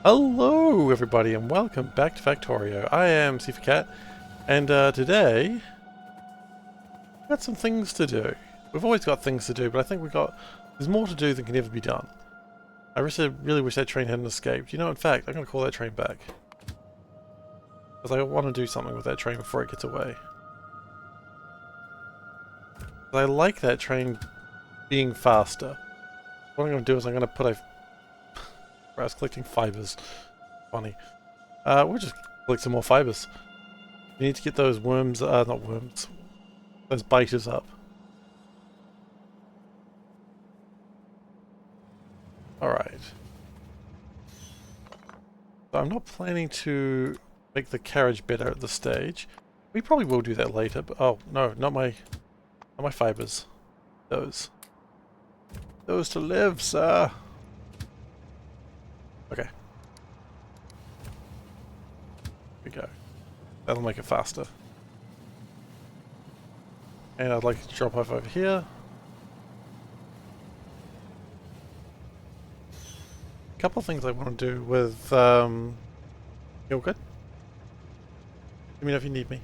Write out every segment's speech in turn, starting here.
Hello everybody and welcome back to Factorio. I am SeiferKatt and today we've got some things to do. We've always got things to do, but I think there's more to do than can ever be done. I really wish that train hadn't escaped. You know, in fact, I'm going to call that train back. Because I want to do something with that train before it gets away. I like that train being faster. What I'm going to do is I'm going to put a... I was collecting fibers. Funny. We'll just collect some more fibers. We need to get those worms, not worms, those biters up. Alright. So I'm not planning to make the carriage better at this stage. We probably will do that later, but oh, no, not my fibers. Those to live, sir. Okay. Here we go. That'll make it faster. And I'd like to drop off over here. A couple of things I want to do with, you all good? Let me know if you need me.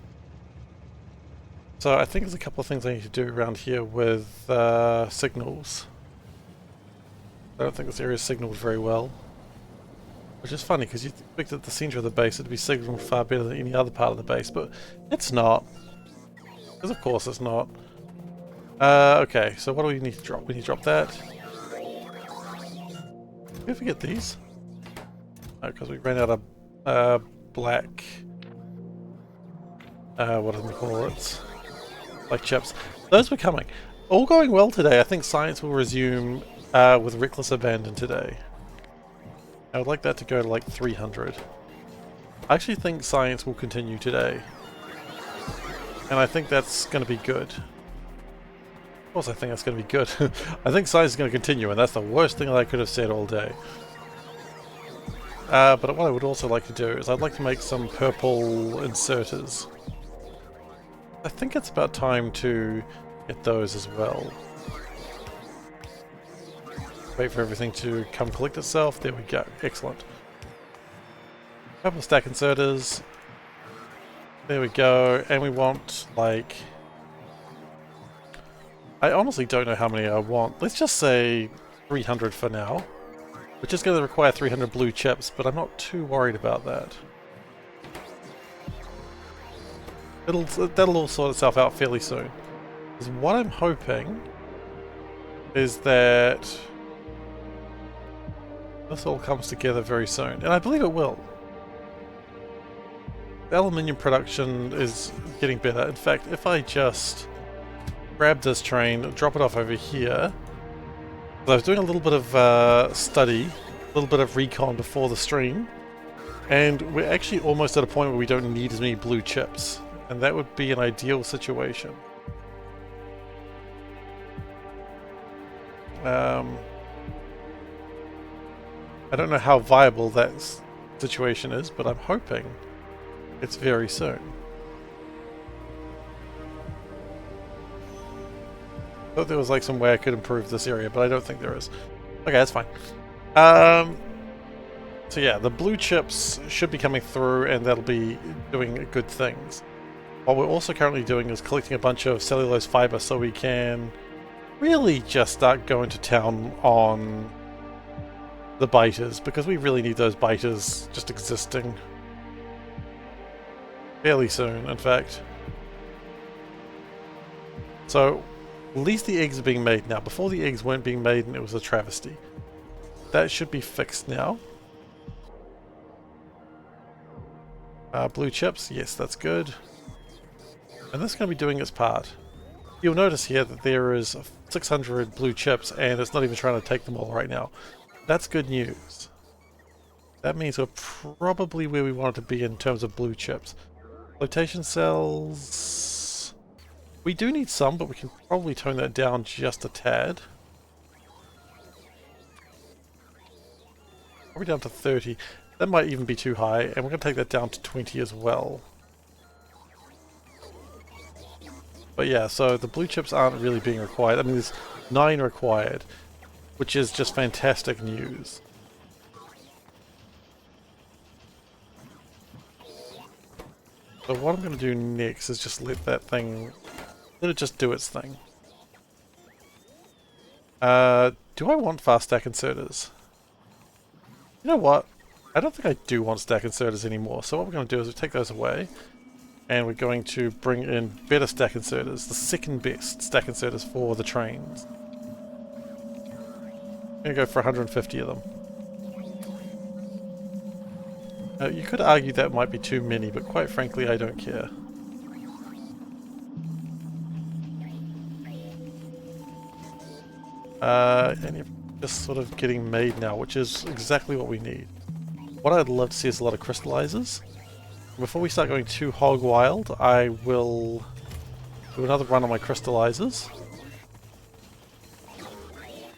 So I think there's a couple of things I need to do around here with signals. I don't think this area is signaled very well. Which is funny, because you'd expect at the centre of the base it to be signalled far better than any other part of the base, but it's not. Because of course it's not. Okay, so what do we need to drop? We need to drop that. Did we forget these? No, because we ran out of black... what do we call it? Black chips. Those were coming. All going well today. I think science will resume with reckless abandon today. I would like that to go to like 300. I actually think science will continue today. And I think that's going to be good. Of course I think that's going to be good. I think science is going to continue, and that's the worst thing that I could have said all day. But what I would also like to do is I'd like to make some purple inserters. I think it's about time to get those as well. Wait for everything to come collect itself. There we go. Excellent. Couple of stack inserters. There we go. And we want, like... I honestly don't know how many I want. Let's just say 300 for now. Which is going to require 300 blue chips, but I'm not too worried about that. That'll all sort itself out fairly soon. Because what I'm hoping is that this all comes together very soon, and I believe it will. The aluminium production is getting better. In fact, if I just grab this train, drop it off over here. I was doing a little bit of study, a little bit of recon before the stream, and we're actually almost at a point where we don't need as many blue chips, and that would be an ideal situation. I don't know how viable that situation is, but I'm hoping it's very soon. I thought there was like some way I could improve this area, but I don't think there is. Okay, that's fine. So yeah, the blue chips should be coming through, and that'll be doing good things. What we're also currently doing is collecting a bunch of cellulose fiber so we can really just start going to town on the biters, because we really need those biters just existing fairly soon, in fact. So at least the eggs are being made now. Before, the eggs weren't being made and it was a travesty. That should be fixed now. Blue chips, yes, that's good. And this is going to be doing its part. You'll notice here that there is 600 blue chips and it's not even trying to take them all right now. That's good news. That means we're probably where we want it to be in terms of blue chips. Flotation cells... We do need some, but we can probably tone that down just a tad. Probably down to 30. That might even be too high, and we're going to take that down to 20 as well. But yeah, so the blue chips aren't really being required. I mean, there's 9 required, which is just fantastic news. So what I'm going to do next is just let it just do its thing. Do I want fast stack inserters? You know what? I don't think I do want stack inserters anymore. So what we're going to do is we take those away. And we're going to bring in better stack inserters. The second best stack inserters for the trains. I'm going to go for 150 of them. You could argue that might be too many, but quite frankly I don't care. And you're just sort of getting made now, which is exactly what we need. What I'd love to see is a lot of crystallizers. Before we start going too hog wild, I will do another run on my crystallizers.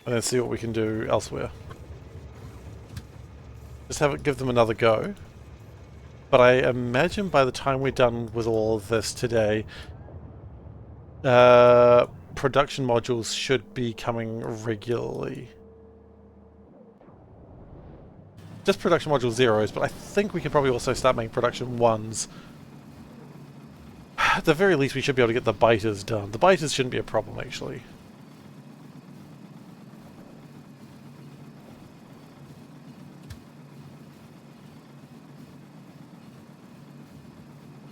And then see what we can do elsewhere. Just give them another go. But I imagine by the time we're done with all of this today, production modules should be coming regularly. Just production module zeros, but I think we can probably also start making production ones. At the very least we should be able to get the biters done. The biters shouldn't be a problem actually.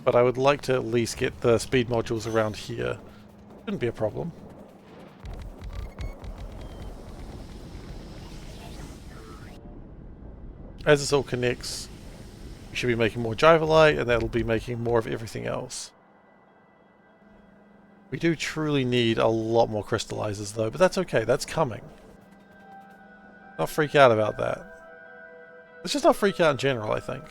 But I would like to at least get the speed modules around here. Shouldn't be a problem. As this all connects, we should be making more Jivalite, and that'll be making more of everything else. We do truly need a lot more crystallizers though, but that's okay, that's coming. Not freak out about that. Let's just not freak out in general, I think.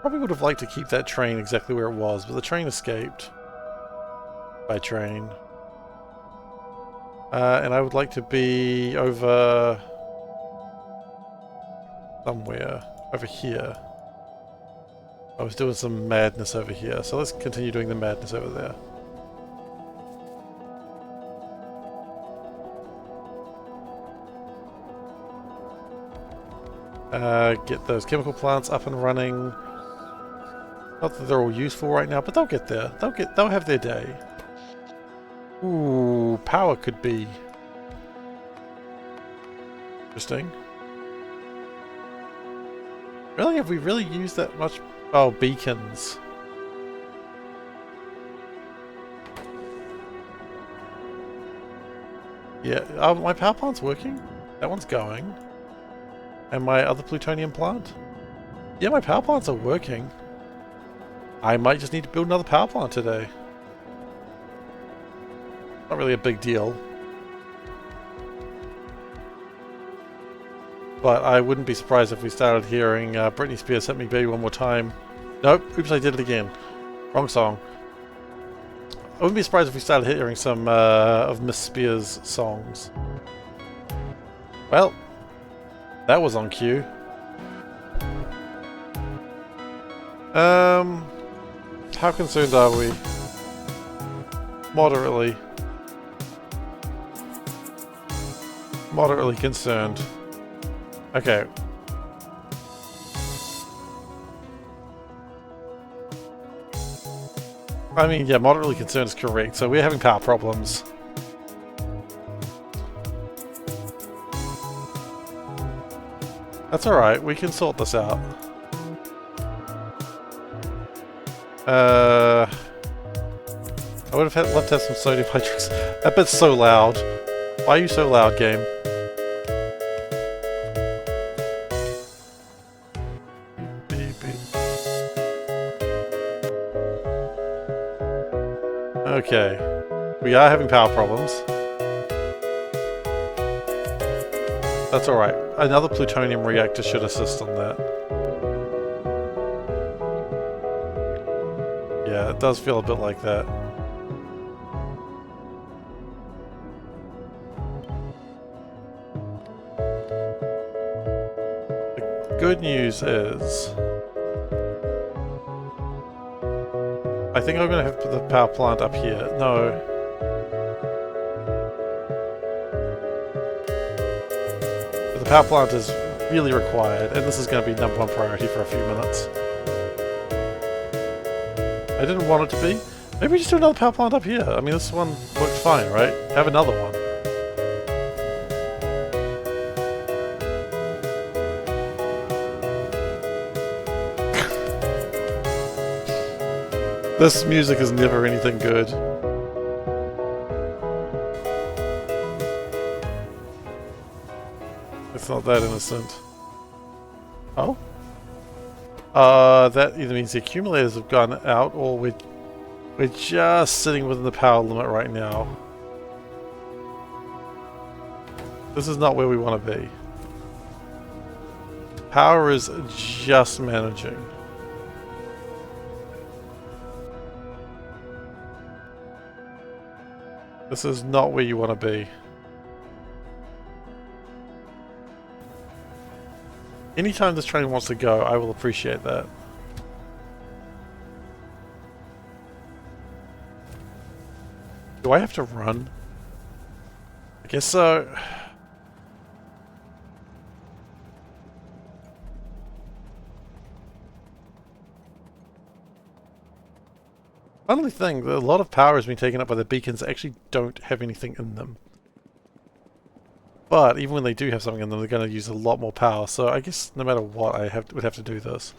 Probably would have liked to keep that train exactly where it was, but the train escaped. By train. And I would like to be over... somewhere. Over here. I was doing some madness over here, so let's continue doing the madness over there. Get those chemical plants up and running. Not that they're all useful right now, but they'll get there. They'll have their day. Ooh, power could be interesting. Really? Have we really used that much? Oh, beacons. Yeah, my power plant's working. That one's going. And my other plutonium plant? Yeah, my power plants are working. I might just need to build another power plant today. Not really a big deal. But I wouldn't be surprised if we started hearing Britney Spears Hit Me Baby One More Time. Nope, oops, I did it again. Wrong song. I wouldn't be surprised if we started hearing some of Miss Spears' songs. Well, that was on cue. How concerned are we? Moderately. Moderately concerned. Okay. I mean, yeah, moderately concerned is correct, so we're having power problems. That's alright, we can sort this out. I would have loved to have some sodium hydroxide. That bit's so loud. Why are you so loud, game? Okay. We are having power problems. That's alright. Another plutonium reactor should assist on that. Yeah, it does feel a bit like that. The good news is... I think I'm going to have the power plant up here. No. But the power plant is really required, and this is going to be number one priority for a few minutes. I didn't want it to be. Maybe just do another power plant up here. I mean, this one works fine, right? Have another one. This music is never anything good. It's not that innocent. Oh? That either means the accumulators have gone out, or we're just sitting within the power limit right now. This is not where we want to be. Power is just managing. This is not where you want to be. Anytime this train wants to go, I will appreciate that. Do I have to run? I guess so. Funny thing, a lot of power has been taken up by the beacons that actually don't have anything in them. But even when they do have something in them, they're going to use a lot more power. So I guess no matter what, I would have to do this.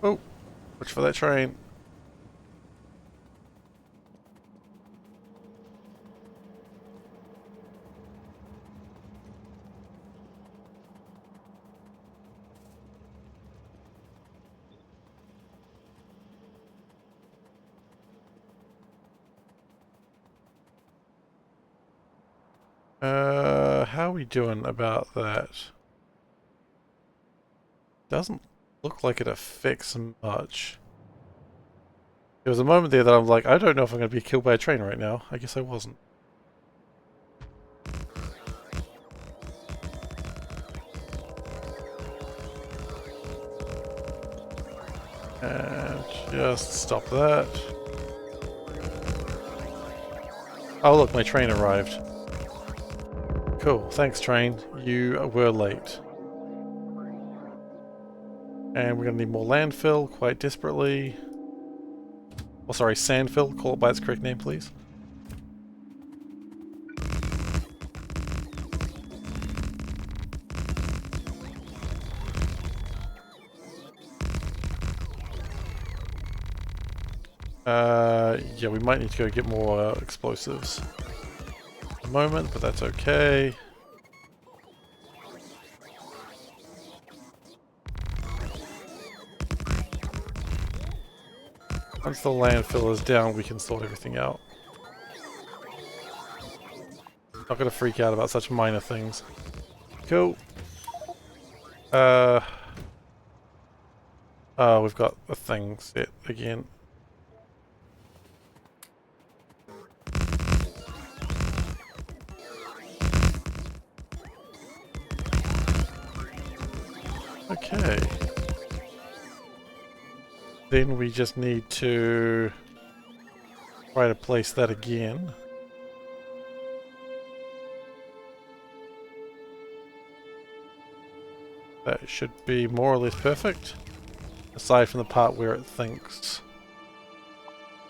Oh, watch for that train. How are we doing about that? Doesn't look like it affects much. There was a moment there that I'm like, I don't know if I'm going to be killed by a train right now. I guess I wasn't. And just stop that. Oh look, my train arrived. Cool, thanks train. You were late. And we're going to need more landfill quite desperately. Oh sorry, sandfill. Call it by its correct name, please. Yeah, we might need to go get more explosives at the moment, but that's okay. Once the landfill is down, we can sort everything out. Not gonna freak out about such minor things. Cool. We've got a thing set again. Okay. Then we just need to try to place that again. That should be more or less perfect. Aside from the part where it thinks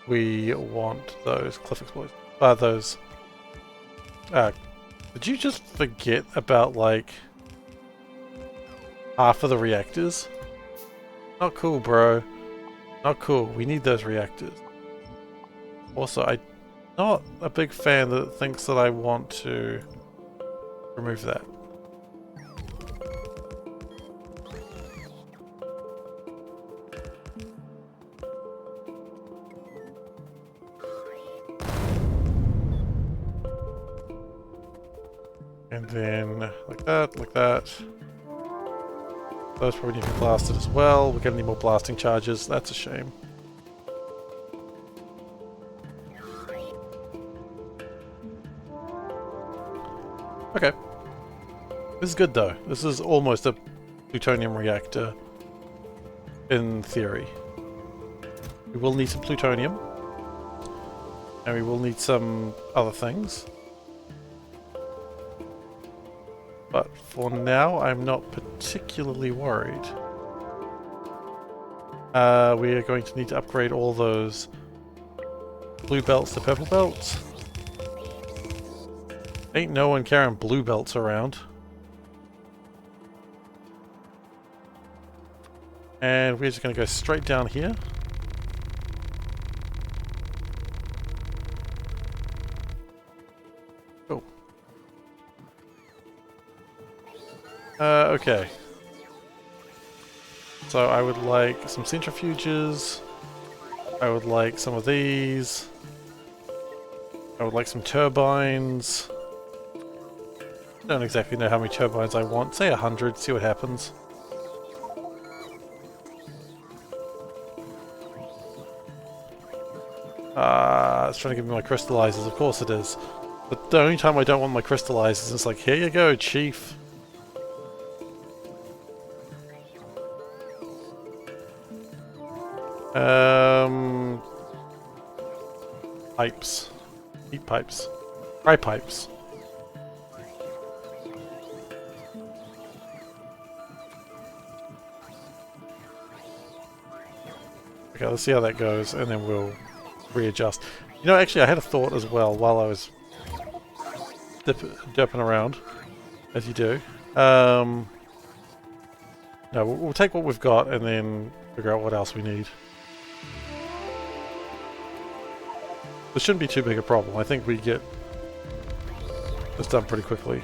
we want those cliff explosives. Did you just forget about like half of the reactors? Not cool, bro. Not cool. We need those reactors. Also, I'm not a big fan that thinks that I want to remove that. And then like that, like that. Those probably need to be blasted as well. We're gonna need more blasting charges. That's a shame. Okay. This is good though. This is almost a plutonium reactor in theory. We will need some plutonium. And we will need some other things. But for now, I'm not particularly worried. We are going to need to upgrade all those blue belts to purple belts. Ain't no one carrying blue belts around. And we're just going to go straight down here. Cool. Okay. So I would like some centrifuges. I would like some of these. I would like some turbines. Don't exactly know how many turbines I want. Say 100, see what happens. It's trying to give me my crystallizers, of course it is. But the only time I don't want my crystallizers is like, here you go, chief. Pipes. Heat pipes. Dry pipes. Okay, let's see how that goes, and then we'll readjust. You know, actually, I had a thought as well while I was dipping around, as you do. No, we'll take what we've got and then figure out what else we need. This shouldn't be too big a problem. I think we get this done pretty quickly.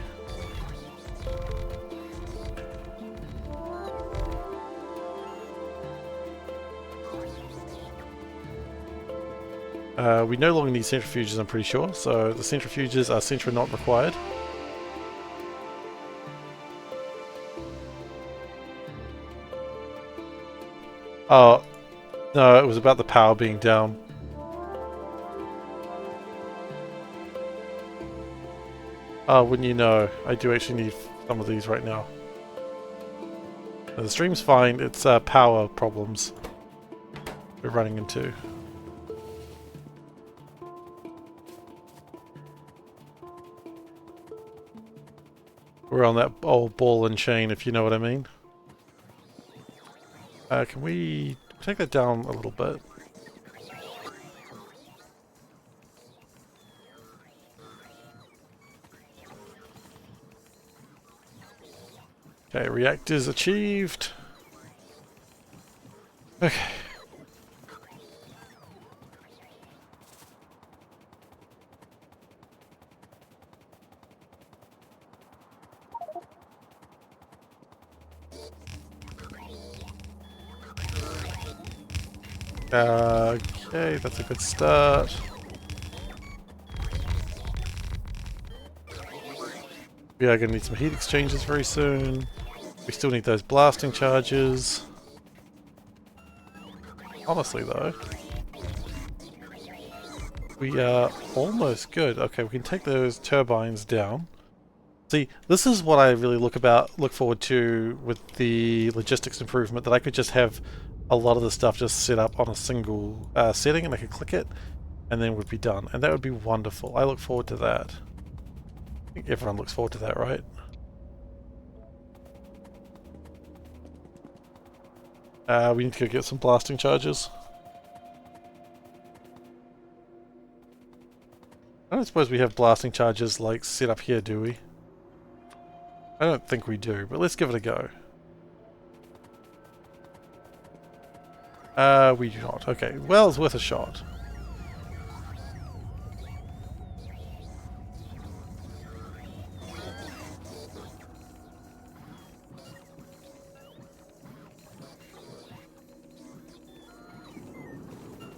We no longer need centrifuges, I'm pretty sure, so the centrifuges are centra not required. Oh, no, it was about the power being down. Oh, wouldn't you know, I do actually need some of these right now. The stream's fine, it's power problems we're running into. We're on that old ball and chain, if you know what I mean. Can we take that down a little bit? Okay, reactors achieved. Okay. Okay, that's a good start. We are going to need some heat exchangers very soon. We still need those blasting charges. Honestly though, we are almost good. Okay, we can take those turbines down. See, this is what I really look forward to with the logistics improvement, that I could just have a lot of the stuff just set up on a single setting and I could click it and then we'd be done. And that would be wonderful. I look forward to that. I think everyone looks forward to that, right? We need to go get some blasting charges. I don't suppose we have blasting charges like set up here, do we? I don't think we do, but let's give it a go. We do not. Okay, well, it's worth a shot.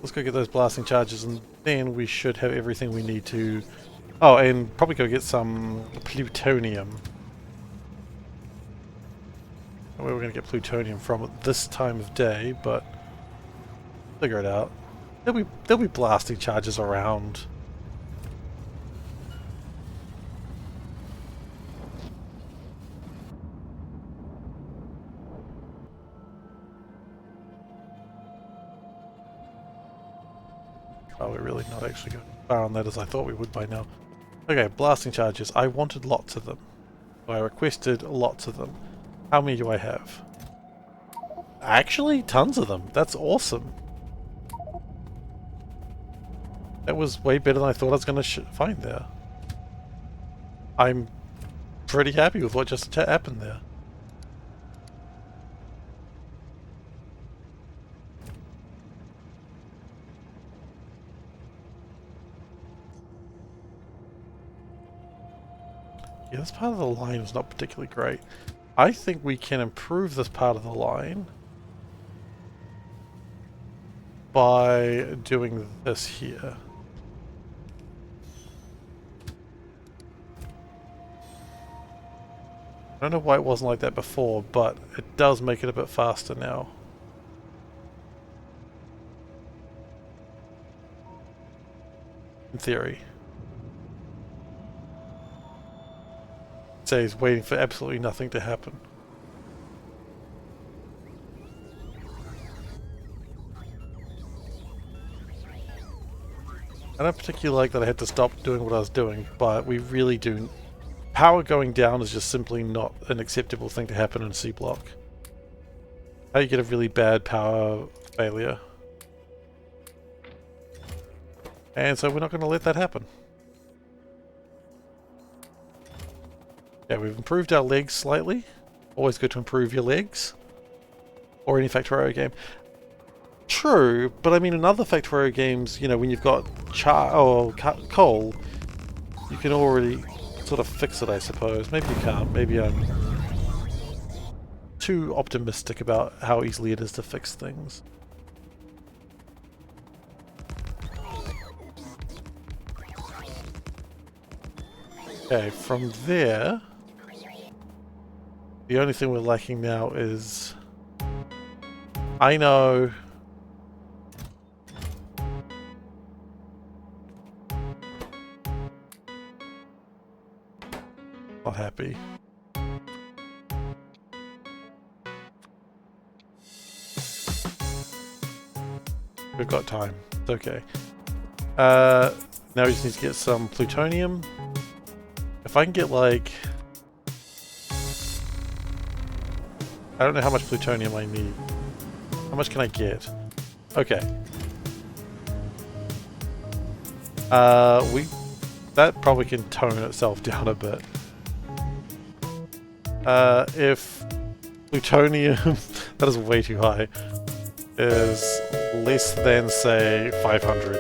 Let's go get those blasting charges and then we should have everything we need to... Oh, and probably go get some plutonium. Where we're going to get plutonium from at this time of day, but figure it out. There'll be blasting charges around. Oh, we're really not actually going as far on that as I thought we would by now. Okay, blasting charges. I wanted lots of them. I requested lots of them. How many do I have? Actually, tons of them. That's awesome. That was way better than I thought I was going to find there. I'm pretty happy with what just happened there. Yeah, this part of the line is not particularly great. I think we can improve this part of the line by doing this here. I don't know why it wasn't like that before, but it does make it a bit faster now. In theory. Say he's waiting for absolutely nothing to happen. I don't particularly like that I had to stop doing what I was doing, but we really do. Power going down is just simply not an acceptable thing to happen in Seablock. How you get a really bad power failure. And so we're not going to let that happen. Yeah, we've improved our legs slightly. Always good to improve your legs. Or any Factorio game. True, but I mean in other Factorio games, you know, when you've got coal, you can already sort of fix it, I suppose. Maybe you can't. Maybe I'm too optimistic about how easily it is to fix things. Okay, from there, the only thing we're lacking now is... I know... Not happy. We've got time. It's okay. Now we just need to get some plutonium. If I can get like... I don't know how much plutonium I need. How much can I get? Okay. That probably can tone itself down a bit. If plutonium, that is way too high, is less than, say, 500.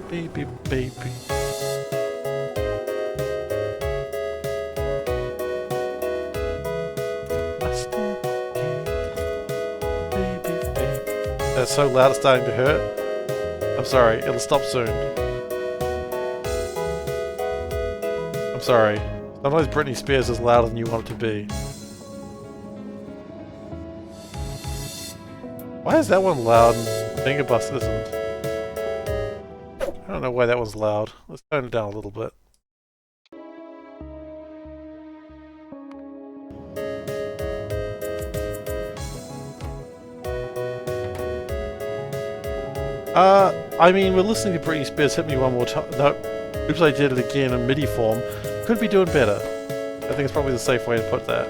Baby, baby. That's so loud it's starting to hurt. I'm sorry, it'll stop soon. I'm sorry. Sometimes Britney Spears is louder than you want it to be. Why is that one loud and Finger Bust isn't? I don't know why that one's loud. Let's turn it down a little bit. I mean, we're listening to Britney Spears Hit Me One More Time. No, oops, I did it again in MIDI form. Could be doing better. I think it's probably the safe way to put that.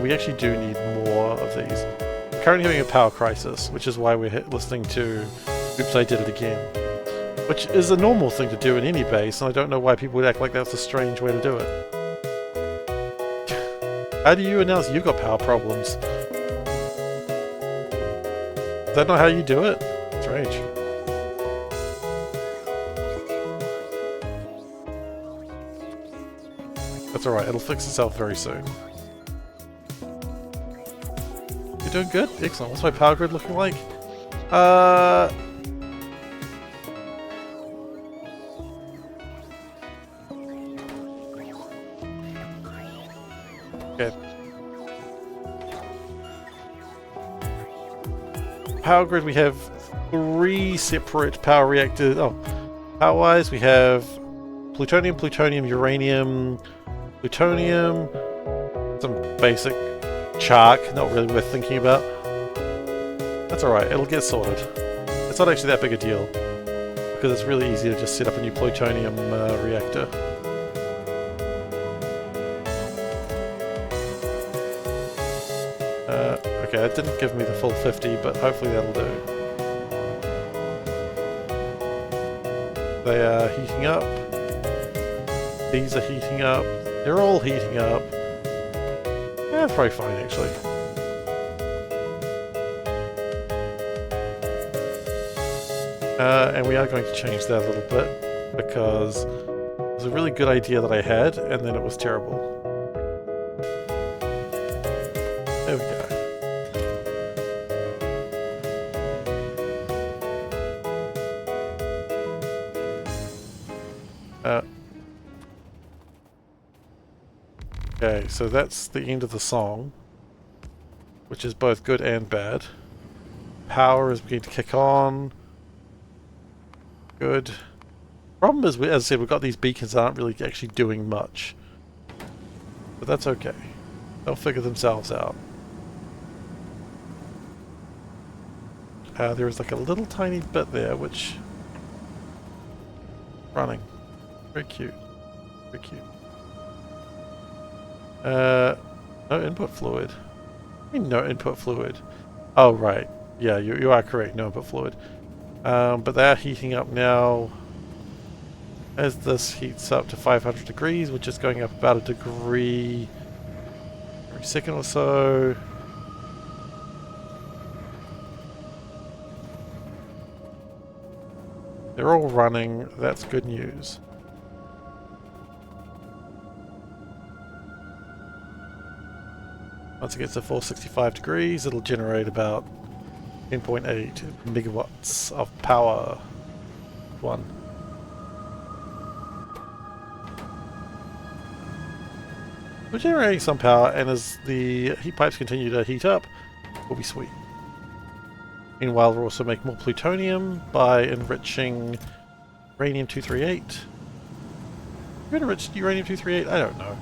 We actually do need more of these. We're currently having a power crisis, which is why we're listening to Oops, I Did It Again. Which is a normal thing to do in any base, and I don't know why people would act like that's a strange way to do it. How do you announce you've got power problems? Is that not how you do it? Strange. That's alright, it'll fix itself very soon. You're doing good? Excellent. What's my power grid looking like? Okay. Power grid, we have 3 separate power reactors. Oh, power-wise, we have plutonium, plutonium, uranium, plutonium, some basic chark, not really worth thinking about. That's alright, it'll get sorted. It's not actually that big a deal. because it's really easy to just set up a new plutonium reactor. Okay, that didn't give me the full 50, but hopefully that'll do. They are heating up. These are heating up. They're all heating up. Yeah, it's probably fine, actually. And we are going to change that a little bit, because it was a really good idea that I had, and then it was terrible. There we go. Okay, so that's the end of the song, which is both good and bad. Power is beginning to kick on. Good. Problem is, as I said, we've got these beacons that aren't really actually doing much. But that's okay. They'll figure themselves out. There is like a little tiny bit there, which... running. Very cute. Very cute. No input fluid. I mean, no input fluid. Oh, right. Yeah, you are correct. No input fluid. But they're heating up now. As this heats up to 500 degrees, which is going up about a degree every second or so. They're all running. That's good news. Once it gets to 465 degrees, it'll generate about 10.8 megawatts of power. One. We're generating some power, and as the heat pipes continue to heat up, we'll be sweet. Meanwhile, we'll also make more plutonium by enriching uranium-238. Have you enriched uranium-238? I don't know.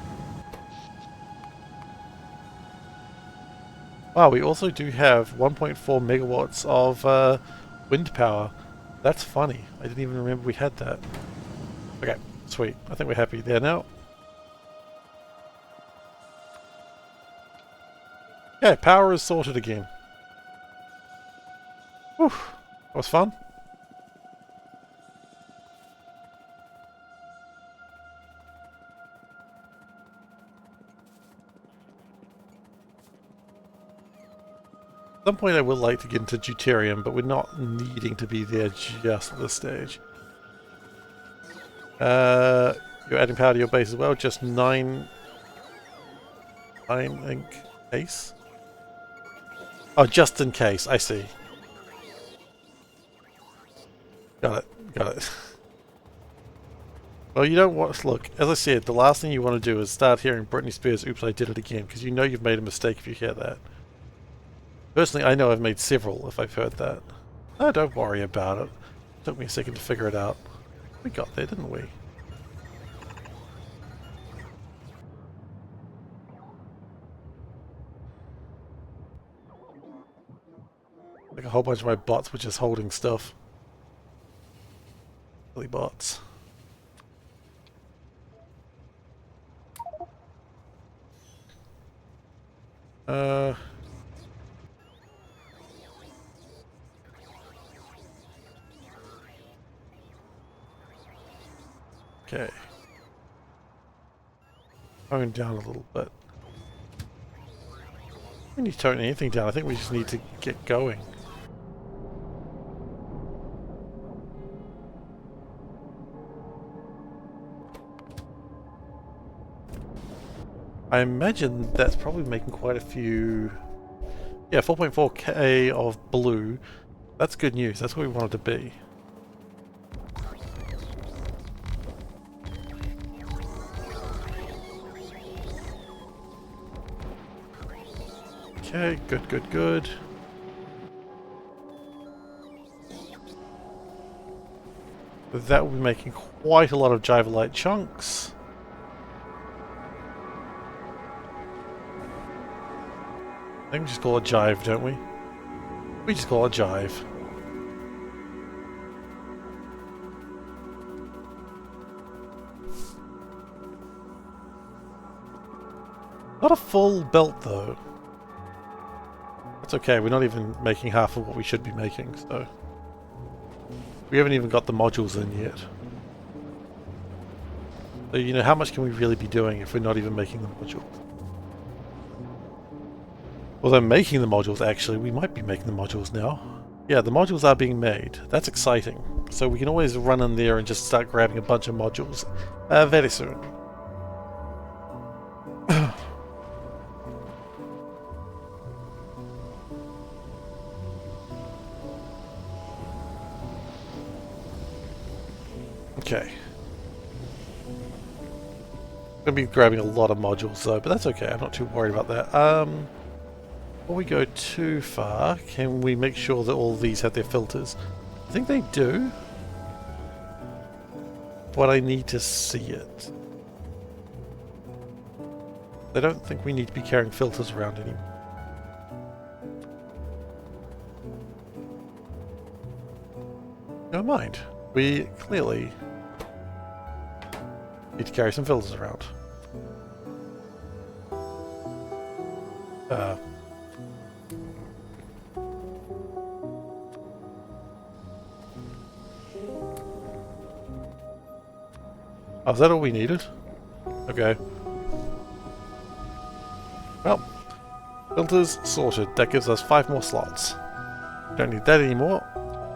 Wow, we also do have 1.4 megawatts of wind power. That's funny. I didn't even remember we had that. Okay, sweet. I think we're happy there now. Okay, power is sorted again. Whew, that was fun. At some point I would like to get into deuterium, but we're not needing to be there just at this stage. You're adding power to your base as well, just 9 in case? Oh, just in case, I see. Got it, got it. Well, you don't want... Look, as I said, the last thing you want to do is start hearing Britney Spears' Oops, I Did It Again, because you know you've made a mistake if you hear that. Personally, I know I've made several if I've heard that. Oh, don't worry about it. It took me a second to figure it out. We got there, didn't we? Like a whole bunch of my bots were just holding stuff. Silly bots. Okay. Tone down a little bit. We need to tone anything down. I think we just need to get going. I imagine that's probably making quite a few... Yeah, 4.4k of blue. That's good news. That's where we wanted to be. Okay, good, good, good. That will be making quite a lot of Jivalite chunks. I think we just call it Jive, don't we? We just call it Jive. Not a full belt though. That's okay, we're not even making half of what we should be making, so... We haven't even got the modules in yet. So, you know, how much can we really be doing if we're not even making the modules? Although making the modules, actually, we might be making the modules now. Yeah, the modules are being made. That's exciting. So we can always run in there and just start grabbing a bunch of modules very soon. Okay. I'm going to be grabbing a lot of modules though, but that's okay. I'm not too worried about that. Before we go too far, can we make sure that all these have their filters? I think they do. But I need to see it. I don't think we need to be carrying filters around anymore. Never mind. We clearly need to carry some filters around. Oh, is that all we needed? Okay. Well, filters sorted. That gives us 5 more slots. Don't need that anymore.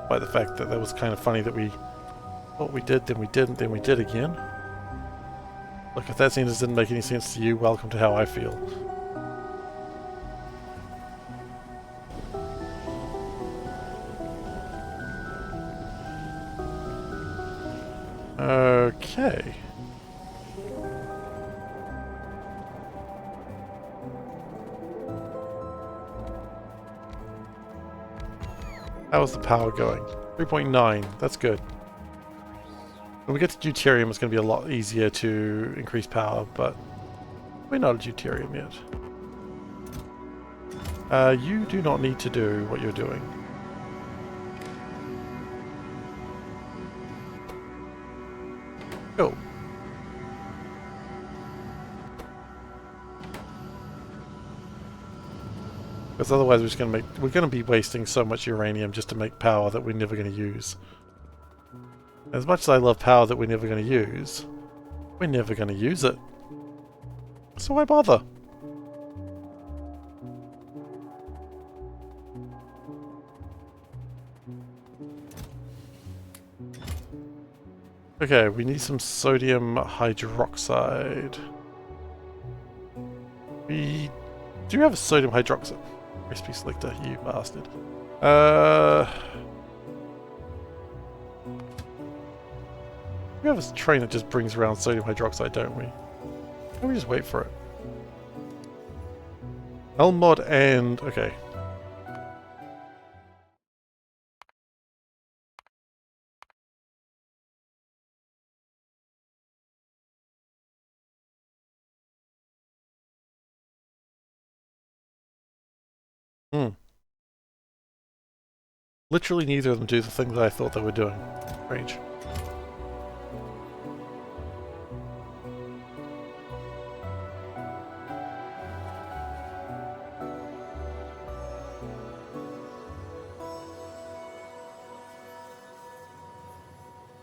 By the fact that was kind of funny that we thought we did, then we didn't, then we did again. Look, if that sentence didn't make any sense to you, welcome to how I feel. Okay. How's the power going? 3.9, that's good. When we get to deuterium, it's going to be a lot easier to increase power, but we're not at deuterium yet. You do not need to do what you're doing. Cool. Because otherwise we're going to be wasting so much uranium just to make power that we're never going to use. As much as I love power that we're never going to use, we're never going to use it. So why bother? Okay, we need some sodium hydroxide. We do have a sodium hydroxide. Recipe selector, you bastard. We have a train that just brings around sodium hydroxide, don't we? Can we just wait for it? Lmod and... okay. Literally neither of them do the thing that I thought they were doing. Strange.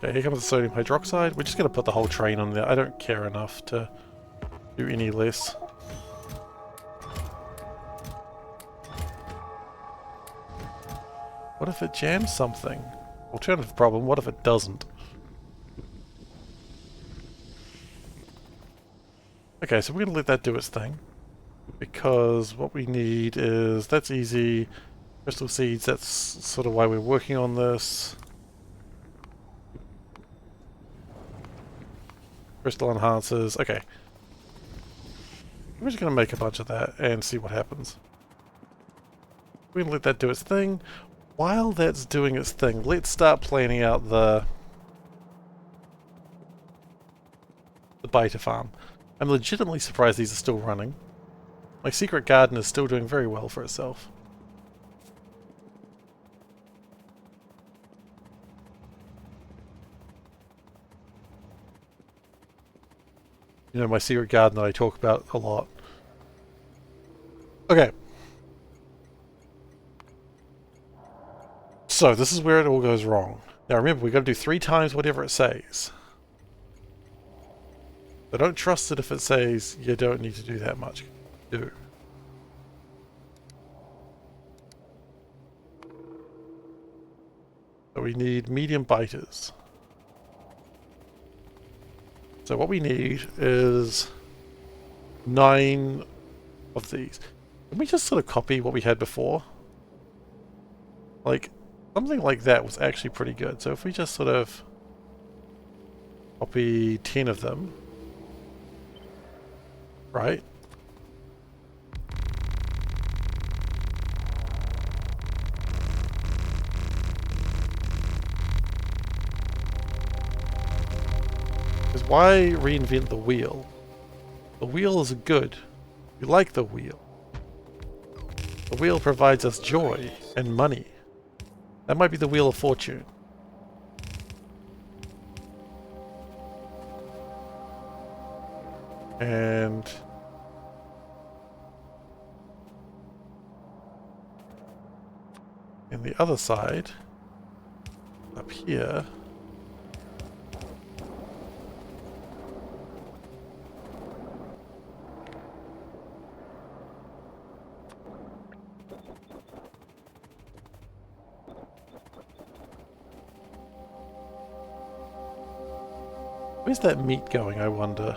Okay, here comes the sodium hydroxide. We're just going to put the whole train on there. I don't care enough to do any less. What if it jams something? Alternative problem, what if it doesn't? Okay, so we're going to let that do its thing. Because what we need is... that's easy. Crystal seeds, that's sort of why we're working on this. Crystal enhancers, okay. We're just going to make a bunch of that and see what happens. We're going to let that do its thing. While that's doing its thing, let's start planning out the beta farm. I'm legitimately surprised these are still running. My secret garden is still doing very well for itself. You know, my secret garden that I talk about a lot. Okay. So this is where it all goes wrong. Now remember, we've got to do 3 times whatever it says. So don't trust it if it says you don't need to do that much. Do. So we need medium biters. So what we need is 9 of these. Can we just sort of copy what we had before? Like, something like that was actually pretty good. So if we just sort of copy 10 of them, right? Because why reinvent the wheel? The wheel is good. We like the wheel. The wheel provides us joy and money. That might be the Wheel of Fortune. And in the other side, up here, where's that meat going, I wonder?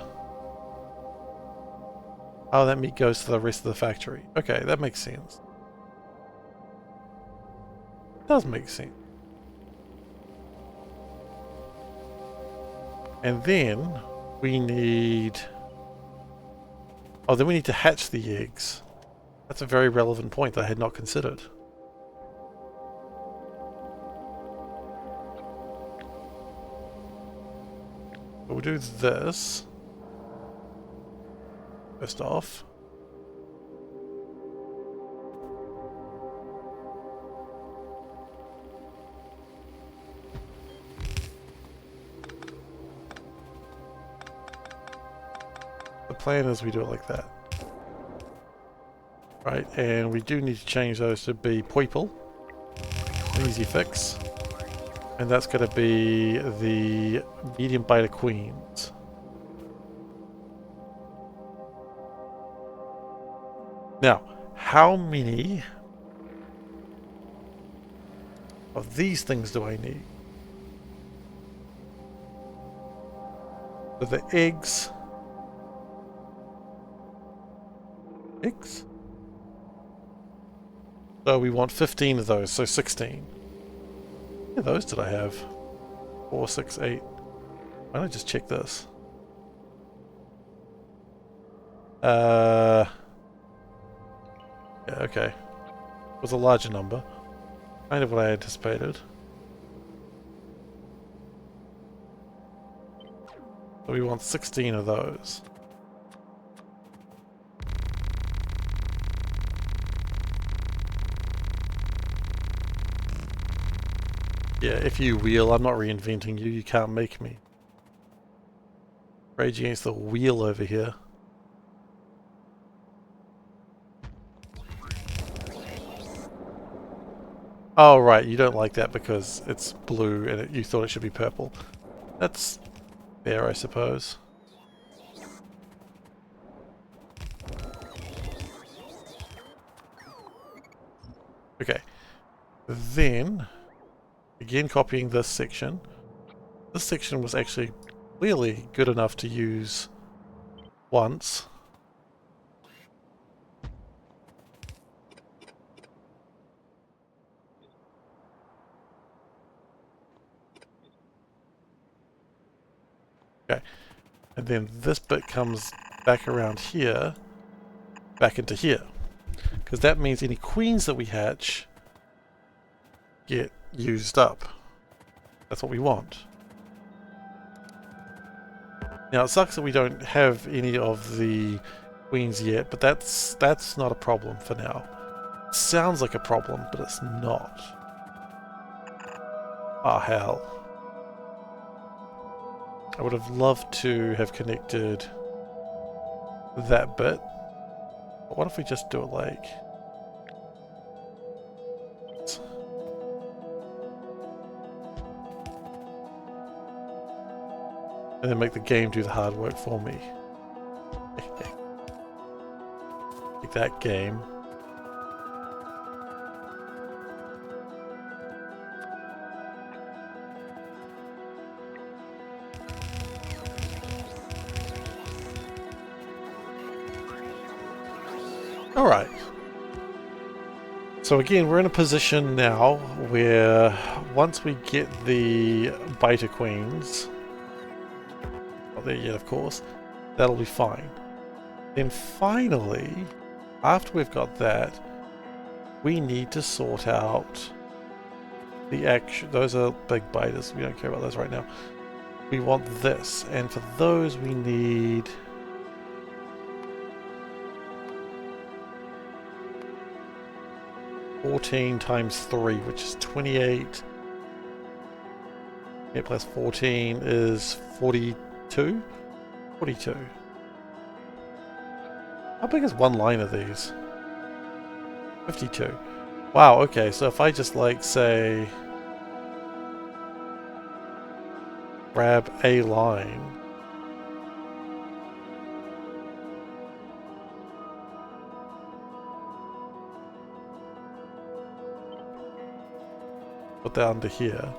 Oh, that meat goes to the rest of the factory. Okay, that makes sense. Does make sense. And then we need... Oh, then we need to hatch the eggs. That's a very relevant point that I had not considered. We'll do this. First off. The plan is we do it like that. Right, and we do need to change those to be people. An easy fix. And that's going to be the medium beta queens. Now, how many of these things do I need? So the eggs. Eggs? So we want 15 of those, so 16. How many of those did I have? 4, 6, 8. Why don't I just check this? Yeah, okay. It was a larger number. Kind of what I anticipated. So we want 16 of those. Yeah, if you wheel, I'm not reinventing you, you can't make me. Rage against the wheel over here. Oh right, you don't like that because it's blue and you thought it should be purple. That's fair, I suppose. Okay. Then... Again, copying this section. This section was actually clearly good enough to use once. Okay. And then this bit comes back around here, back into here. Because that means any queens that we hatch get used up. That's what we want. Now it sucks that we don't have any of the queens yet, but that's not a problem for now. It sounds like a problem, but it's not. Ah, hell. I would have loved to have connected that bit What if we just do it like... and then make the game do the hard work for me. Like that game. Alright. So again, we're in a position now where once we get the beta queens, not there yet of course, that'll be fine. Then finally, after we've got that, we need to sort out the action. Those are big betas, we don't care about those right now. We want this, and for those we need... $14 times 3, which is 28. 8 plus 14 is 42? 42. How big is one line of these? 52. Wow, okay, so if I just like, say, grab a line, put that under here,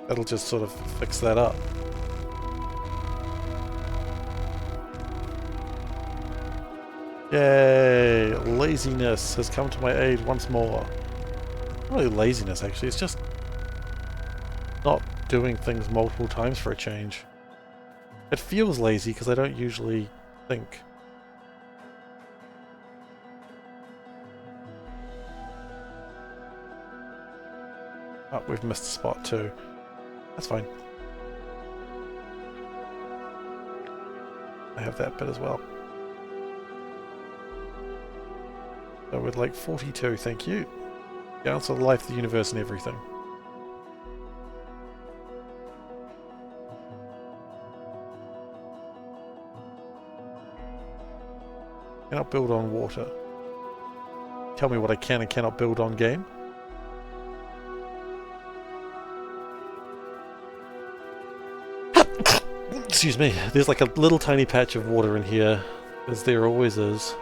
that'll just sort of fix that up. Yay! Laziness has come to my aid once more. Not really laziness actually, it's just not doing things multiple times for a change. It feels lazy because I don't usually think. Oh, we've missed a spot too. That's fine. I have that bit as well. So we'd like 42, thank you. Balance of life, the universe and everything. Cannot build on water. Tell me what I can and cannot build on, game. Excuse me, there's like a little tiny patch of water in here, as there always is.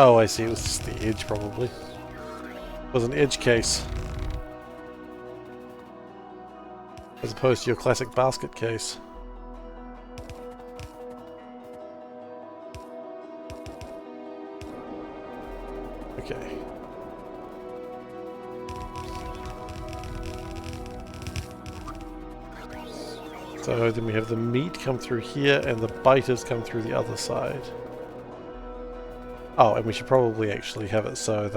Oh, I see, it was just the edge probably. It was an edge case. As opposed to your classic basket case. Okay. So then we have the meat come through here and the biters come through the other side. Oh, and we should probably actually have it so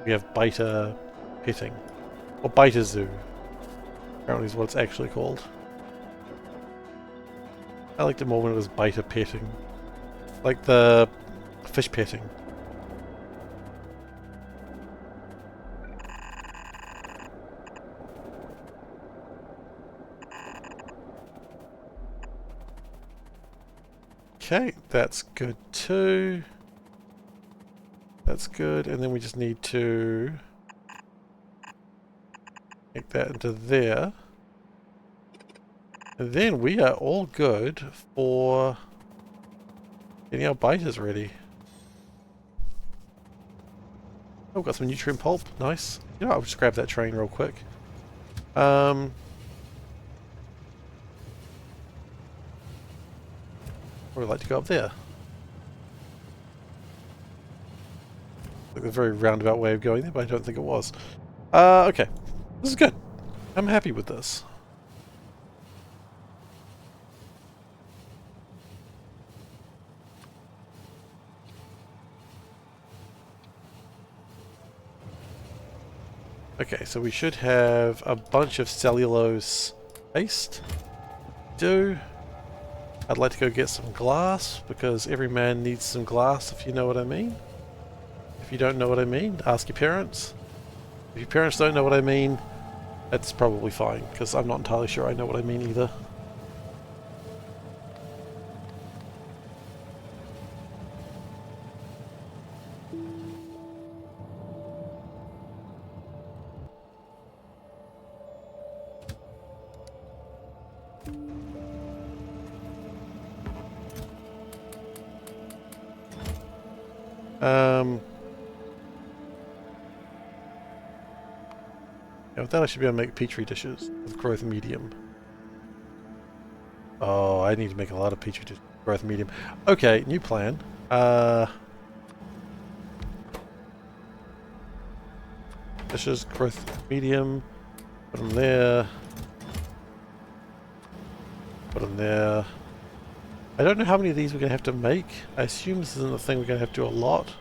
we have biter petting. Or biter zoo. Apparently is what it's actually called. I liked it more when it was biter petting. Like the fish petting. Okay, that's good too. That's good, and then we just need to make that into there. And then we are all good for getting our biters ready. Oh, we've got some nutrient pulp. Nice. You know, I'll just grab that train real quick. Where would I like to go up there? Like a very roundabout way of going there, but I don't think it was. Okay. This is good. I'm happy with this. Okay, so we should have a bunch of cellulose paste. I'd like to go get some glass, because every man needs some glass, if you know what I mean. If you don't know what I mean, ask your parents. If your parents don't know what I mean, that's probably fine, because I'm not entirely sure I know what I mean either. Yeah, with that I should be able to make petri dishes with growth medium. Oh, I need to make a lot of petri dishes with growth medium. Okay, new plan. Dishes, growth medium. Put them there. Put them there. I don't know how many of these we're going to have to make. I assume this isn't a thing we're going to have to do a lot.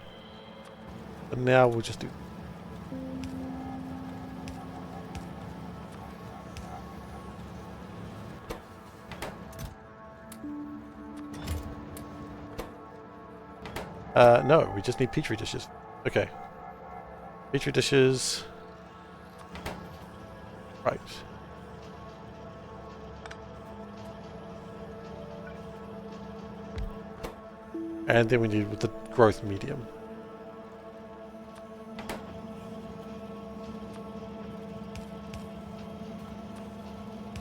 But now we'll just do... no, we just need petri dishes. Okay. Petri dishes. Right. And then we need with the growth medium.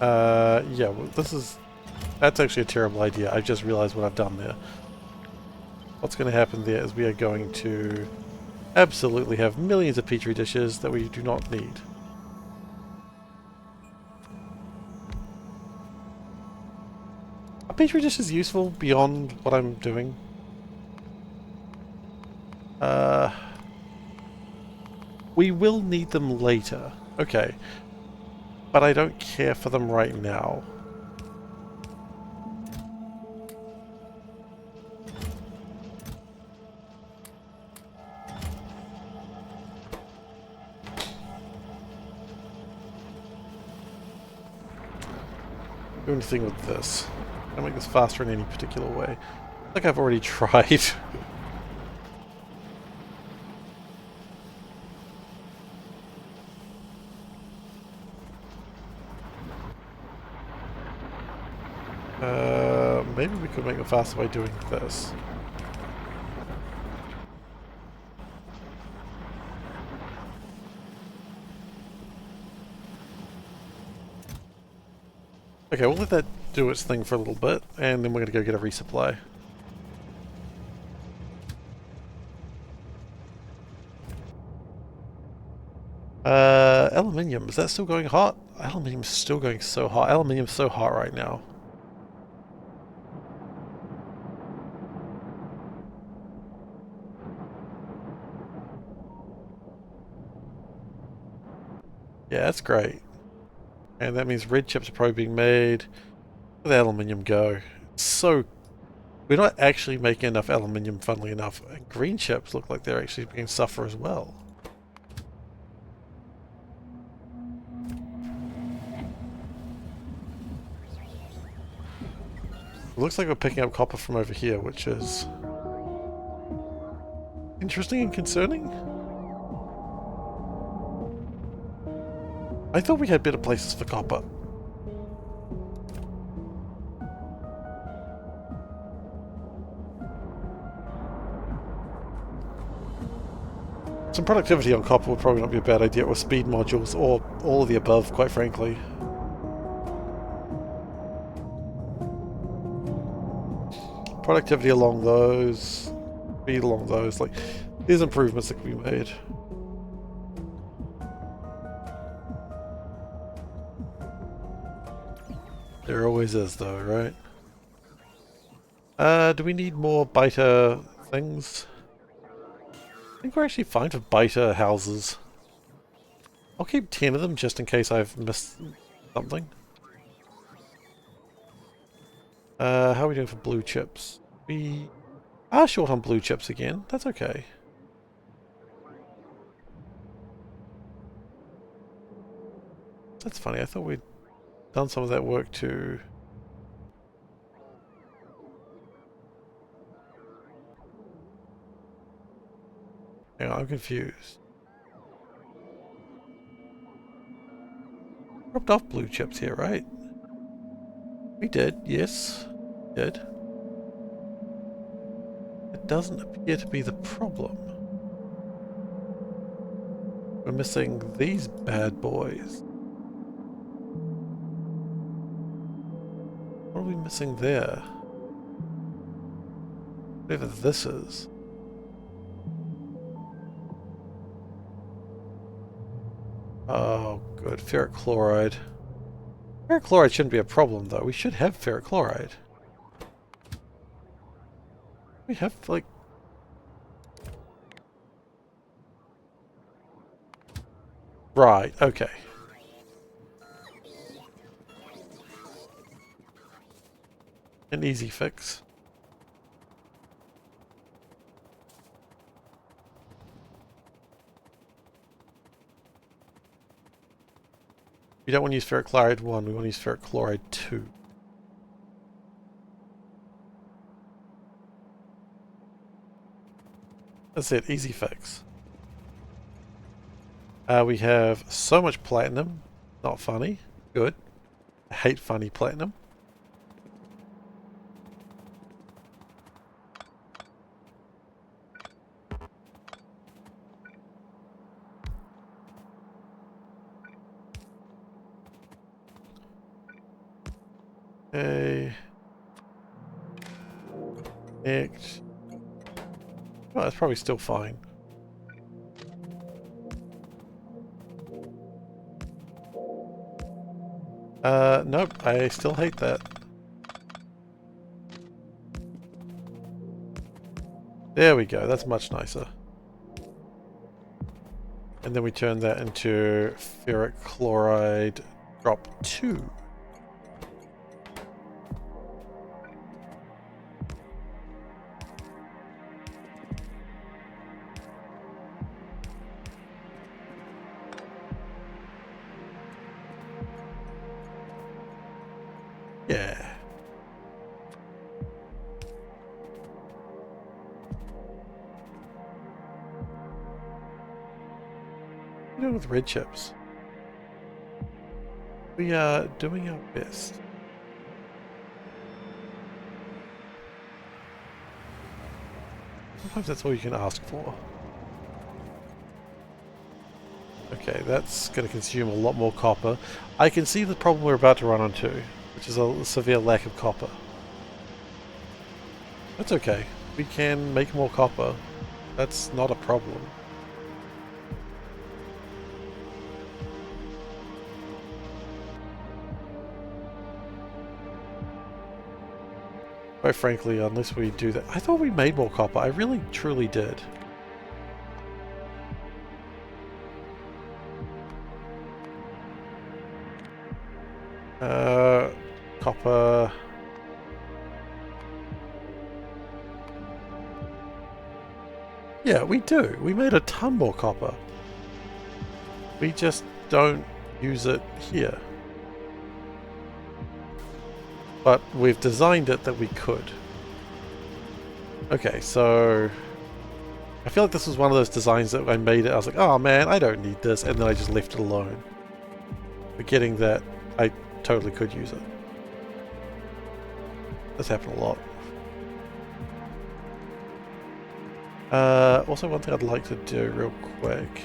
Yeah, well, that's actually a terrible idea. I just realized what I've done there. What's going to happen there is we are going to absolutely have millions of petri dishes that we do not need. Are petri dishes useful beyond what I'm doing? We will need them later. Okay. But I don't care for them right now. Do anything with this. I'll make this faster in any particular way. Like I've already tried. Maybe we could make it faster by doing this. Okay, we'll let that do its thing for a little bit, and then we're going to go get a resupply. Aluminium, is that still going hot? Aluminium's still going so hot. Aluminium's so hot right now. Yeah, that's great. And that means red chips are probably being made. Where did the aluminium go? So, we're not actually making enough aluminium, funnily enough. And green chips look like they're actually being suffer as well. It looks like we're picking up copper from over here, which is interesting and concerning. I thought we had better places for copper. Some productivity on copper would probably not be a bad idea, or speed modules, or all of the above, quite frankly. Productivity along those, speed along those, like, there's improvements that can be made. There always is, though, right? Do we need more biter things? I think we're actually fine for biter houses. I'll keep 10 of them just in case I've missed something. How are we doing for blue chips? We are short on blue chips again. That's okay. That's funny. I thought we'd done some of that work too. Hang on, I'm confused. Dropped off blue chips here, right? We did, yes. Did. It doesn't appear to be the problem. We're missing these bad boys. What are we missing there? Whatever this is. Oh, good. Ferric chloride. Ferric chloride shouldn't be a problem, though. We should have ferric chloride. We have, like... Right, okay. An easy fix. We don't want to use ferric chloride 1, we want to use ferric chloride 2. That's it, easy fix. We have so much platinum. Not funny. Good. I hate funny platinum. Okay. Next. Oh, that's probably still fine. Nope, I still hate that. There we go, that's much nicer. And then we turn that into ferric chloride drop 2. Yeah. What are we doing with red chips? We are doing our best. Sometimes that's all you can ask for. Okay, that's going to consume a lot more copper. I can see the problem we're about to run onto, which is a severe lack of copper. That's okay. We can make more copper. That's not a problem. Quite frankly, unless we do that... I thought we made more copper. I really, truly did. Copper... Yeah, we do. We made a ton more copper. We just don't use it here. But we've designed it that we could. Okay, so... I feel like this was one of those designs that I made it, I was like, oh man, I don't need this, and then I just left it alone. Forgetting that I totally could use it. This happened a lot. Also, one thing I'd like to do real quick.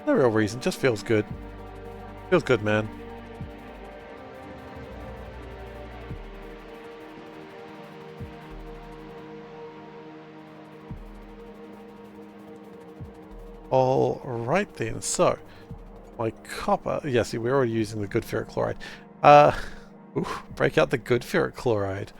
No real reason, just feels good. Feels good, man. Alright then, so my copper, yeah, see we're already using the good ferric chloride. Ooh, break out the good ferric chloride.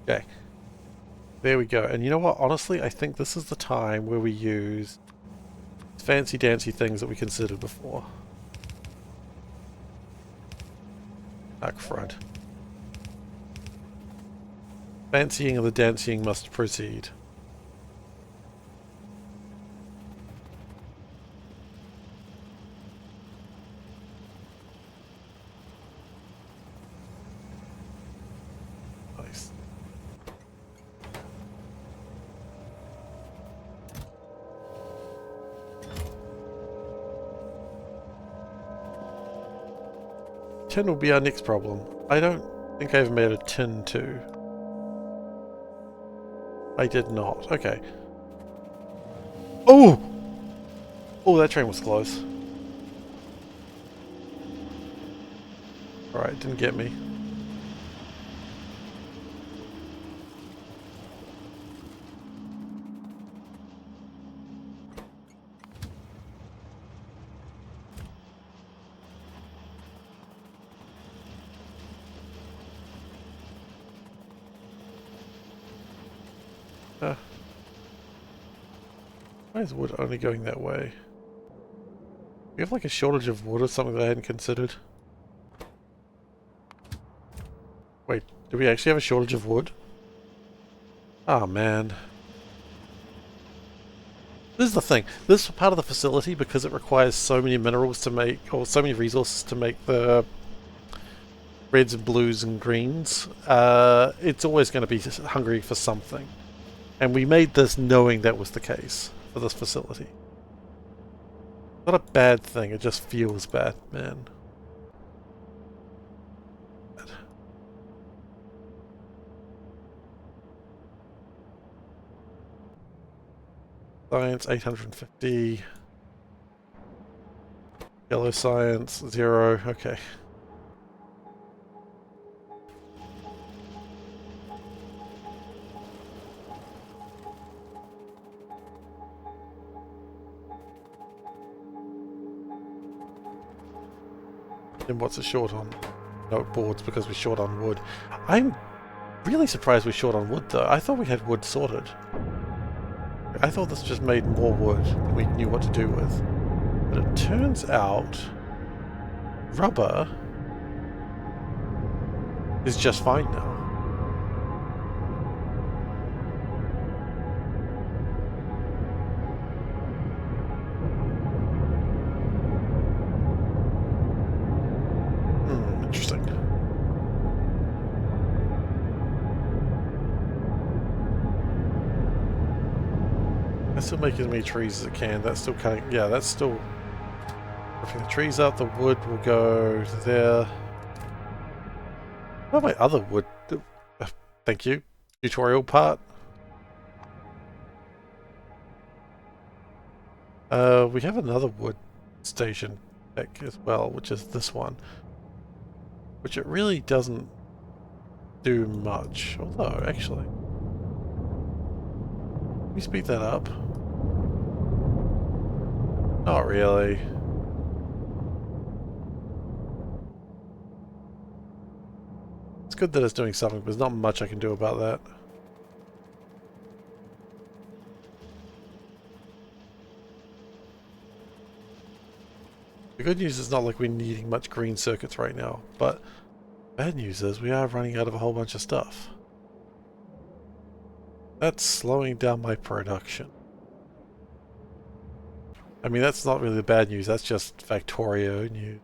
Okay. There we go. And you know what? Honestly, I think this is the time where we use fancy dancy things that we considered before. Back front. Fancying and the dancing must proceed. Nice. Tin will be our next problem. I don't think I ever made a tin too. I did not. Okay. Oh! Oh, that train was close. Alright, didn't get me. Why is wood only going that way? We have like a shortage of wood or something that I hadn't considered. Wait, do we actually have a shortage of wood? Oh man. This is the thing. This part of the facility, because it requires so many minerals to make, or so many resources to make the reds and blues and greens, it's always going to be hungry for something. And we made this knowing that was the case for this facility. Not a bad thing, it just feels bad, man. Science 850. Yellow science 0. Okay. Then what's it short on? No, boards, because we're short on wood. I'm really surprised we're short on wood though. I thought we had wood sorted. I thought this just made more wood than we knew what to do with. But it turns out rubber is just fine now. Interesting. That's still making as many trees as it can. That's still cutting. Yeah, that's still ripping the trees out. The wood will go there. What about my other wood? Thank you. Tutorial part. We have another wood station deck as well, which is this one. Which it really doesn't do much. Although, actually. Let me speed that up. Not really. It's good that it's doing something, but there's not much I can do about that. The good news is not like we're needing much green circuits right now, but bad news is we are running out of a whole bunch of stuff. That's slowing down my production. I mean, that's not really the bad news, that's just Factorio news.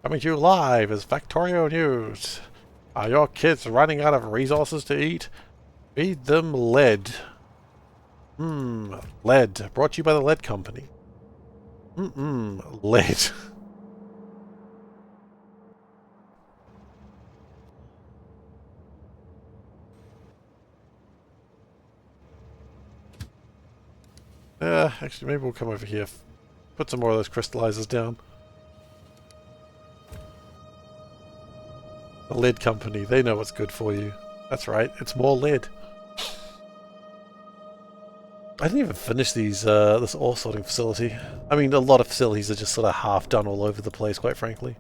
Coming to you live as Factorio news. Are your kids running out of resources to eat? Feed them lead. Lead. Brought to you by the lead company. Lead. Actually, maybe we'll come over here. Put some more of those crystallizers down. The lead company, they know what's good for you. That's right, it's more lead. I didn't even finish these, this ore sorting facility. I mean, a lot of facilities are just sort of half done all over the place, quite frankly.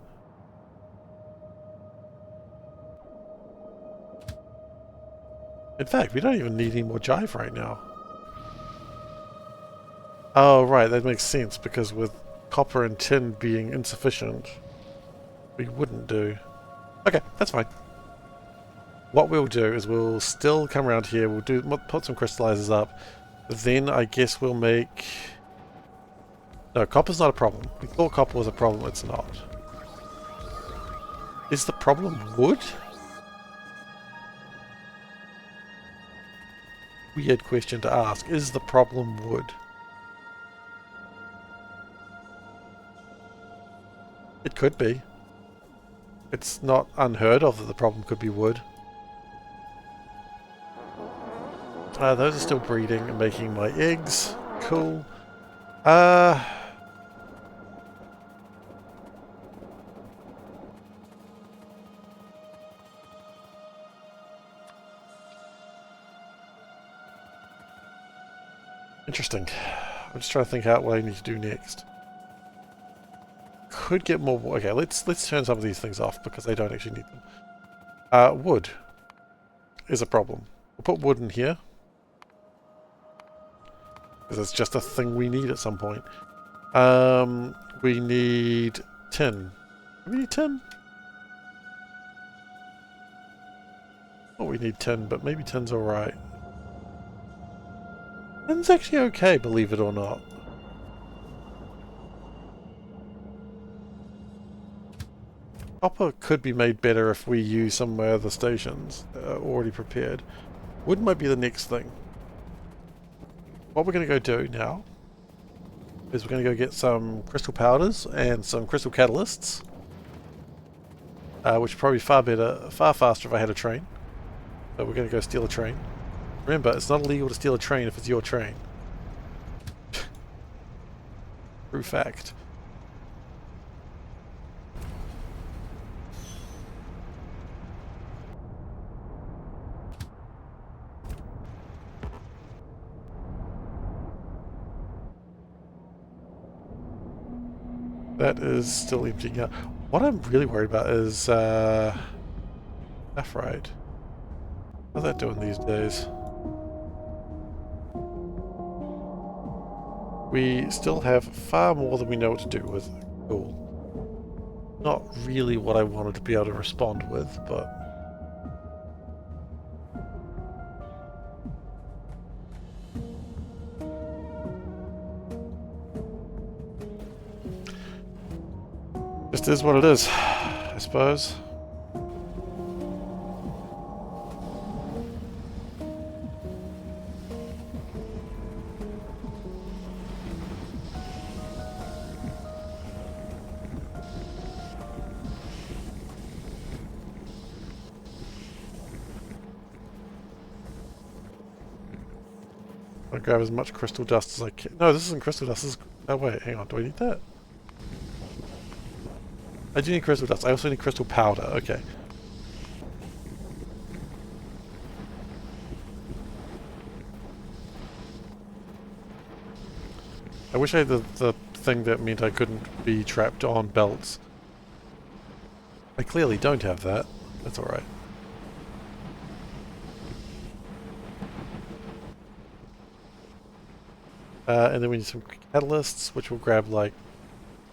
In fact, we don't even need any more jive right now. Oh, right, that makes sense, because with copper and tin being insufficient, we wouldn't do. Okay, that's fine. What we'll do is we'll still come around here, we'll put some crystallizers up, then I guess we'll make... No, copper's not a problem. We thought copper was a problem, it's not. Is the problem wood? Weird question to ask. Is the problem wood? It could be. It's not unheard of that the problem could be wood. Those are still breeding and making my eggs. Cool. Interesting. I'm just trying to think out what I need to do next. Could get more. Okay, let's turn some of these things off because they don't actually need them. Wood is a problem. We'll put wood in here because it's just a thing we need at some point. We need tin. Do we need tin? Well, we need tin, but maybe tin's alright. Tin's actually okay, believe it or not. Copper could be made better if we use some of my other stations already prepared. Wood might be the next thing. What we're going to go do now is we're going to go get some crystal powders and some crystal catalysts, which would probably be far faster if I had a train. So we're going to go steal a train. Remember, it's not illegal to steal a train if it's your train. True fact. That is still emptying out. What I'm really worried about is Sapphire. How's that doing these days? We still have far more than we know what to do with. Cool. Not really what I wanted to be able to respond with, but... Just is what it is, I suppose. I'll grab as much crystal dust as I can. No, this isn't crystal dust. This is... Oh wait, hang on. Do I need that? I do need crystal dust. I also need crystal powder. Okay. I wish I had the thing that meant I couldn't be trapped on belts. I clearly don't have that. That's alright. And then we need some catalysts, which will grab like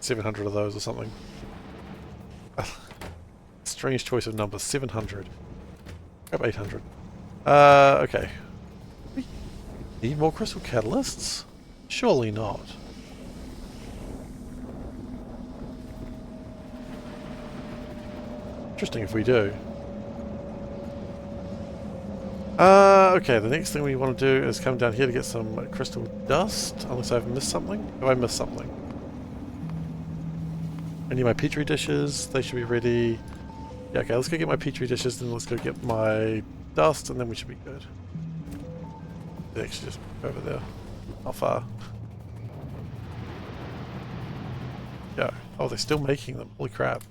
700 of those or something. Strange choice of numbers. 700. Grab 800. Okay. We need more crystal catalysts? Surely not. Interesting if we do. Okay, the next thing we want to do is come down here to get some crystal dust, unless I've missed something. Have I missed something? I need my petri dishes, they should be ready. Yeah, okay, let's go get my petri dishes, then let's go get my dust, and then we should be good. They actually just over there. Not far. Yeah. Oh, they're still making them. Holy crap.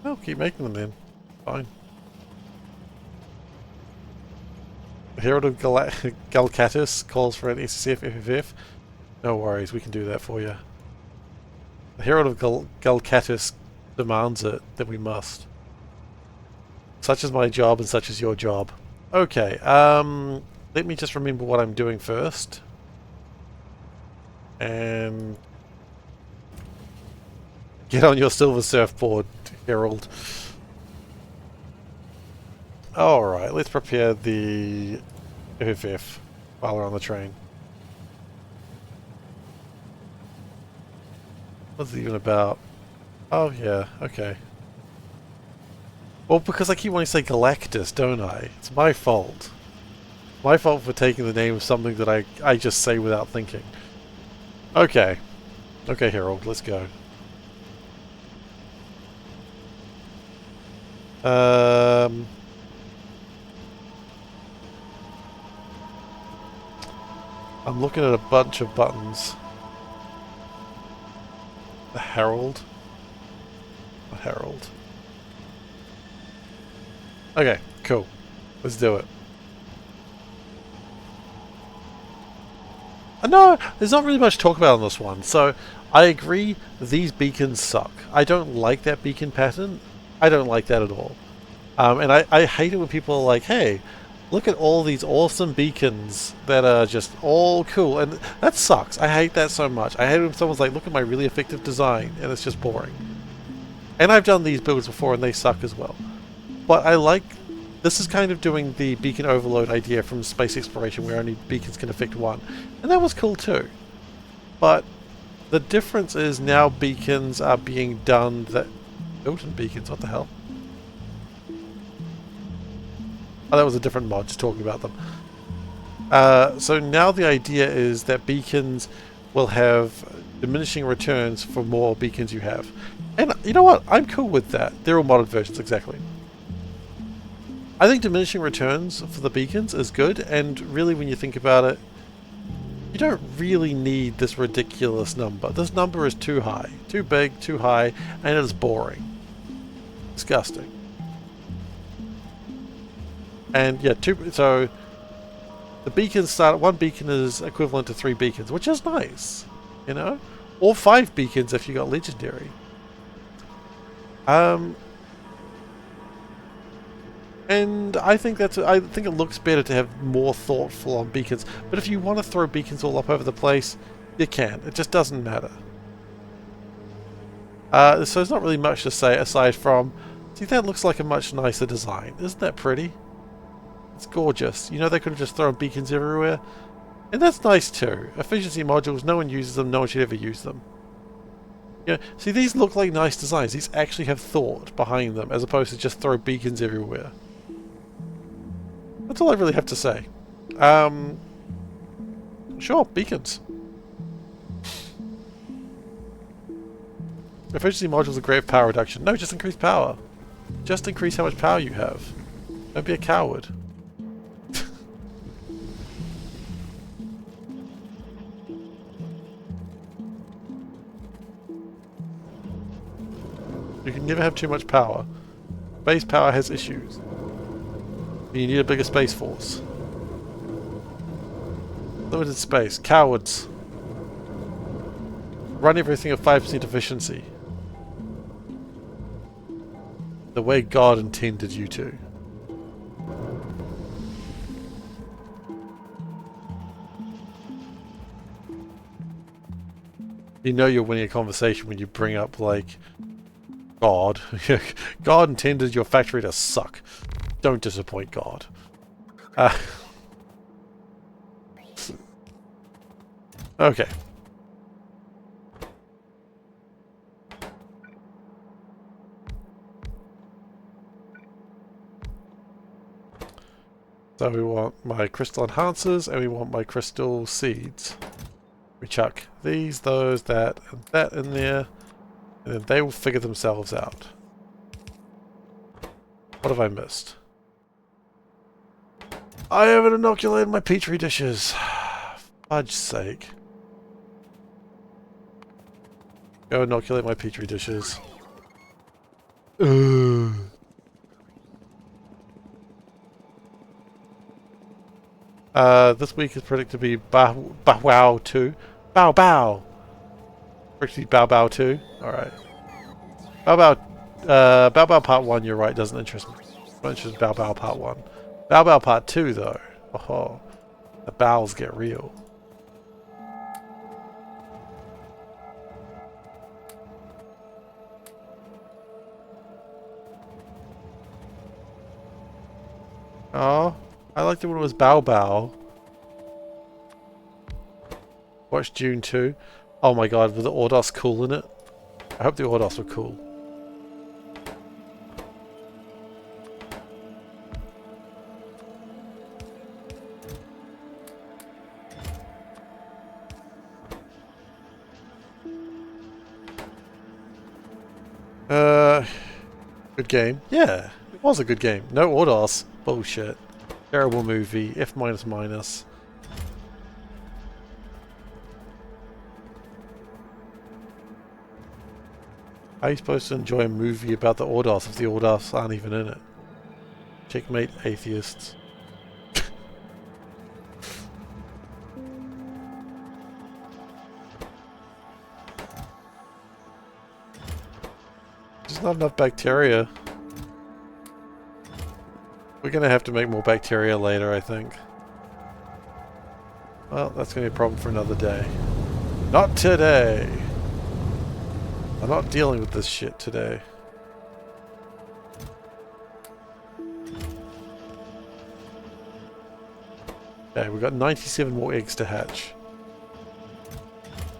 Well, keep making them then. Fine. The Herald of Galcatus calls for an SCF-FFF. No worries, we can do that for you. The Herald of Galcatus demands it, then we must. Such is my job and such is your job. Okay, let me just remember what I'm doing first. And get on your silver surfboard, Herald. Alright, let's prepare the FFF while we're on the train. What's it even about? Oh yeah, okay. Well, because I keep wanting to say Galactus, don't I? It's my fault. My fault for taking the name of something that I just say without thinking. Okay. Okay, Harold, let's go. I'm looking at a bunch of buttons. The Herald? The Herald. Okay, cool. Let's do it. No, there's not really much to talk about on this one. So, I agree, these beacons suck. I don't like that beacon pattern. I don't like that at all. And I hate it when people are like, hey, look at all these awesome beacons that are just all cool. And that sucks. I hate that so much. I hate when someone's like, look at my really effective design, and it's just boring. And I've done these builds before, and they suck as well. But I like... This is kind of doing the beacon overload idea from space exploration where only beacons can affect one. And that was cool too. But the difference is now beacons are being done that... Built-in beacons, what the hell? Oh, that was a different mod just talking about them. So now the idea is that beacons will have diminishing returns for more beacons you have. And you know what? I'm cool with that. They're all modded versions, exactly. I think diminishing returns for the beacons is good, and really when you think about it, you don't really need this ridiculous number. This number is too high. Too big, too high, and it is boring. Disgusting. And yeah, so the beacons start, one beacon is equivalent to 3 beacons, which is nice, you know? Or 5 beacons if you got legendary. And I think I think it looks better to have more thoughtful on beacons. But if you want to throw beacons all up over the place, you can. It just doesn't matter. So there's not really much to say aside from, see, that looks like a much nicer design. Isn't that pretty? It's gorgeous. You know, they could have just thrown beacons everywhere. And that's nice too. Efficiency modules, no one uses them, no one should ever use them. Yeah, see, these look like nice designs. These actually have thought behind them, as opposed to just throw beacons everywhere. That's all I really have to say. Sure, beacons. Efficiency modules are great for power reduction. No, just increase power. Just increase how much power you have. Don't be a coward. You can never have too much power. Base power has issues. You need a bigger space force. Limited space. Cowards. Run everything at 5% efficiency. The way God intended you to. You know you're winning a conversation when you bring up, like, God. God intended your factory to suck. Don't disappoint God. Okay. So we want my crystal enhancers and we want my crystal seeds. We chuck these, those, that, and that in there. And then they will figure themselves out. What have I missed? I haven't inoculated my petri dishes. Fudge's sake. Go inoculate my petri dishes. Ugh. This week is predicted to be Bow Wow 2. Bow Bow! Predicted to be Bow Bow 2. Alright. Bow Bow Part 1, you're right, doesn't interest me. Not interested in Bow Bow Part 1. Bow Bow Part 2 though. Oh, the bowels get real. Oh, I liked it when it was Bow Bow. Watched Dune 2. Oh my god, were the Ordos cool in it? I hope the Ordos were cool. Good game. Yeah, it was a good game. No Ordos. Bullshit. Terrible movie. F minus minus. How are you supposed to enjoy a movie about the Ordos if the Ordos aren't even in it? Checkmate atheists. There's not enough bacteria. We're gonna have to make more bacteria later, I think. Well, that's gonna be a problem for another day. Not today! I'm not dealing with this shit today. Okay, we've got 97 more eggs to hatch.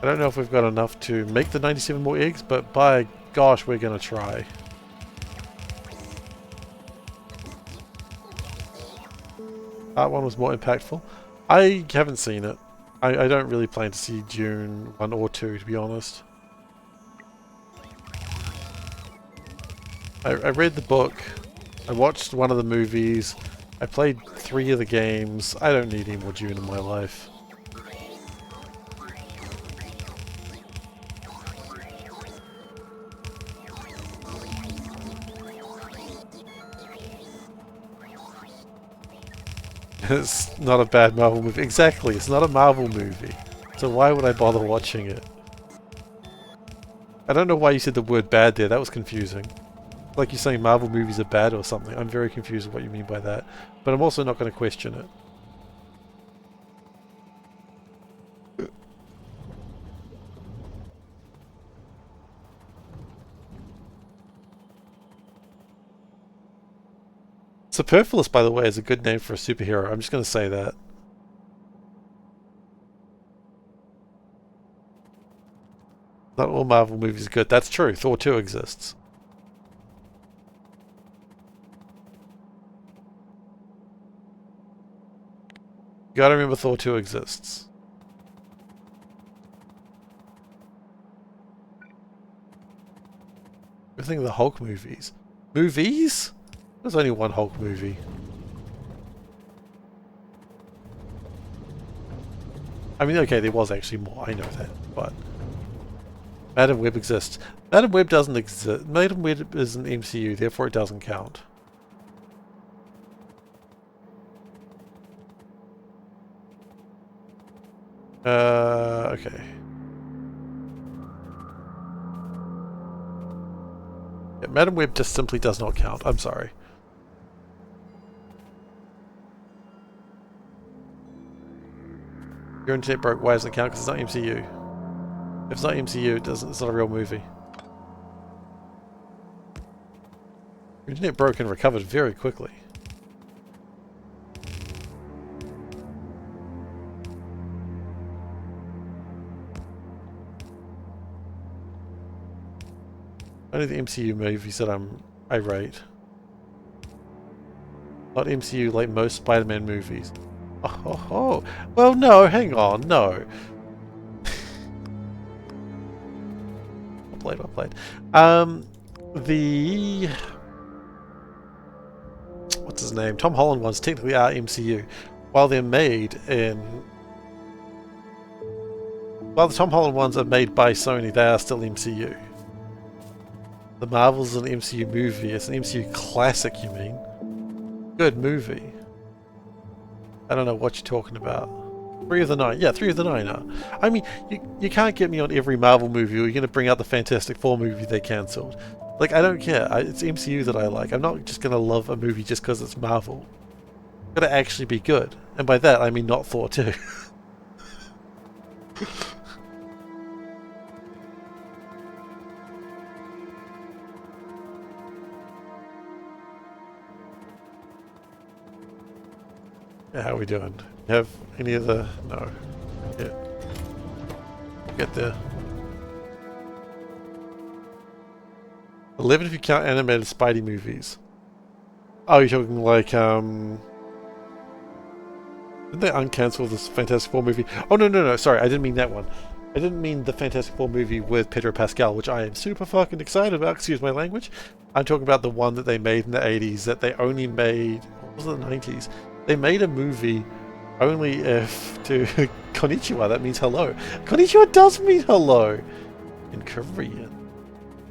I don't know if we've got enough to make the 97 more eggs, but by gosh, we're gonna try. That one was more impactful. I haven't seen it. I don't really plan to see Dune 1 or 2, to be honest. I read the book. I watched one of the movies. I played 3 of the games. I don't need any more Dune in my life. It's not a bad Marvel movie. Exactly, it's not a Marvel movie. So why would I bother watching it? I don't know why you said the word bad there. That was confusing. Like you're saying Marvel movies are bad or something. I'm very confused with what you mean by that. But I'm also not going to question it. Superfluous, by the way, is a good name for a superhero. I'm just going to say that. Not all Marvel movies are good. That's true. Thor 2 exists. You gotta remember Thor 2 exists. I think of the Hulk movies. Movies? There's only one Hulk movie. I mean, okay, there was actually more, I know that, but... Madam Web exists. Madam Web doesn't exist. Madam Web is an MCU, therefore it doesn't count. Okay. Yeah, Madam Web just simply does not count, I'm sorry. Your internet broke, why doesn't it count? Because it's not MCU. If it's not MCU, it's not a real movie. Your internet broke and recovered very quickly. Only the MCU movies that I rate. Not MCU like most Spider-Man movies. Oh. Well, no, hang on, no. Well played. What's his name? Tom Holland ones technically are MCU. While they're made in... While the Tom Holland ones are made by Sony, they are still MCU. The Marvel's an MCU movie. It's an MCU classic, you mean? Good movie. I don't know what you're talking about. 3 of the 9. Yeah, 3 of the 9 are. I mean, you can't get me on every Marvel movie or you're going to bring out the Fantastic Four movie they cancelled. Like, I don't care. It's MCU that I like. I'm not just going to love a movie just because it's Marvel. Gotta actually be good. And by that, I mean not Thor 2. Yeah, how are we doing? Have any of the... No. Yeah. Get there. 11 if you count animated Spidey movies. Oh, you're talking like, didn't they uncancel this Fantastic Four movie? Oh, no, sorry, I didn't mean that one. I didn't mean the Fantastic Four movie with Pedro Pascal, which I am super fucking excited about, excuse my language. I'm talking about the one that they made in the 80s that they only made, what was it, the 90s? They made a movie only if to Konnichiwa, that means hello. Konnichiwa does mean hello in Korean.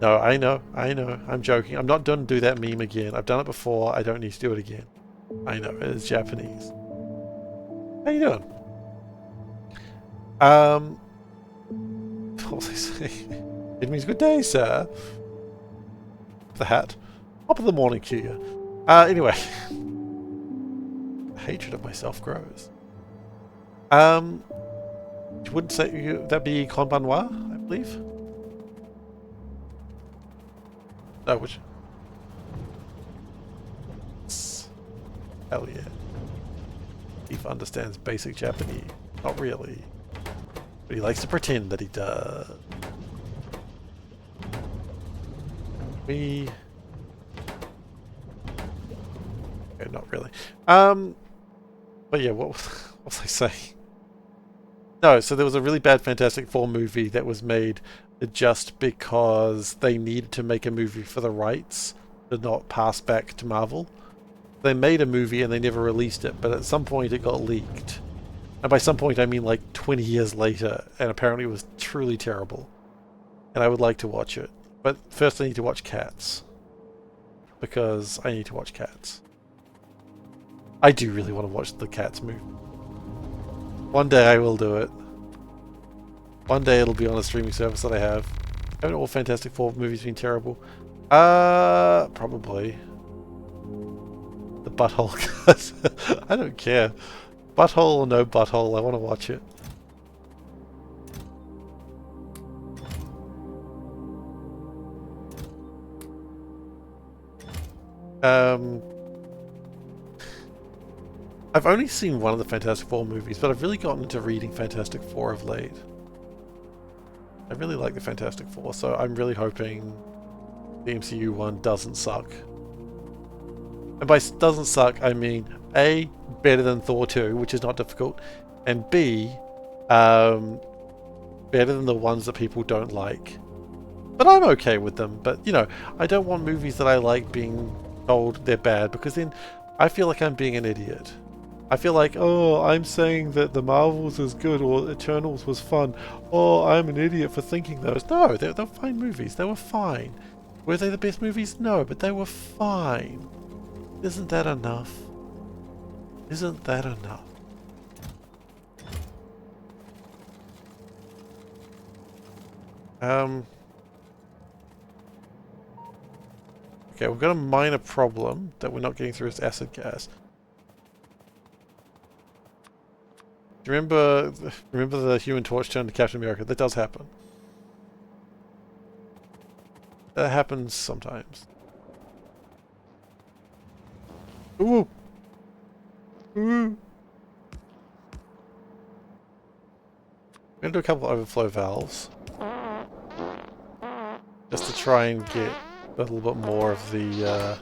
No, I know, I'm joking. I'm not done to do that meme again. I've done it before, I don't need to do it again. I know, it is Japanese. How you doing? What was I saying? It means good day, sir. The hat. Top of the morning to you. Anyway. Hatred of myself grows. You wouldn't say that'd be Konbanwa, I believe? No, which... Hell yeah. Steve understands basic Japanese. Not really. But he likes to pretend that he does. Okay, not really. But yeah, what was I saying? No, so there was a really bad Fantastic Four movie that was made just because they needed to make a movie for the rights to not pass back to Marvel. They made a movie and they never released it, but at some point it got leaked. And by some point I mean like 20 years later, and apparently it was truly terrible. And I would like to watch it. But first I need to watch Cats. Because I need to watch Cats. I do really want to watch the Cats movie. One day I will do it. One day it'll be on a streaming service that I have. Haven't all Fantastic Four movies been terrible? Probably. The butthole cut. I don't care. Butthole or no butthole, I want to watch it. I've only seen one of the Fantastic Four movies, but I've really gotten into reading Fantastic Four of late. I really like the Fantastic Four, so I'm really hoping the MCU one doesn't suck. And by doesn't suck, I mean A, better than Thor 2, which is not difficult, and B, better than the ones that people don't like. But I'm okay with them, but you know, I don't want movies that I like being told they're bad, because then I feel like I'm being an idiot. I feel like, oh, I'm saying that the Marvels is good or Eternals was fun. Oh, I'm an idiot for thinking those. No, they're fine movies. They were fine. Were they the best movies? No, but they were fine. Isn't that enough? Isn't that enough? Okay, we've got a minor problem that we're not getting through this acid gas. Remember the Human Torch turned to Captain America? That does happen. That happens sometimes. Ooh! Ooh! I'm gonna do a couple of overflow valves. Just to try and get a little bit more of the,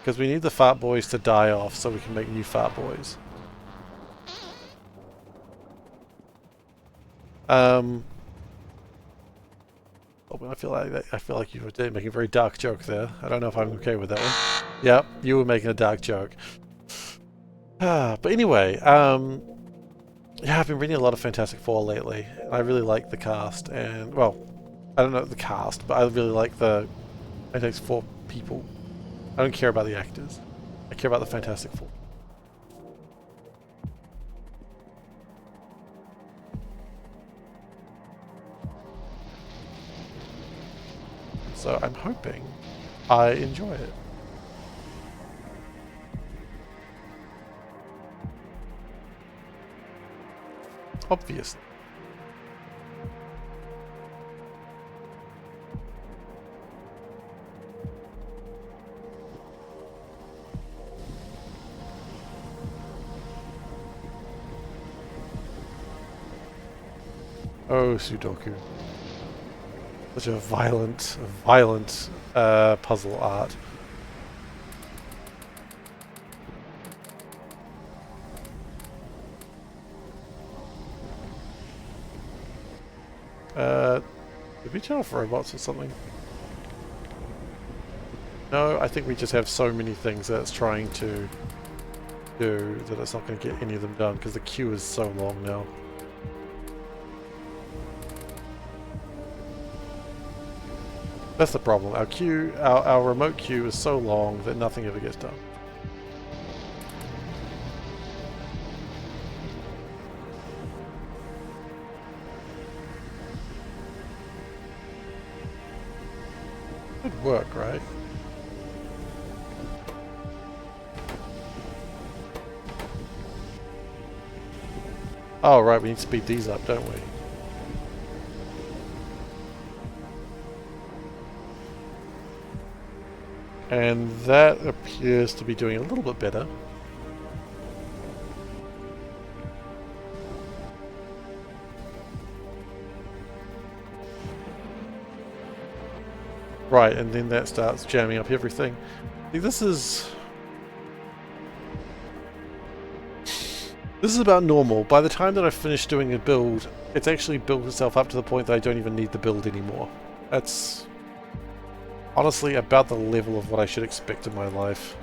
because we need the fart boys to die off so we can make new fart boys. Oh, I feel like you were making a very dark joke there. I don't know if I'm okay with that one. Yep, you were making a dark joke. But anyway, yeah, I've been reading a lot of Fantastic Four lately. And I really like the cast, and well, I don't know the cast, but I really like the Fantastic Four people. I don't care about the actors. I care about the Fantastic Four. So I'm hoping I enjoy it. Obvious. Oh, Sudoku. Such a violent puzzle art. Did we turn off robots or something? No, I think we just have so many things that it's trying to do that it's not going to get any of them done because the queue is so long now. That's the problem. Our queue, our remote queue is so long that nothing ever gets done. Good work, right? Oh, right, we need to speed these up, don't we? And that appears to be doing a little bit better. Right, and then that starts jamming up everything. See, this is about normal. By the time that I finish doing a build, it's actually built itself up to the point that I don't even need the build anymore. That's honestly about the level of what I should expect in my life.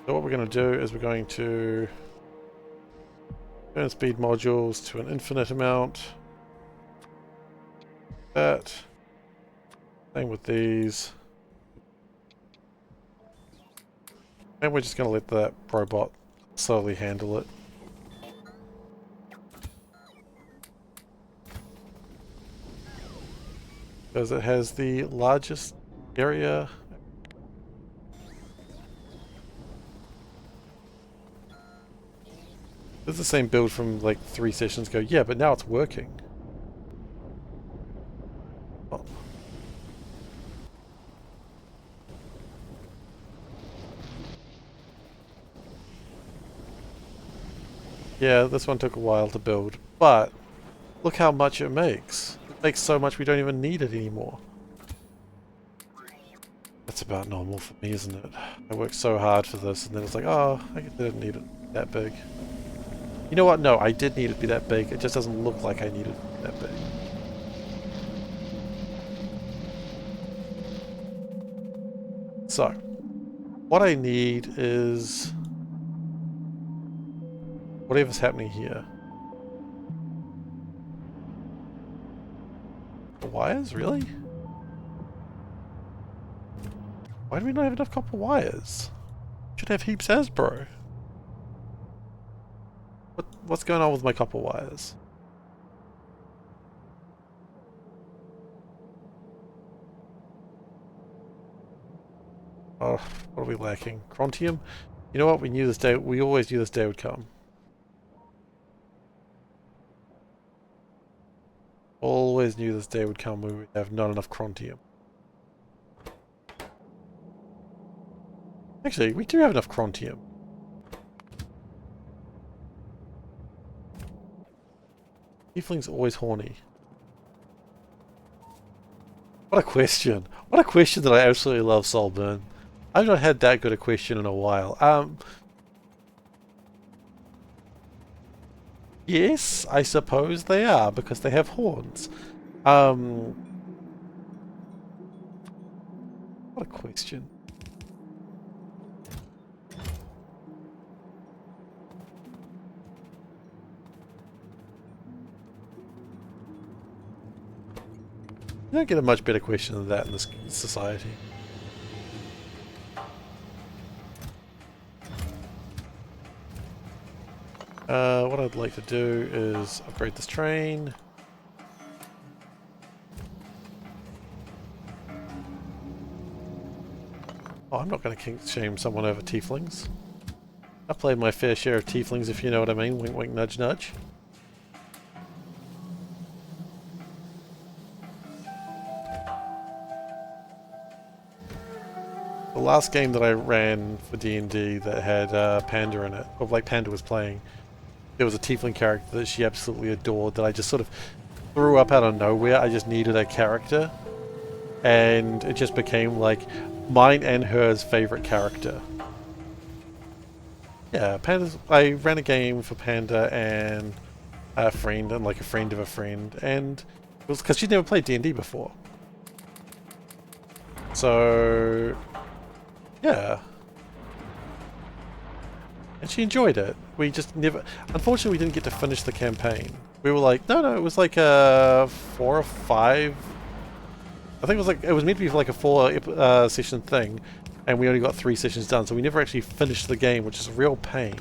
So what we're going to do is we're going to turn speed modules to an infinite amount. That. Same with these. And we're just going to let that robot slowly handle it. Because it has the largest area. This is the same build from like 3 sessions ago. Yeah, but now it's working. Oh. Yeah, this one took a while to build, but look how much it makes. It makes so much we don't even need it anymore. That's about normal for me, isn't it? I worked so hard for this and then it's like, oh, I didn't need it that big. You know what? No, I did need it to be that big. It just doesn't look like I needed it to be that big. So, what I need is whatever's happening here. The wires? Really? Why do we not have enough copper wires? Should have heaps as, bro. What's going on with my copper wires? Oh, what are we lacking? Chrontium? You know what? We knew this day. We always knew this day would come. Always knew this day would come when we have not enough chrontium. Actually, we do have enough chrontium. Tiefling's always horny. What a question. What a question that I absolutely love, Solburn. I've not had that good a question in a while. Yes, I suppose they are, because they have horns. What a question. You don't get a much better question than that in this society. What I'd like to do is upgrade this train. Oh, I'm not going to kink shame someone over tieflings. I've played my fair share of tieflings, if you know what I mean. Wink, wink, nudge, nudge. The last game that I ran for D&D that had Panda in it, or like Panda was playing, there was a tiefling character that she absolutely adored that I just sort of threw up out of nowhere. I just needed a character, and it just became like mine and hers favorite character. Yeah, Panda's. I ran a game for Panda and a friend, and like a friend of a friend, and it was because she'd never played D&D before. So yeah, and she enjoyed it. We just never, unfortunately, we didn't get to finish the campaign. We were like, no, it was like a 4 or 5. I think it was like, it was meant to be like a 4 session thing, and we only got 3 sessions done, so we never actually finished the game, which is a real pain.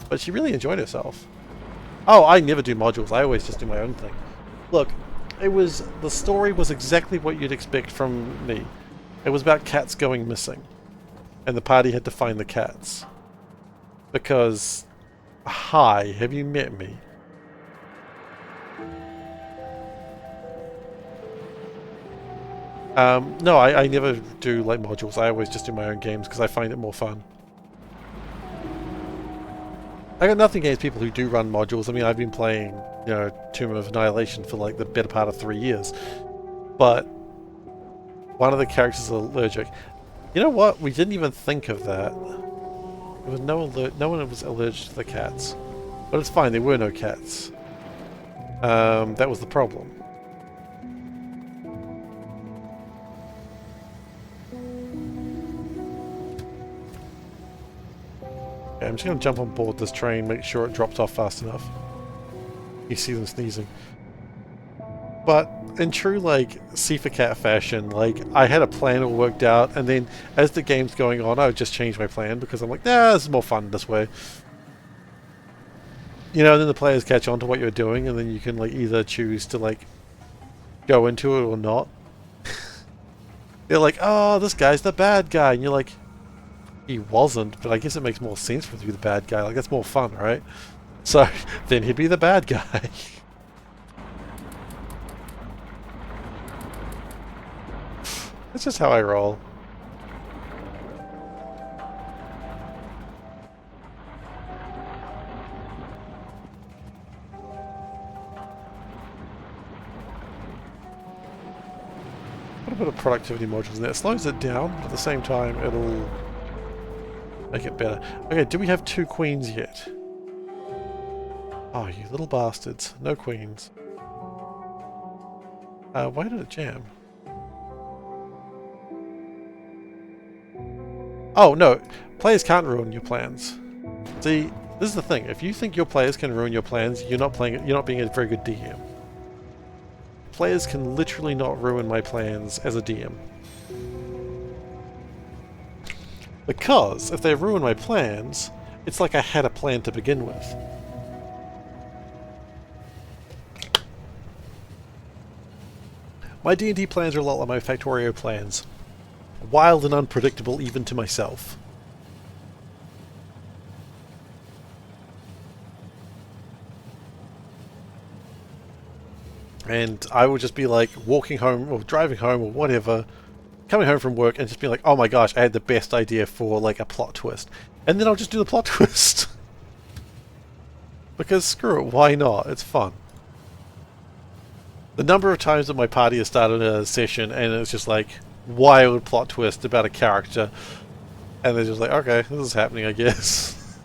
But she really enjoyed herself. Oh, I never do modules. I always just do my own thing. Look, the story was exactly what you'd expect from me. It was about cats going missing, and the party had to find the cats. Because, hi, have you met me? No, I never do like modules. I always just do my own games because I find it more fun. I got nothing against people who do run modules. I mean, I've been playing, you know, Tomb of Annihilation for like the better part of 3 years. But one of the characters is allergic. You know what? We didn't even think of that. There was no one was allergic to the cats. But it's fine, there were no cats. That was the problem. Okay, I'm just going to jump on board this train, make sure it drops off fast enough. You see them sneezing. But in true, like, SeiferKatt fashion, like, I had a plan all worked out, and then as the game's going on, I would just change my plan because I'm like, nah, this is more fun this way. You know, and then the players catch on to what you're doing, and then you can, like, either choose to, like, go into it or not. They're like, oh, this guy's the bad guy, and you're like, he wasn't, but I guess it makes more sense for him to be the bad guy. Like, that's more fun, right? So, then he'd be the bad guy. That's just how I roll. Put a bit of productivity modules in there. It slows it down, but at the same time, it'll make it better. Okay, do we have 2 queens yet? Oh, you little bastards. No queens. Why did it jam? Oh, no. Players can't ruin your plans. See, this is the thing. If you think your players can ruin your plans, you're not being a very good DM. Players can literally not ruin my plans as a DM. Because if they ruin my plans, it's like I had a plan to begin with. My D&D plans are a lot like my Factorio plans. Wild and unpredictable even to myself. And I would just be like walking home or driving home or whatever, coming home from work and just be like, oh my gosh, I had the best idea for like a plot twist. And then I'll just do the plot twist. Because screw it, why not? It's fun. The number of times that my party has started a session and it's just like wild plot twist about a character, and they're just like, okay, this is happening, I guess.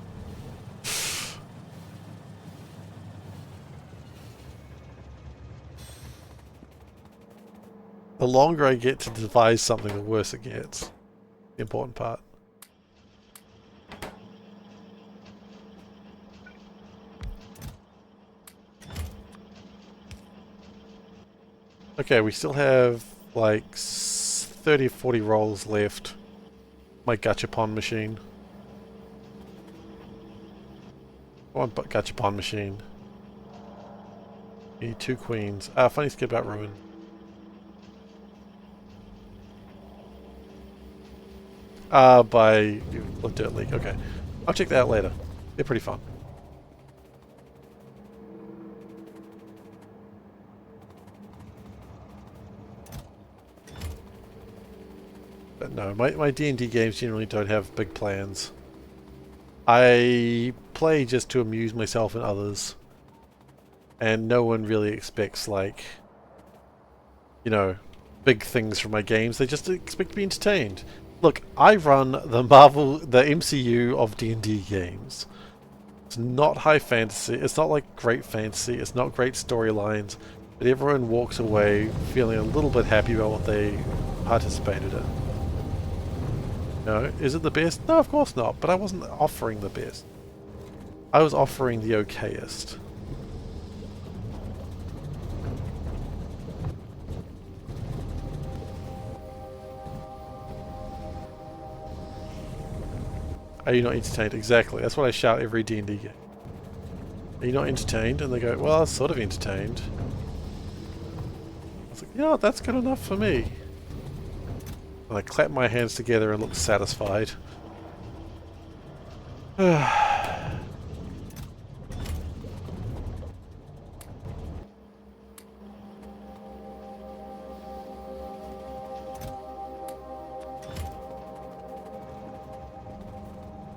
The longer I get to devise something, the worse it gets. The important part. Okay, we still have like 30 or 40 rolls left. My gachapon machine. One gachapon machine. Need 2 queens. Funny skip about ruin. By Dirt League. Okay. I'll check that out later. They're pretty fun. But no, my D&D games generally don't have big plans. I play just to amuse myself and others. And no one really expects, like, you know, big things from my games. They just expect to be entertained. Look, I run the MCU of D&D games. It's not high fantasy, it's not like great fantasy, it's not great storylines, but everyone walks away feeling a little bit happy about what they participated in. No, is it the best? No, of course not, but I wasn't offering the best. I was offering the okayest. Are you not entertained? Exactly. That's what I shout every D&D game. Are you not entertained? And they go, well, I was sort of entertained. I was like, you know what, that's good enough for me. And I clap my hands together and look satisfied.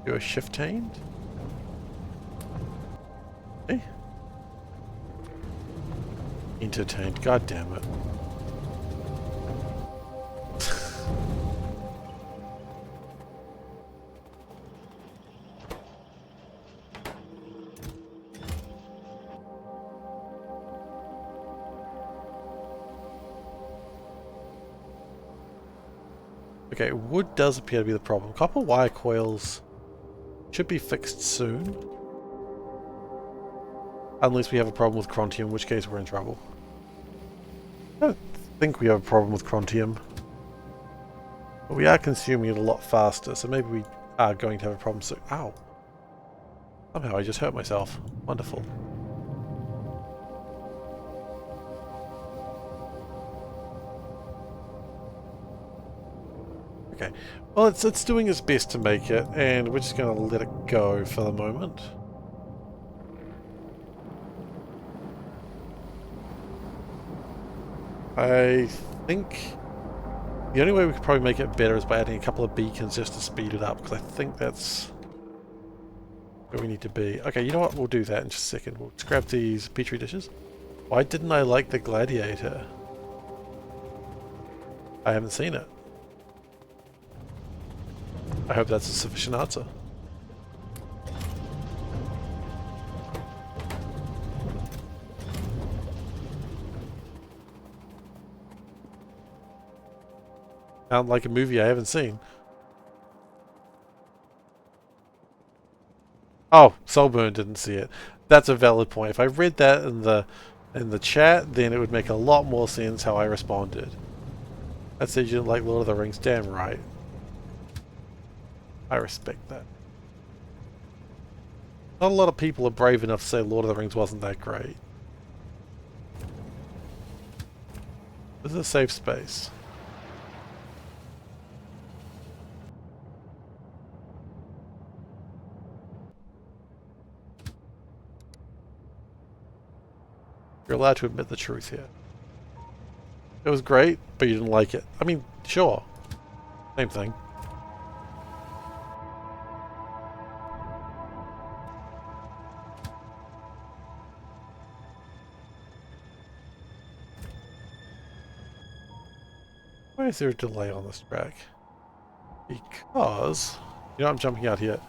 You're shift-tained? Eh? Entertained, god damn it. Okay, wood does appear to be the problem. Copper wire coils should be fixed soon. Unless we have a problem with Crontium, in which case we're in trouble. I don't think we have a problem with Crontium. But we are consuming it a lot faster, so maybe we are going to have a problem soon. Ow! Somehow I just hurt myself. Wonderful. Okay, well it's doing its best to make it, and we're just going to let it go for the moment. I think the only way we could probably make it better is by adding a couple of beacons just to speed it up, because I think that's where we need to be. Okay, you know what? We'll do that in just a second. We'll just grab these petri dishes. Why didn't I like the gladiator? I haven't seen it. I hope that's a sufficient answer. Sound like a movie I haven't seen. Oh, Soulburn didn't see it. That's a valid point. If I read that in the chat, then it would make a lot more sense how I responded. I said you didn't like Lord of the Rings. Damn right. I respect that. Not a lot of people are brave enough to say Lord of the Rings wasn't that great. This is a safe space. You're allowed to admit the truth here. It was great, but you didn't like it. I mean, sure. Same thing. Why is there a delay on this track? Because... You know, I'm jumping out here.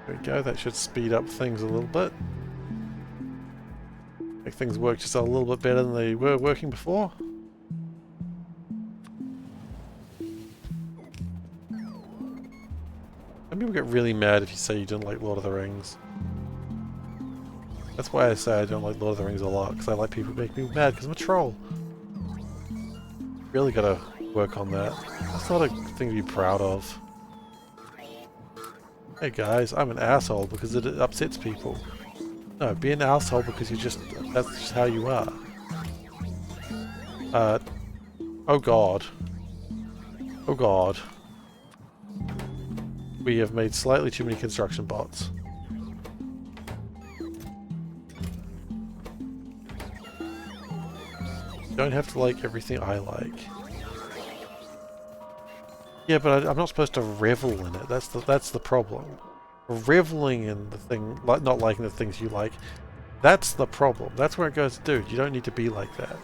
There we go, that should speed up things a little bit. Make things work just a little bit better than they were working before. Some people get really mad if you say you didn't like Lord of the Rings. That's why I say I don't like Lord of the Rings a lot, because I like people making me mad because I'm a troll. Really gotta work on that. That's not a thing to be proud of. Hey guys, I'm an asshole because it upsets people. No, be an asshole because that's just how you are. Oh god. Oh god. We have made slightly too many construction bots. You don't have to like everything I like. Yeah, but I'm not supposed to revel in it. That's the problem. Reveling in the thing, like not liking the things you like, that's the problem. That's where it goes, dude, you don't need to be like that.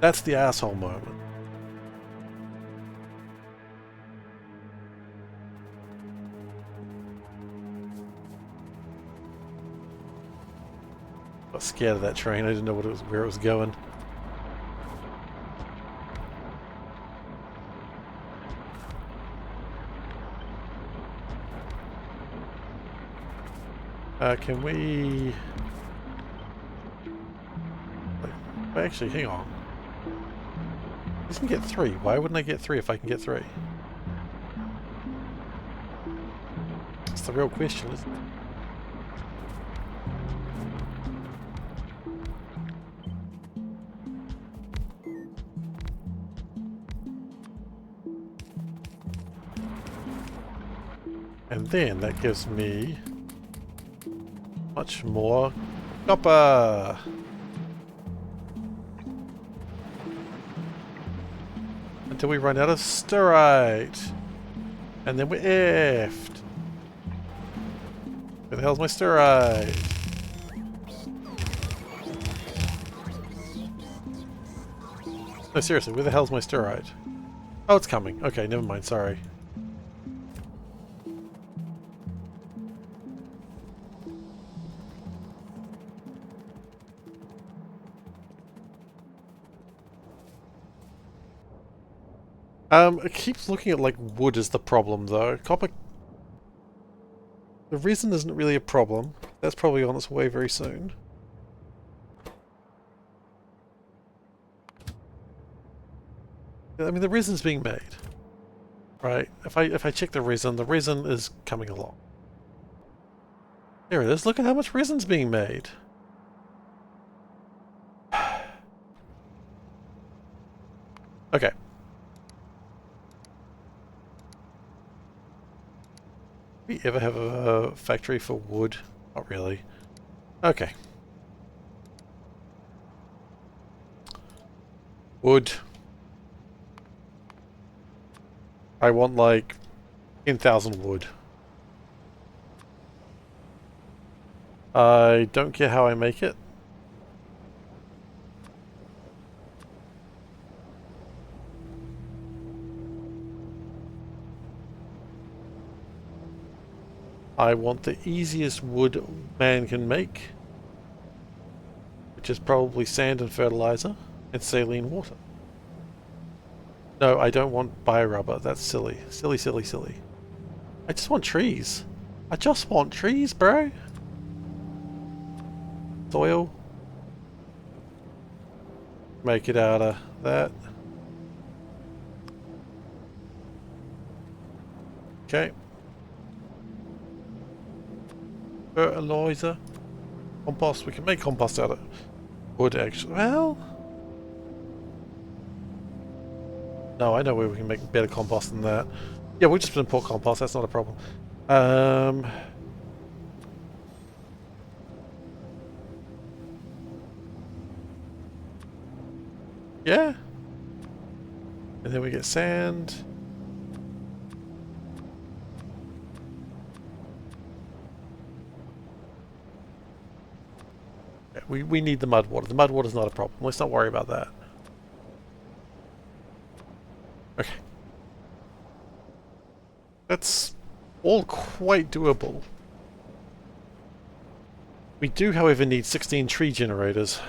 That's the asshole moment. I got scared of that train. I didn't know where it was going. Can we... Wait, actually, hang on. I can get 3. Why wouldn't I get 3 if I can get 3? That's the real question, isn't it? And then that gives me much more copper. Until we run out of stearite. And then we're effed. Where the hell's my stearite? No, seriously, where the hell's my stearite? Oh, it's coming. Okay, never mind, sorry. It keeps looking at like wood as the problem though. Copper... The resin isn't really a problem. That's probably on its way very soon. I mean, the resin's being made. Right? If I check the resin is coming along. There it is. Look at how much resin's being made. Okay. We ever have a factory for wood? Not really. Okay. Wood. I want like 10,000 wood. I don't care how I make it. I want the easiest wood man can make, which is probably sand and fertilizer and saline water. No, I don't want bio-rubber. That's silly. Silly, silly, silly. I just want trees. I just want trees, bro. Soil. Make it out of that. Okay. Fertilizer. Compost. We can make compost out of wood, actually. Well... No, I know where we can make better compost than that. Yeah, we'll just import compost. That's not a problem. Yeah. And then we get sand. Yeah, we need the mud water. The mud water's not a problem. Let's not worry about that. Okay. That's all quite doable. We do, however, need 16 tree generators.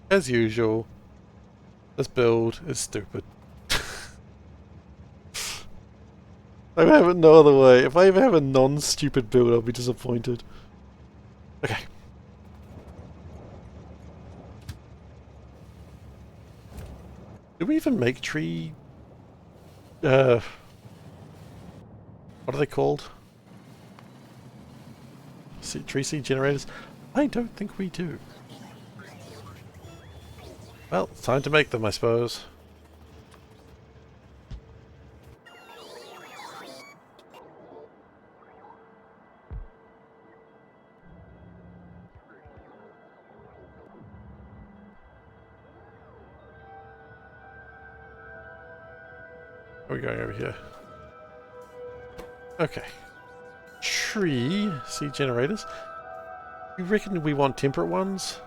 As usual, this build is stupid. I have it no other way. If I ever have a non-stupid build, I'll be disappointed. Okay. Do we even make tree... what are they called? Tree seed generators? I don't think we do. Well, it's time to make them, I suppose. Where are we going over here? Okay. Tree seed generators. You reckon we want temperate ones?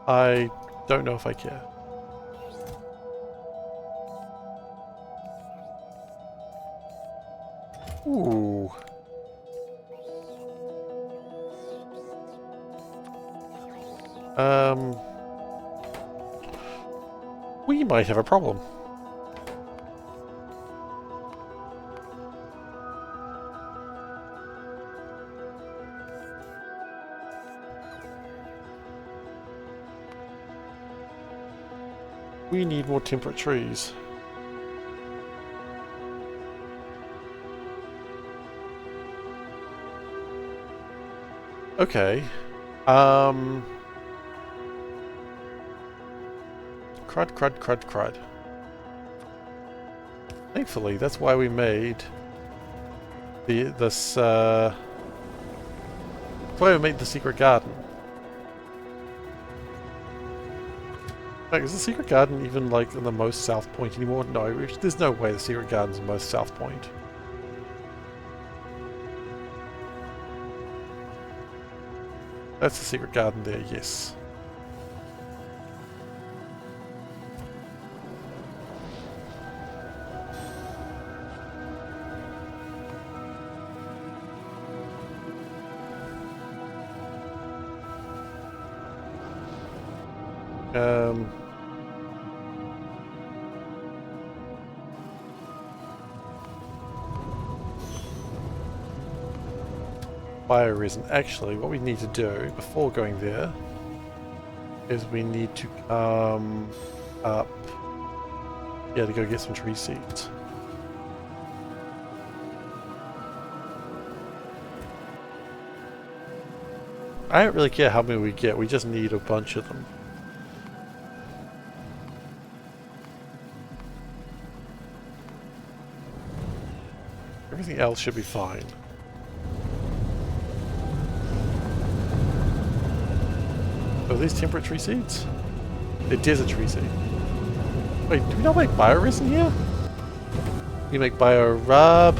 I don't know if I care. Ooh. We might have a problem. We need more temperate trees. Okay. Crud. Thankfully, that's why we made that's why we made the secret garden. Like, is the secret garden even like in the most south point anymore? No, there's no way the secret garden's the most south point. That's the secret garden there, yes. Bioresin. Actually, what we need to do before going there is we need to come up, yeah, to go get some tree seeds. I don't really care how many we get, we just need a bunch of them. Everything else should be fine. Are these temperate tree seeds? They're desert tree seed. Wait, do we not make bioresin here? We make biorubber.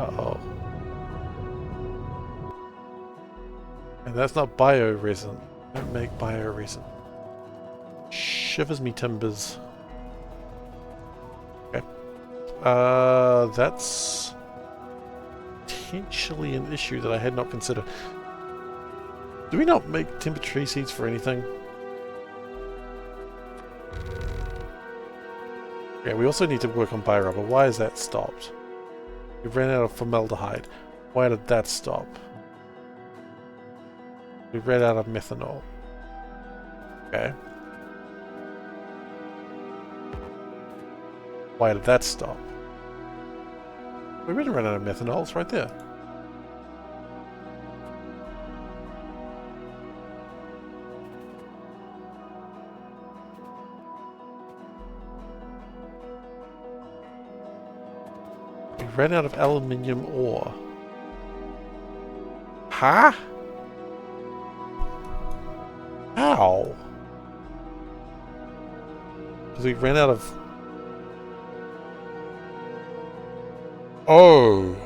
Uh-oh. And that's not bioresin. Don't make bioresin. Shivers me timbers. Okay. That's potentially an issue that I had not considered. Do we not make temperate tree seeds for anything? Yeah, we also need to work on biorubber. Why is that stopped? We ran out of formaldehyde. Why did that stop? We ran out of methanol. Okay. Why did that stop? We really ran out of methanol. It's right there. We ran out of aluminium ore. Huh? How? Because we ran out of... Oh.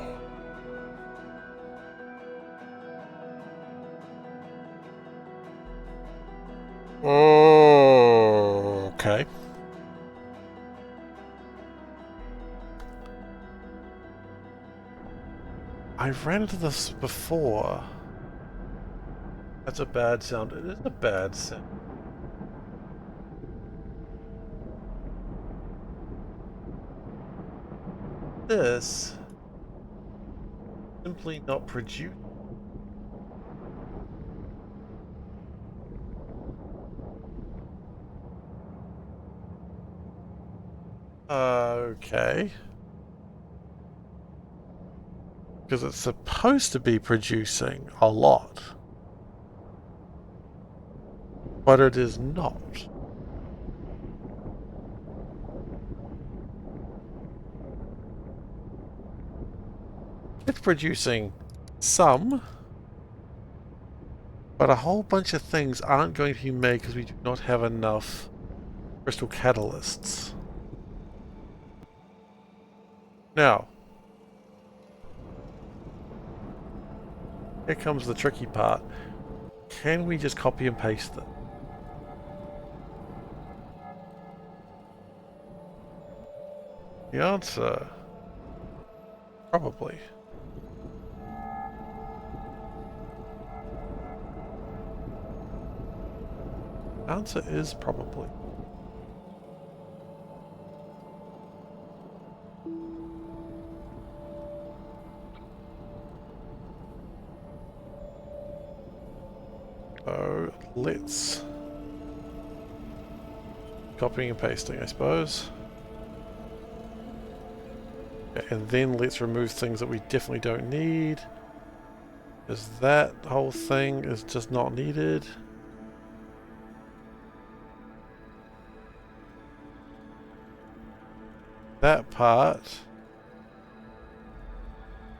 Oh. Okay. I ran into this before. That's a bad sound. It is a bad sound. this simply not produce? Okay. Because it's supposed to be producing a lot. But it is not. It's producing some, but a whole bunch of things aren't going to be made because we do not have enough crystal catalysts. Now, here comes the tricky part. Can we just copy and paste them? The answer, probably. The answer is probably. So let's copying and pasting, I suppose. Okay, and then let's remove things that we definitely don't need. Because that whole thing is just not needed. That part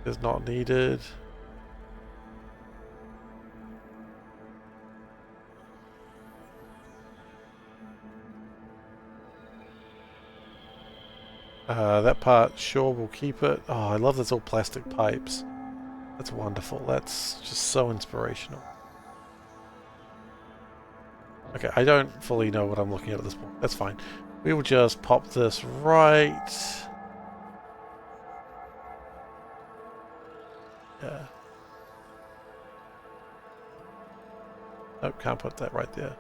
is not needed. That part, sure, we'll keep it. Oh, I love this all plastic pipes. That's wonderful. That's just so inspirational. Okay, I don't fully know what I'm looking at this point. That's fine. We will just pop this right. Yeah. Nope, can't put that right there.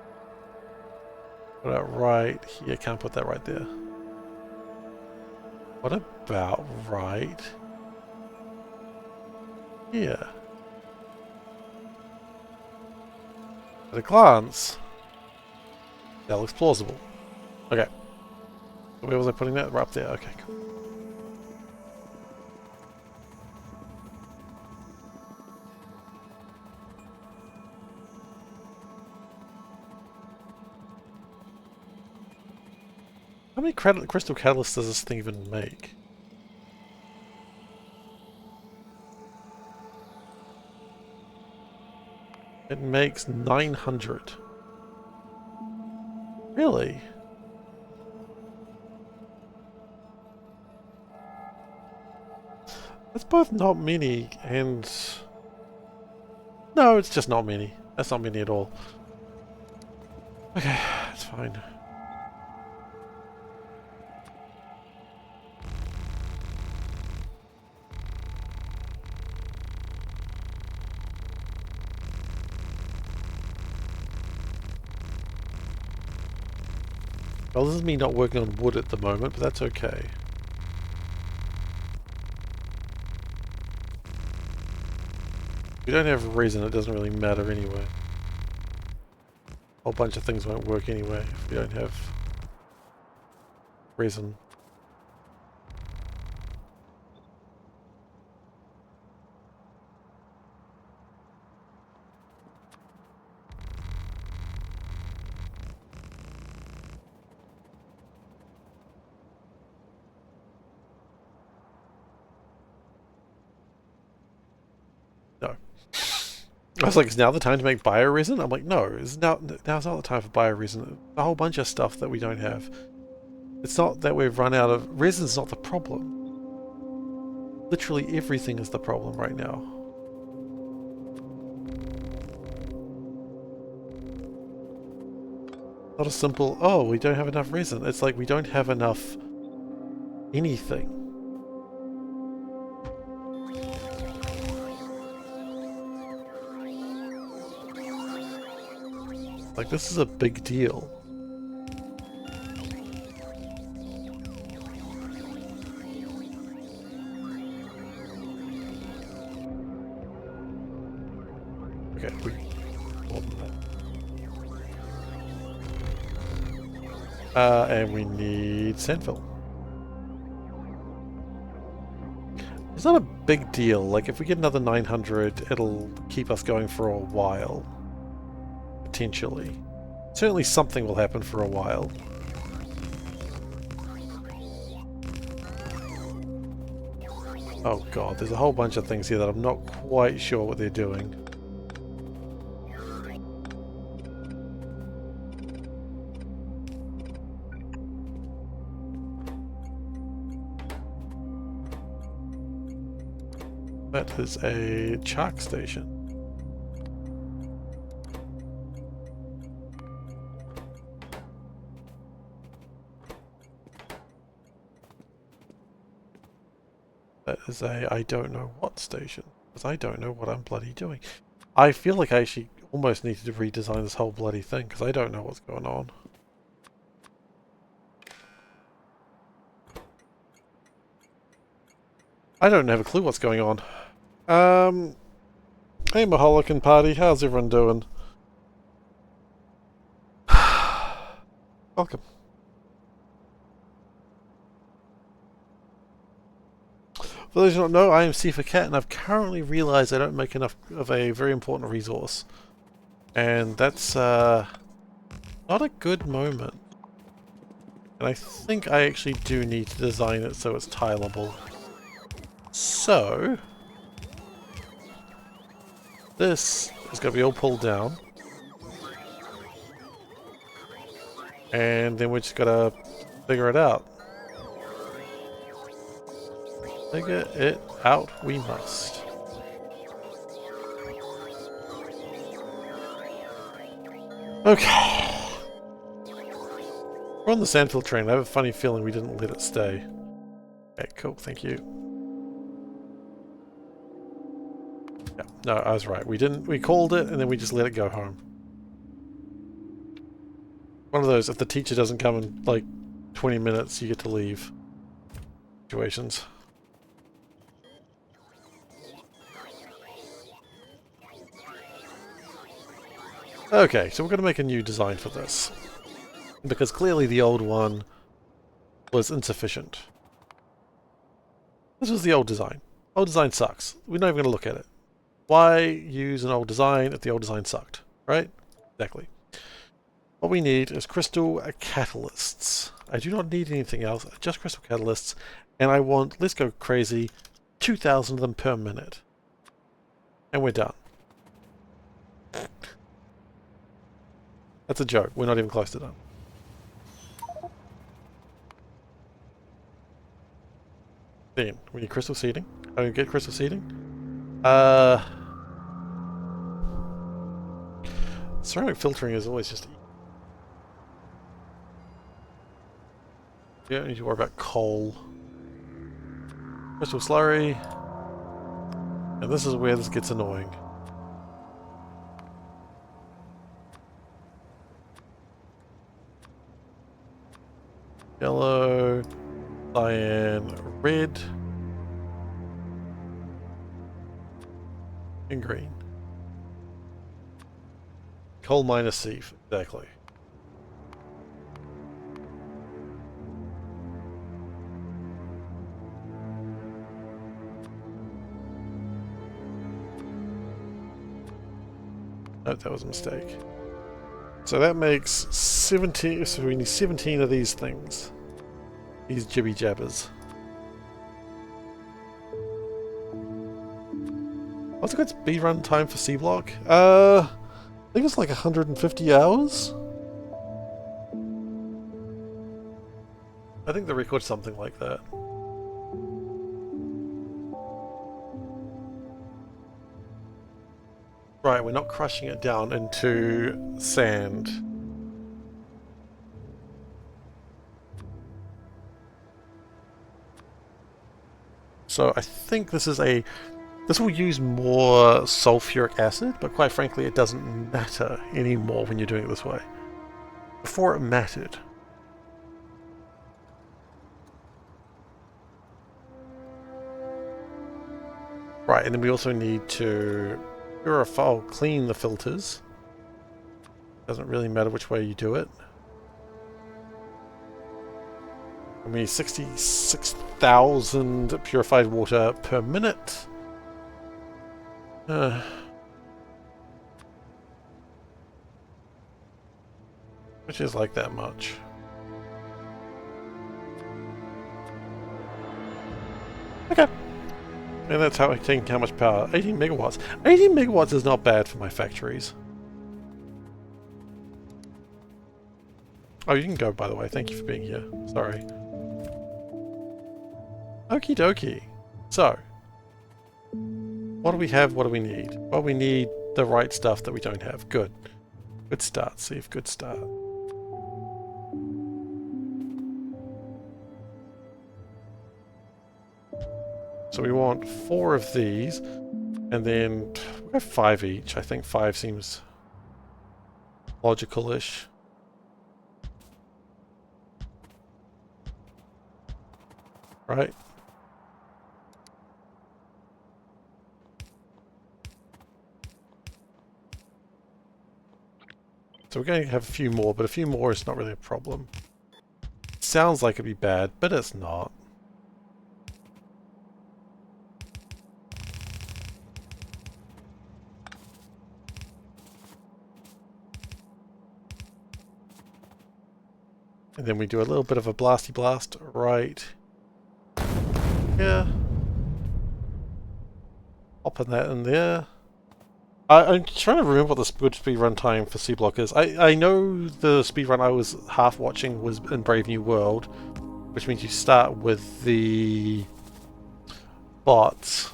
Put it right here. Can't put that right there. What about right here? At a glance, that looks plausible. Okay. Where was I putting that? Right up there. Okay, cool. How many crystal catalysts does this thing even make? It makes 900. Really? That's both not many and... No, it's just not many. That's not many at all. Okay, it's fine. Well, this is me not working on wood at the moment, but that's okay. We don't have a reason, it doesn't really matter anyway. A whole bunch of things won't work anyway if we don't have reason. No. I was like, is now the time to make bioresin? I'm like, no, now's not the time for bioresin. A whole bunch of stuff that we don't have. It's not that we've run out of... Resin's not the problem. Literally everything is the problem right now. Not a simple, oh, we don't have enough resin. It's like we don't have enough anything. Like, this is a big deal. Okay, we more than that. And we need sandfill. It's not a big deal. Like, if we get another 900, it'll keep us going for a while. Potentially. Certainly something will happen for a while. Oh god, there's a whole bunch of things here that I'm not quite sure what they're doing. That is a chalk station. That is a I don't know what station. Because I don't know what I'm bloody doing. I feel like I actually almost needed to redesign this whole bloody thing, because I don't know what's going on. I don't have a clue what's going on. Hey Maholican Party, how's everyone doing? Welcome. For those who don't know, I am SeiferKatt, and I've currently realized I don't make enough of a very important resource. And that's, not a good moment. And I think I actually do need to design it so it's tileable. So, this is going to be all pulled down. And then we're just going to figure it out. Figure it out we must. Okay. We're on the sandfill train. I have a funny feeling we didn't let it stay. Okay, cool. Thank you. Yeah, no, I was right. We didn't. We called it and then we just let it go home. One of those, if the teacher doesn't come in like 20 minutes, you get to leave situations. Okay, so we're going to make a new design for this. Because clearly the old one was insufficient. This was the old design. Old design sucks. We're not even going to look at it. Why use an old design if the old design sucked, right? Exactly. What we need is crystal catalysts. I do not need anything else, just crystal catalysts. And I want, let's go crazy, 2,000 of them per minute. And we're done. That's a joke. We're not even close to done. Then, we need crystal seeding. How do we get crystal seeding? Ceramic filtering is always just... You don't need to worry about coal. Crystal slurry. And this is where this gets annoying. Yellow, cyan, red, and green. Coal minus sieve, exactly. Nope, that was a mistake. So that makes 17, so we need 17 of these things. These jibby jabbers. What's a good speed run time for Seablock? I think it's like 150 hours? I think the record's something like that. Right, we're not crushing it down into sand. So I think this is a... This will use more sulfuric acid, but quite frankly it doesn't matter anymore when you're doing it this way. Before it mattered. Right, and then we also need to purify, oh, clean the filters. Doesn't really matter which way you do it. I mean, 66,000 purified water per minute. Which is like that much. Okay. And that's how I take how much power. 18 megawatts. 18 megawatts is not bad for my factories. Oh, you can go, by the way. Thank you for being here. Sorry. Okie dokie. So, what do we have? What do we need? Well, we need the right stuff that we don't have. Good. Good start, Steve. Good start. So we want 4 of these, and then we have 5 each. I think 5 seems logical-ish. Right? So we're going to have a few more, but a few more is not really a problem. Sounds like it'd be bad, but it's not. And then we do a little bit of a blasty blast right here. Popping that in there. I'm trying to remember what the good speedrun time for Seablock is. I know the speedrun I was half watching was in Brave New World, which means you start with the bots,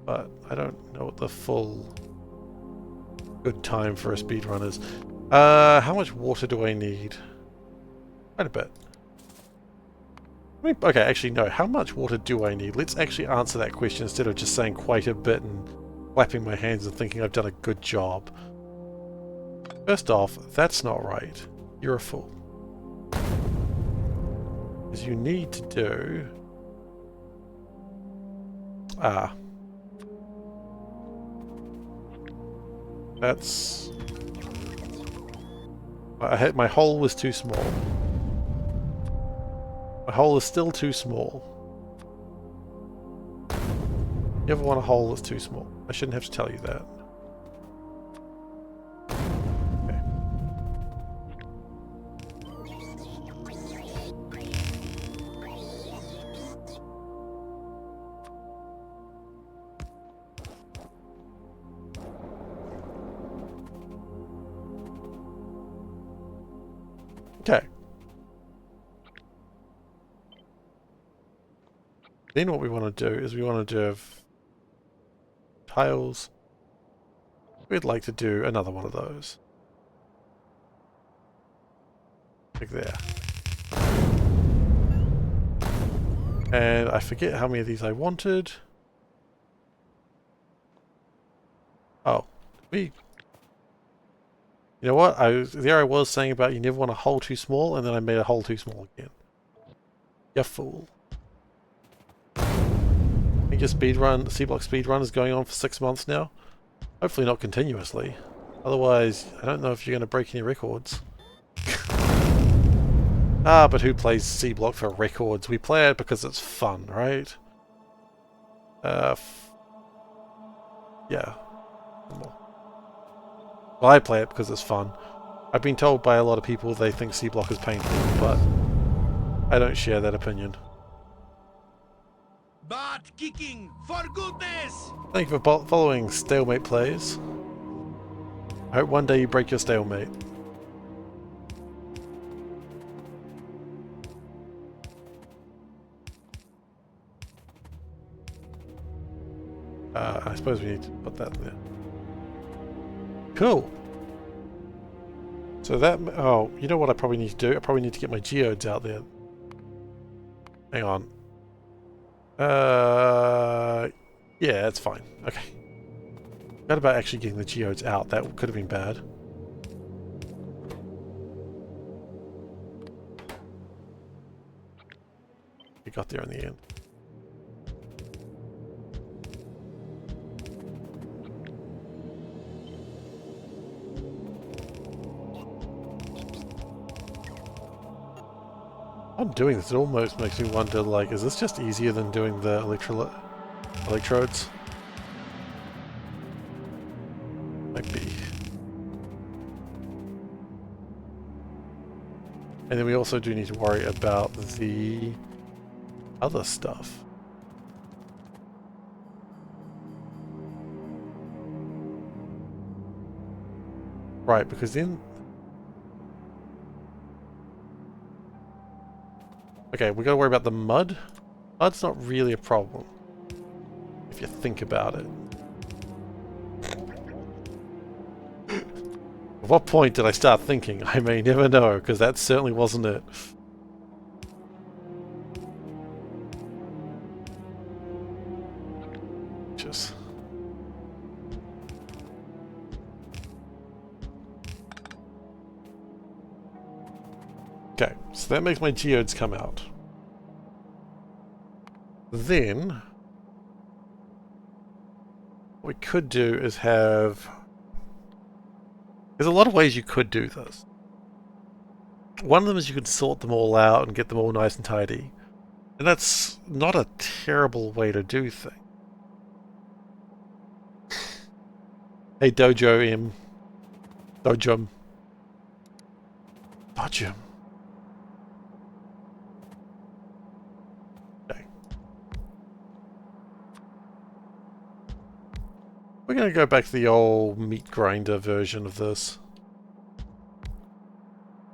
but I don't know what the full good time for a speedrun is. How much water do I need? Quite a bit. Okay, actually no. How much water do I need? Let's actually answer that question instead of just saying quite a bit and clapping my hands and thinking I've done a good job. First off, that's not right. You're a fool. Because you need to do... That's... my hole was too small. My hole is still too small. You ever want a hole that's too small? I shouldn't have to tell you that. Okay. Okay. Then what we want to do is we want to do tiles. We'd like to do another one of those. Like there. And I forget how many of these I wanted. Oh, you know what? There I was saying about you never want a hole too small, and then I made a hole too small again. You fool. I think your speedrun, Seablock speedrun is going on for 6 months now. Hopefully not continuously. Otherwise, I don't know if you're going to break any records. But who plays Seablock for records? We play it because it's fun, right? Yeah. Well, I play it because it's fun. I've been told by a lot of people they think Seablock is painful, but I don't share that opinion. Butt kicking, for goodness! Thank you for following Stalemate Plays. I hope one day you break your stalemate. I suppose we need to put that there. Cool. So that... Oh, you know what I probably need to do? I probably need to get my geodes out there. Hang on. Yeah, that's fine. Okay. Forgot about actually getting the geodes out. That could have been bad. We got there in the end. I'm doing this, it almost makes me wonder, like, is this just easier than doing the electrodes? Might be. And then we also do need to worry about the other stuff. Right, because then... Okay, we gotta worry about the mud. Mud's not really a problem, if you think about it. At what point did I start thinking? I may never know, because that certainly wasn't it. Just... Okay, so that makes my geodes come out. Then, what we could do is have... There's a lot of ways you could do this. One of them is you could sort them all out and get them all nice and tidy. And that's not a terrible way to do things. Hey Dojo M. Dojum. Dojum. Okay. We're going to go back to the old meat grinder version of this.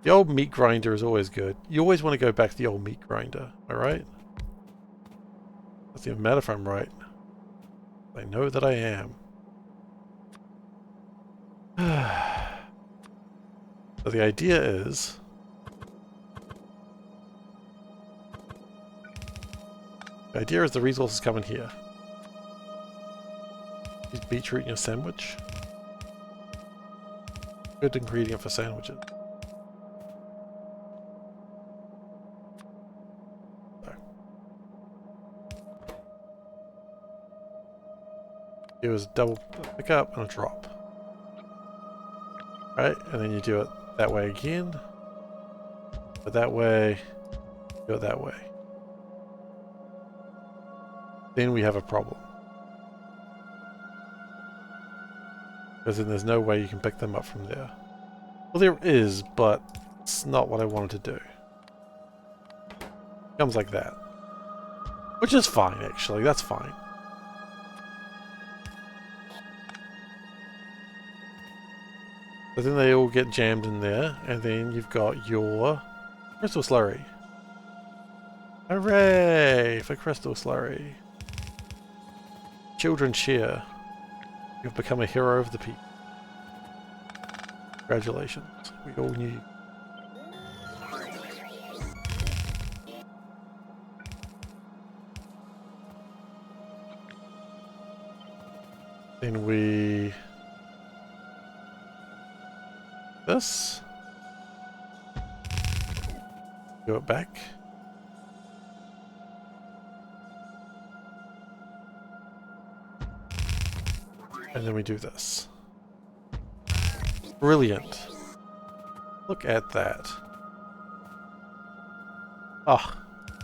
The old meat grinder is always good. You always want to go back to the old meat grinder, alright? Doesn't even matter if I'm right. I know that I am. So the idea is... the resources come in here. Use beetroot in your sandwich. Good ingredient for sandwiches. It was a double pick up and a drop. Right, and then you do it that way again. But that way, do it that way. Then we have a problem. Because then there's no way you can pick them up from there. Well, there is, but it's not what I wanted to do. It comes like that. Which is fine, actually. That's fine. But then they all get jammed in there, and then you've got your crystal slurry. Hooray for crystal slurry. Children cheer. You've become a hero of the people. Congratulations. We all knew. Then we... this. Go it back. And then we do this. Brilliant. Look at that. Ah,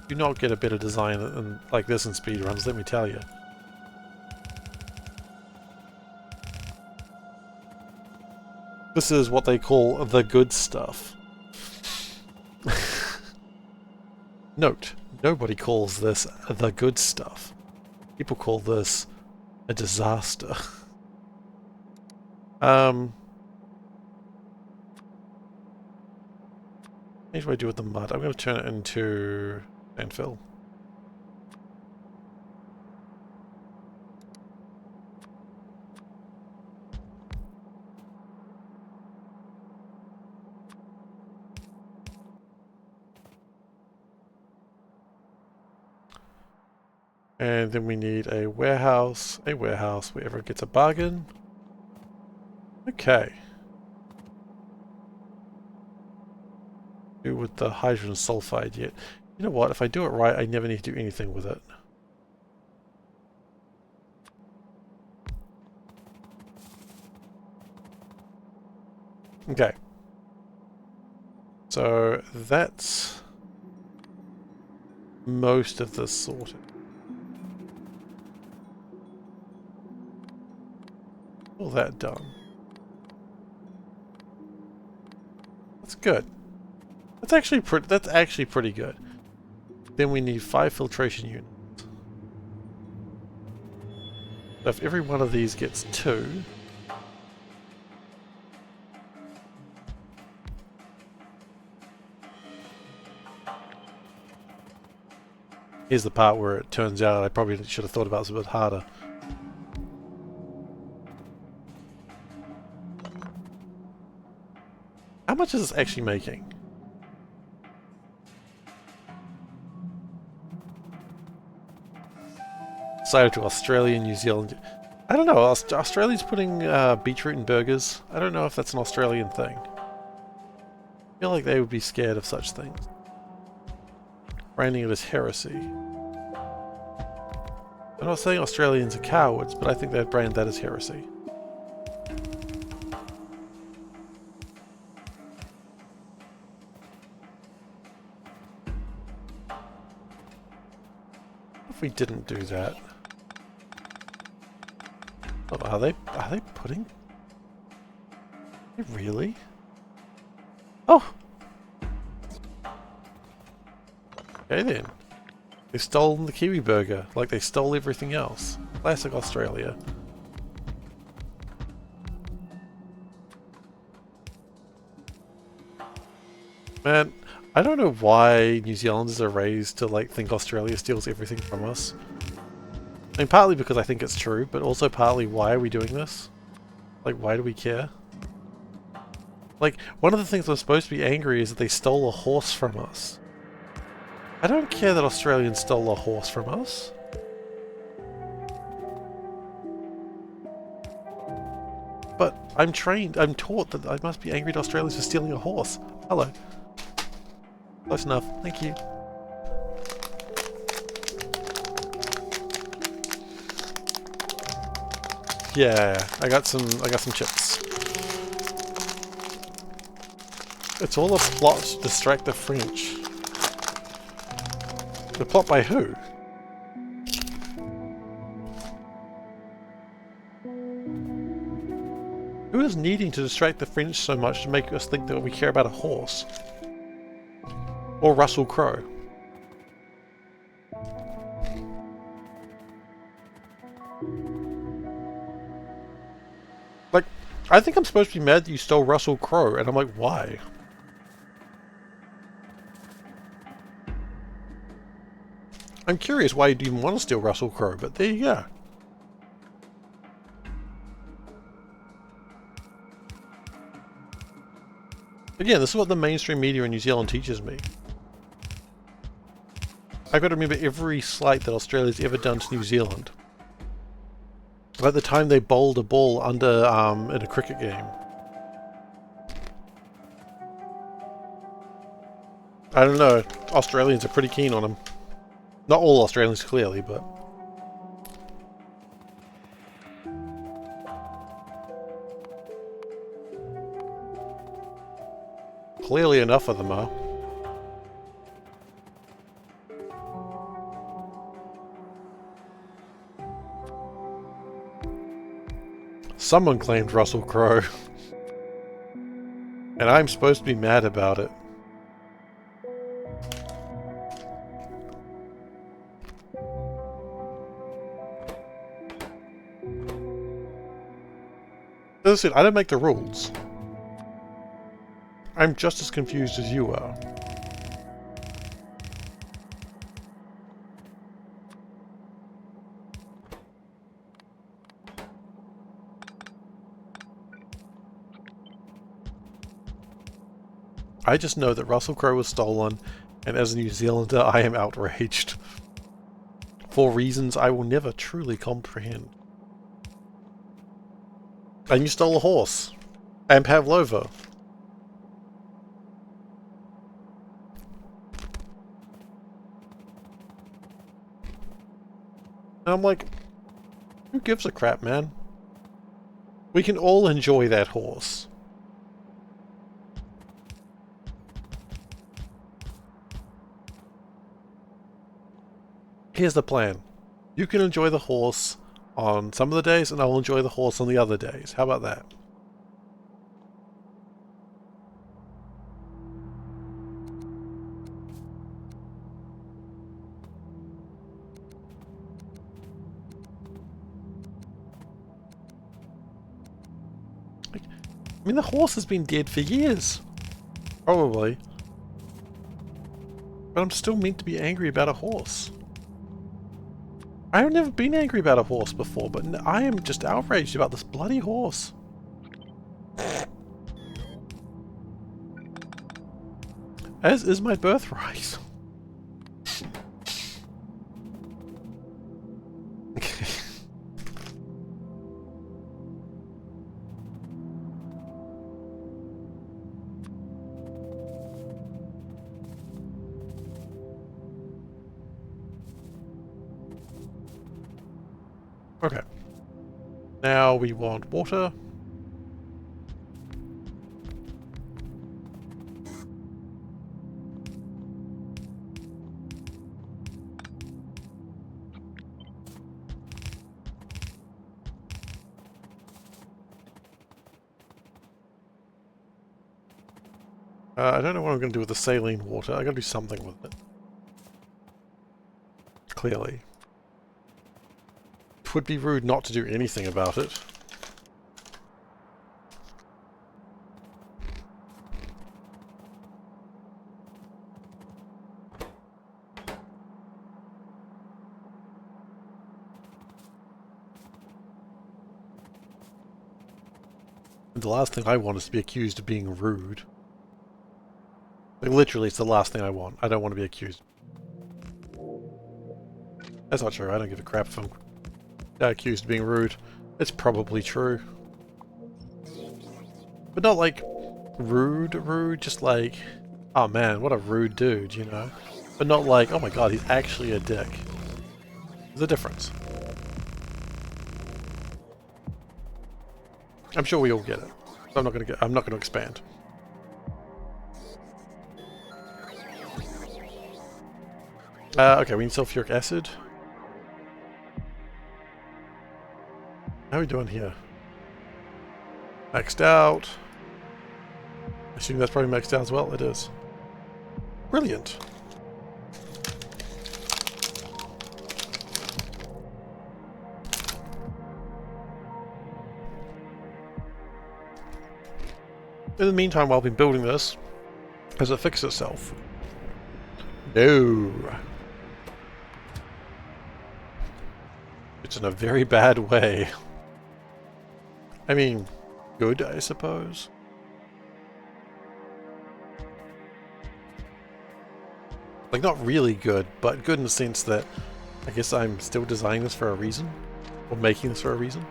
do not get a better design like this in speedruns, let me tell you. This is what they call the good stuff. Note, nobody calls this the good stuff. People call this a disaster. What do I do with the mud? I'm going to turn it into landfill. And then we need a warehouse where everyone gets a bargain. Okay. Do with the hydrogen sulfide yet. You know what, if I do it right, I never need to do anything with it. Okay. So that's most of this sorted. All that done. That's good. That's actually pretty good. Then we need 5 filtration units. So if every one of these gets 2, here's the part where it turns out I probably should have thought about this a bit harder. How much is this actually making? Decided to Australia and New Zealand. I don't know, Australia's putting beetroot in burgers. I don't know if that's an Australian thing. I feel like they would be scared of such things. Branding it as heresy. I'm not saying Australians are cowards, but I think they'd brand that as heresy. If we didn't do that. Oh, are they putting? Really? Oh! Okay then. They've stolen the Kiwi burger, like they stole everything else. Classic Australia. Man, I don't know why New Zealanders are raised to like think Australia steals everything from us. I mean, partly because I think it's true, but also partly why are we doing this? Like, why do we care? Like, one of the things I'm supposed to be angry is that they stole a horse from us. I don't care that Australians stole a horse from us. But I'm taught that I must be angry at Australians for stealing a horse. Hello. Close enough. Thank you. Yeah, I got some chips. It's all a plot to distract the French. The plot by who? Who is needing to distract the French so much to make us think that we care about a horse? Or Russell Crowe? Like, I think I'm supposed to be mad that you stole Russell Crowe, and I'm like, why? I'm curious why you'd even want to steal Russell Crowe, but there you go. Again, this is what the mainstream media in New Zealand teaches me. I've got to remember every slight that Australia's ever done to New Zealand. Like the time they bowled a ball under in a cricket game. I don't know, Australians are pretty keen on them. Not all Australians, clearly, but... clearly enough of them are. Someone claimed Russell Crowe. And I'm supposed to be mad about it. As I said, I don't make the rules. I'm just as confused as you are. I just know that Russell Crowe was stolen, and as a New Zealander, I am outraged. For reasons I will never truly comprehend. And you stole a horse. And Pavlova. And I'm like, who gives a crap, man? We can all enjoy that horse. Here's the plan. You can enjoy the horse on some of the days, and I'll enjoy the horse on the other days. How about that? I mean, the horse has been dead for years. Probably. But I'm still meant to be angry about a horse. I've never been angry about a horse before, but I am just outraged about this bloody horse. As is my birthright. Okay. Now we want water. I don't know what I'm going to do with the saline water. I got to do something with it. Clearly. It would be rude not to do anything about it. And the last thing I want is to be accused of being rude. Like, literally, it's the last thing I want. I don't want to be accused. That's not true. I don't give a crap if I'm accused of being rude. It's probably true. But not like rude, just like, oh man, what a rude dude, you know? But not like, oh my god, he's actually a dick. There's a difference. I'm sure we all get it. So I'm not gonna expand. Okay, we need sulfuric acid. How are we doing here? Maxed out. I assume that's probably maxed out as well. It is. Brilliant. In the meantime, while I've been building this, has it fixed itself? No. It's in a very bad way. I mean, good, I suppose. Like, not really good, but good in the sense that I guess I'm still designing this for a reason. Or making this for a reason.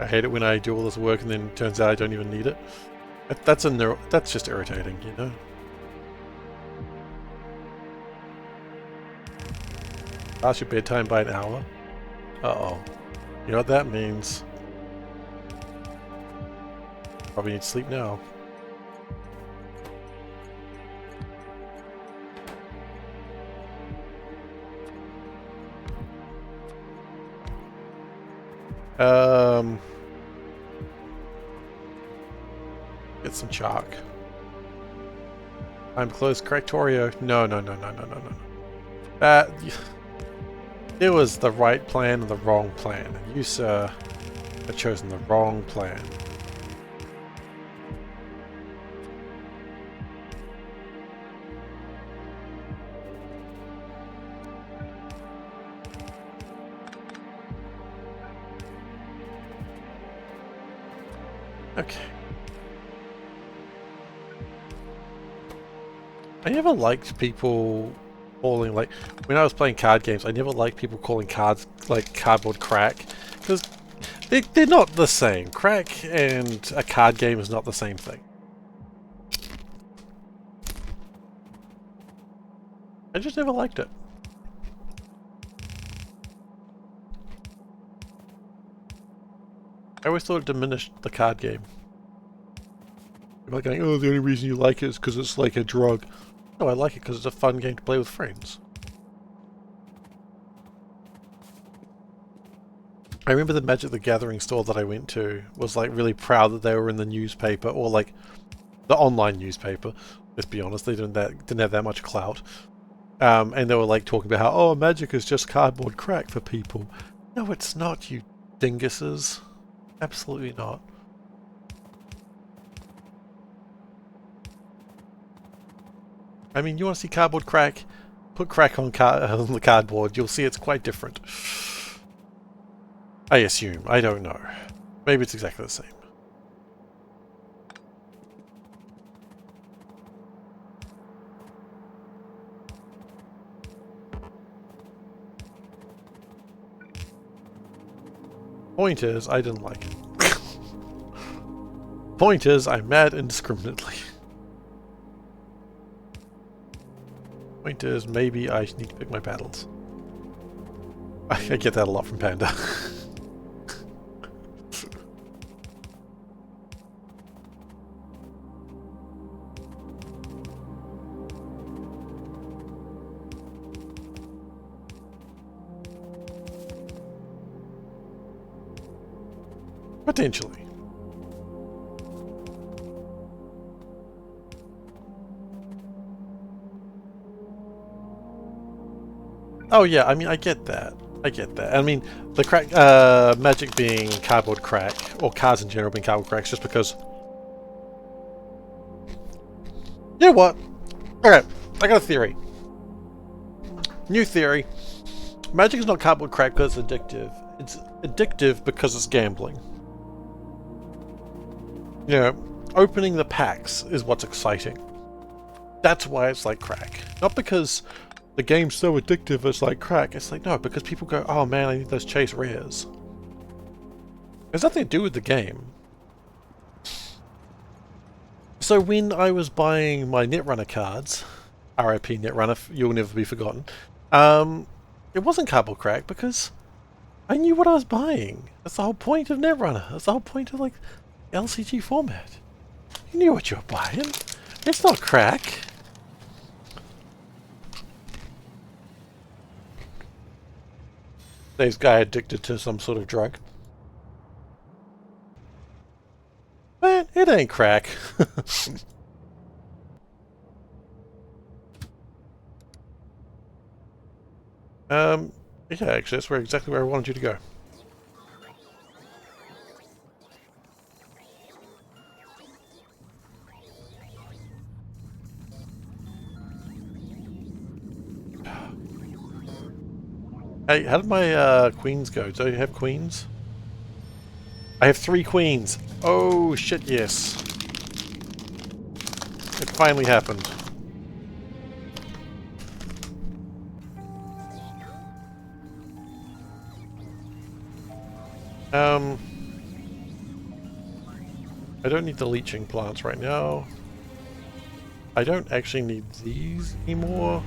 I hate it when I do all this work and then it turns out I don't even need it. That's just irritating, you know? Past your bedtime by an hour? Uh-oh. You know what that means? Probably need to sleep now. Get some chalk. I'm close. Factorio. No. It was the right plan and the wrong plan. You, sir, have chosen the wrong plan. Okay. I never liked people calling, like, when I was playing card games, I never liked people calling cards, like, cardboard crack, because they're not the same. Crack and a card game is not the same thing. I just never liked it. I always thought it diminished the card game. People are going, oh, the only reason you like it is because it's like a drug. No, I like it because it's a fun game to play with friends. I remember the Magic the Gathering store that I went to was like really proud that they were in the newspaper, or like the online newspaper. Let's be honest, they didn't have that much clout. And they were like talking about how, oh, Magic is just cardboard crack for people. No, it's not, you dinguses. Absolutely not. I mean, you want to see cardboard crack? Put crack on the cardboard. You'll see it's quite different. I assume. I don't know. Maybe it's exactly the same. Point is, I didn't like it. Point is, I'm mad indiscriminately. Point is, maybe I need to pick my battles. I get that a lot from Panda. Potentially. Oh yeah, I mean, I get that. I get that. I mean, the crack, Magic being cardboard crack, or cards in general being cardboard cracks, just because... You know what? Okay, I got a theory. New theory. Magic is not cardboard crack because it's addictive. It's addictive because it's gambling. You know, opening the packs is what's exciting. That's why it's like crack. Not because the game's so addictive it's like crack. It's like, no, because people go, oh man, I need those chase rares. There's nothing to do with the game. So when I was buying my Netrunner cards, RIP Netrunner, you'll never be forgotten, it wasn't cardboard crack because I knew what I was buying. That's the whole point of Netrunner. That's the whole point of like LCG format. You knew what you were buying. It's not crack. This guy addicted to some sort of drug. Man, it ain't crack. Yeah, actually, that's exactly where I wanted you to go. Hey, how did my queens go? Do you have queens? I have 3 queens. Oh shit, yes. It finally happened. I don't need the leaching plants right now. I don't actually need these anymore.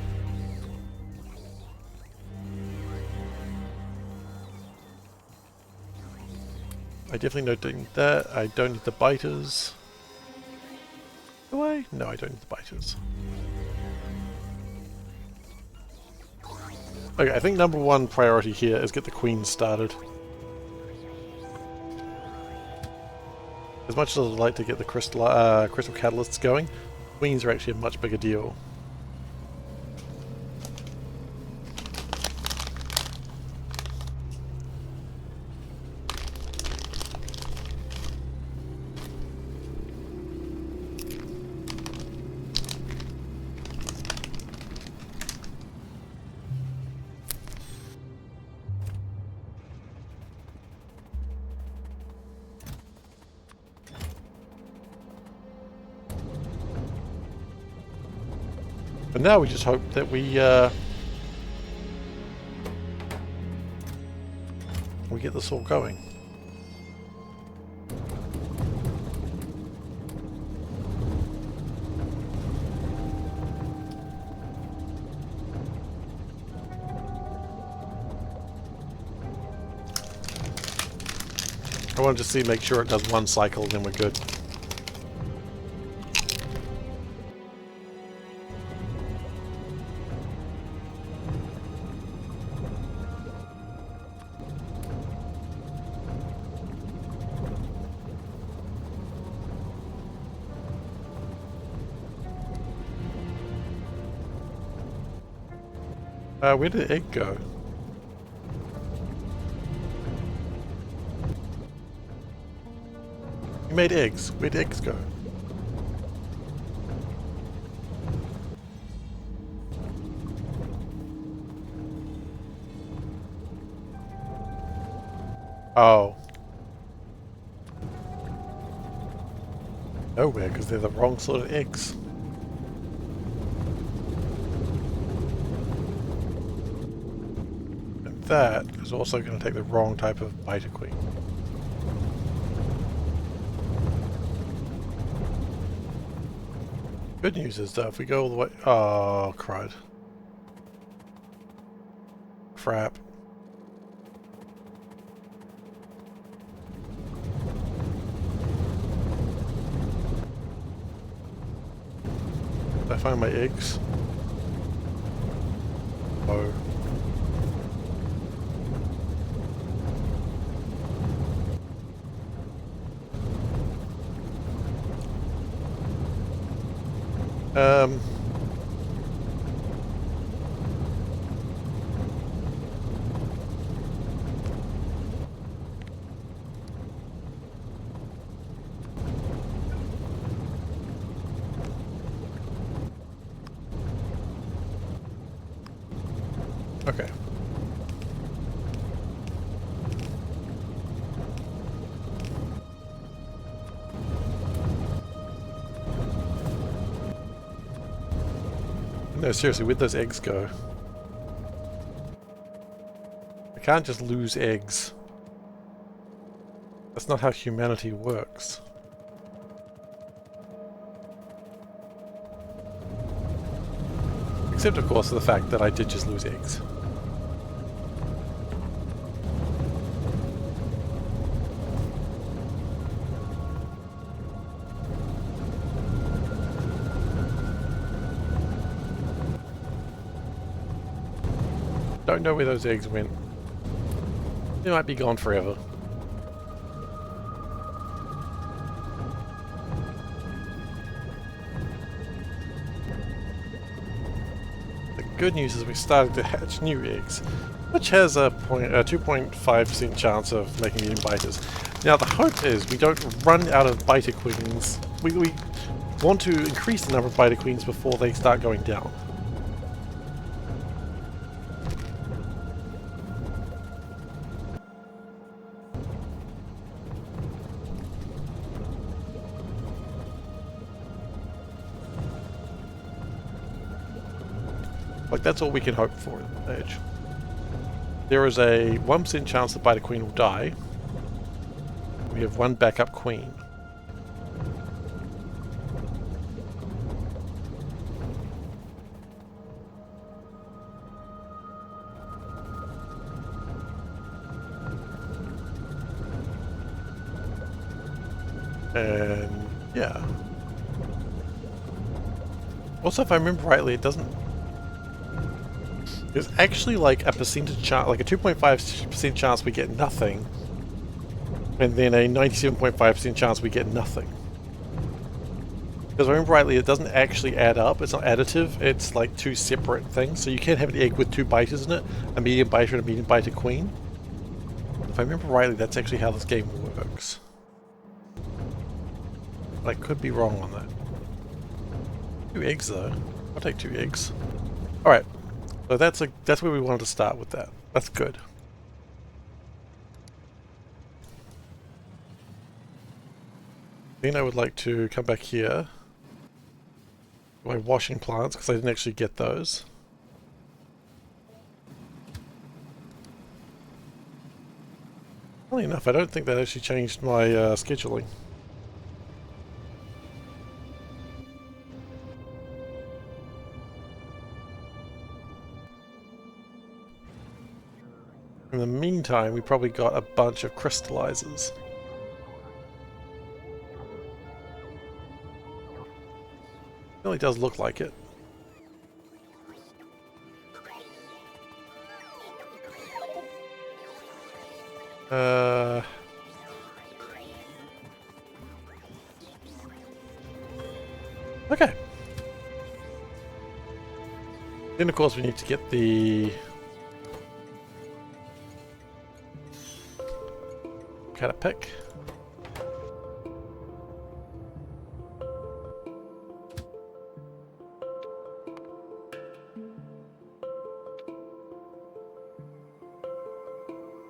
I definitely don't need that. I don't need the biters. Do I? No, I don't need the biters. Okay, I think number 1 priority here is get the queens started. As much as I'd like to get the crystal catalysts going, queens are actually a much bigger deal. But now we just hope that we get this all going. I want to just see, make sure it does one cycle, then we're good. Where did the egg go? You made eggs. Where'd eggs go? Oh. Nowhere, because they're the wrong sort of eggs. And that is also going to take the wrong type of beta queen. Good news is that if we go all the way... Oh, crud. Crap. Did I find my eggs? Oh. Okay. No, seriously, where'd those eggs go? I can't just lose eggs. That's not how humanity works. Except, of course, for the fact that I did just lose eggs. Don't know where those eggs went. They might be gone forever. The good news is we started to hatch new eggs, which has a 2.5% chance of making it in biters. Now the hope is we don't run out of biter queens. We want to increase the number of biter queens before they start going down. Like, that's all we can hope for at this stage. There is a 1% chance the biter queen will die. We have one backup queen. And yeah. Also, if I remember rightly, it doesn't... There's actually like a percentage chance, like a 2.5% chance we get nothing, and then a 97.5% chance we get nothing. Because if I remember rightly, it doesn't actually add up, it's not additive, it's like two separate things. So you can have an egg with two biters in it, a medium biter and a medium biter queen. If I remember rightly, that's actually how this game works. But I could be wrong on that. 2 eggs though. I'll take 2 eggs. Alright. So that's where we wanted to start with that. That's good. Then I would like to come back here. My washing plants, because I didn't actually get those. Funnily enough, I don't think that actually changed my scheduling. In the meantime, we probably got a bunch of crystallizers. really does look like it. Okay. Then of course we need to get the pick.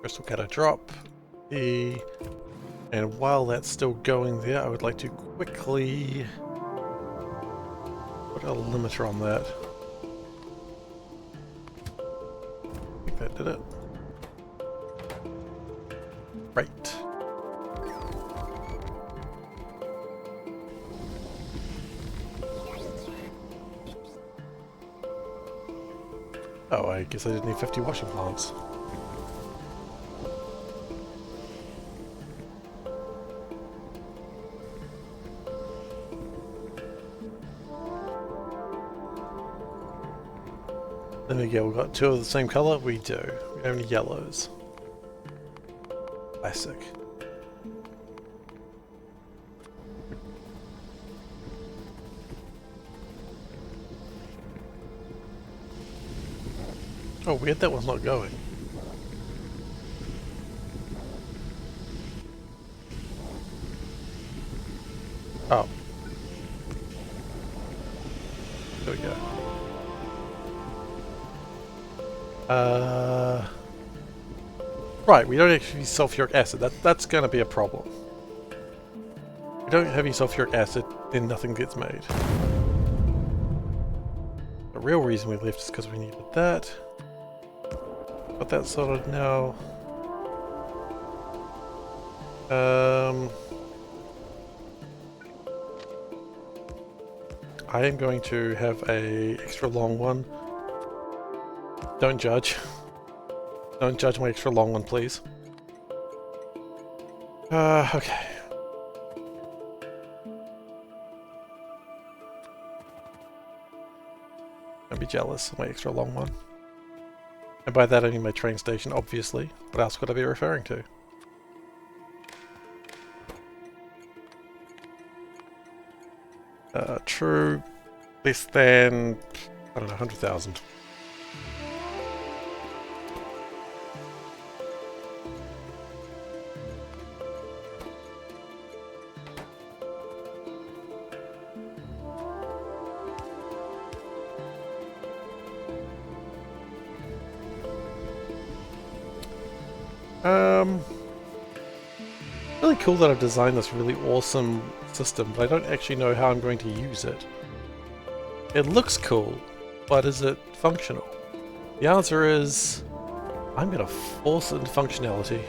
Crystal cutter drop. And while that's still going there, I would like to quickly put a limiter on that. I think that did it. Right. Oh, I guess I didn't need 50 washing plants. There we go, we've got two of the same colour? We do. We don't have any yellows. Classic. Oh, weird, that one's not going. Oh. There we go. Right, we don't actually use sulfuric acid. That's going to be a problem. If we don't have any sulfuric acid, then nothing gets made. The real reason we left is because we needed that. Got that sorted now. I am going to have a extra long one. Don't judge. Don't judge my extra long one, please. Okay. Don't be jealous of my extra long one. And by that I mean my train station, obviously. What else could I be referring to? True. Less than, I don't know, 100,000. Really cool that I've designed this really awesome system, but I don't actually know how I'm going to use it. It looks cool, but is it functional? The answer is, I'm going to force it into functionality.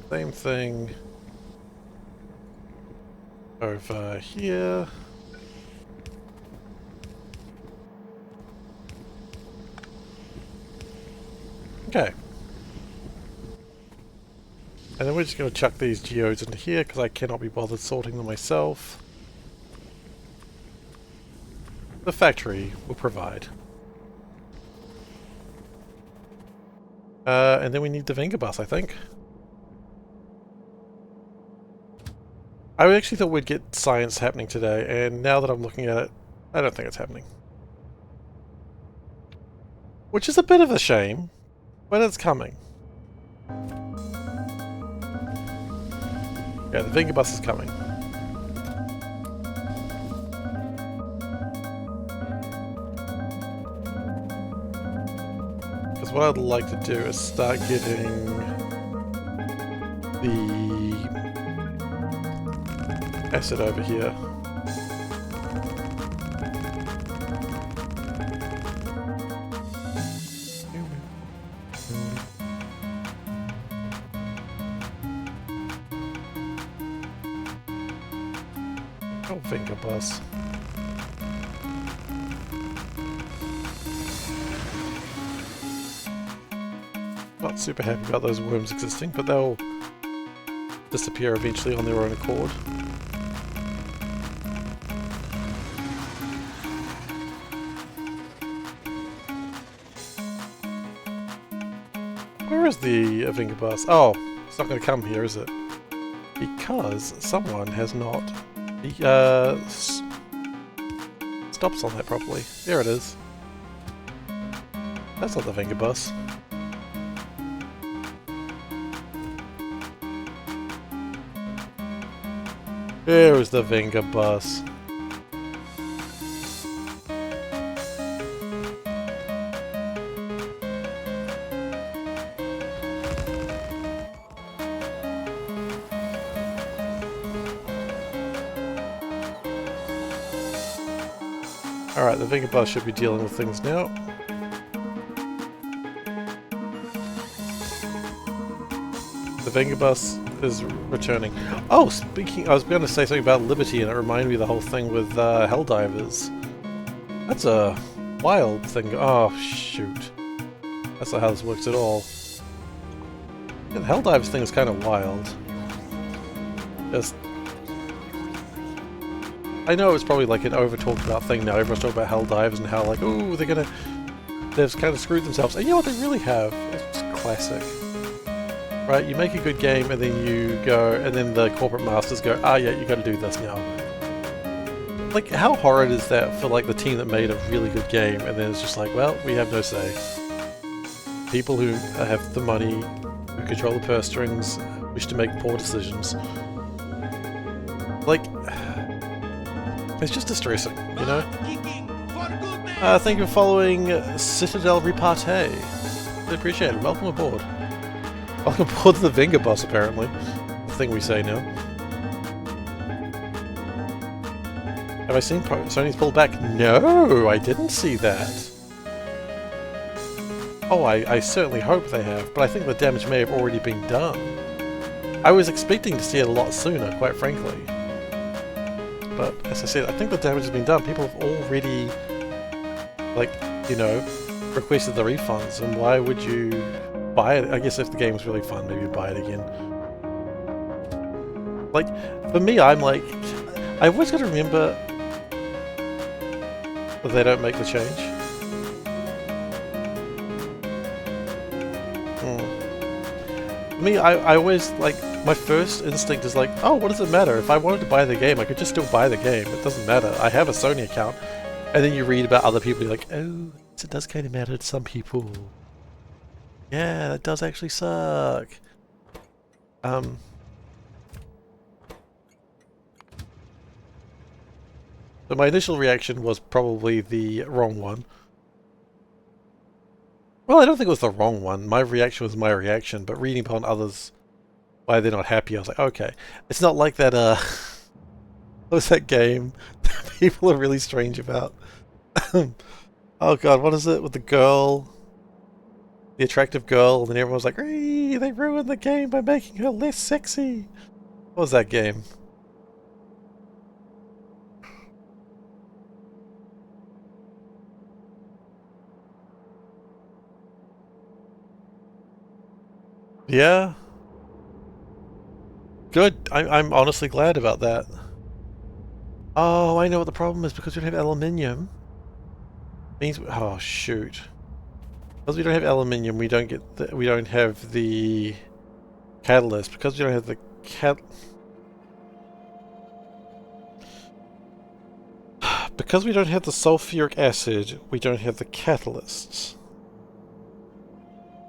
Same thing over here. Okay. And then we're just going to chuck these geodes into here because I cannot be bothered sorting them myself. The factory will provide. And then we need the Venga bus, I think. I actually thought we'd get science happening today, and now that I'm looking at it, I don't think it's happening. Which is a bit of a shame, but it's coming. Yeah, the Venga bus is coming. Because what I'd like to do is start getting the acid over here. Oh, finger bus. Not super happy about those worms existing, but they'll disappear eventually on their own accord. Where is the Avinga bus? Oh, it's not going to come here, is it? Because someone has not stops on that properly. There it is. That's not the Avinga bus. There's the Avinga bus. Alright, the Avinga bus should be dealing with things now. The Avinga bus is returning. Oh, speaking, I was going to say something about Liberty, and it reminded me of the whole thing with Helldivers. That's a wild thing. Oh, shoot. That's not how this works at all. Yeah, the Helldivers thing is kind of wild. Just, I know it's probably like an over-talked about thing now. Everyone's talking about Helldivers and how like, oh, they've kind of screwed themselves. And you know what, they really have. It's just classic. Right, you make a good game and then you go, and then the corporate masters go, ah yeah, you gotta do this now. Like, how horrid is that for like the team that made a really good game and then it's just like, well, we have no say. People who have the money, who control the purse strings, wish to make poor decisions. Like, it's just distressing, you know? Thank you for following Citadel Repartee. Really appreciate it. Welcome aboard. Welcome aboard to the Avinga bus, apparently. The thing we say now. Have I seen Sony's pulled back? No, I didn't see that. Oh, I certainly hope they have, but I think the damage may have already been done. I was expecting to see it a lot sooner, quite frankly. But, as I said, I think the damage has been done. People have already, like, you know, requested the refunds, and why would you buy it? I guess if the game's really fun, maybe buy it again. Like, for me, I'm like, I've always got to remember that they don't make the change. For me, I always, like, my first instinct is like, oh, what does it matter? If I wanted to buy the game, I could just still buy the game. It doesn't matter. I have a Sony account. And then you read about other people, you're like, oh, it does kind of matter to some people. Yeah, that does actually suck. So my initial reaction was probably the wrong one. Well, I don't think it was the wrong one. My reaction was my reaction, but reading upon others why they're not happy, I was like, okay. It's not like that, what was that game that people are really strange about? Oh god, what is it with the girl? The attractive girl, and then everyone was like, hey, they ruined the game by making her less sexy. What was that game? Yeah. Good. I'm honestly glad about that. Oh, I know what the problem is. Because we don't have aluminium. Means oh shoot. Because we don't have aluminium, we don't get we don't have the catalyst. Because we don't have the because we don't have the sulfuric acid, we don't have the catalysts.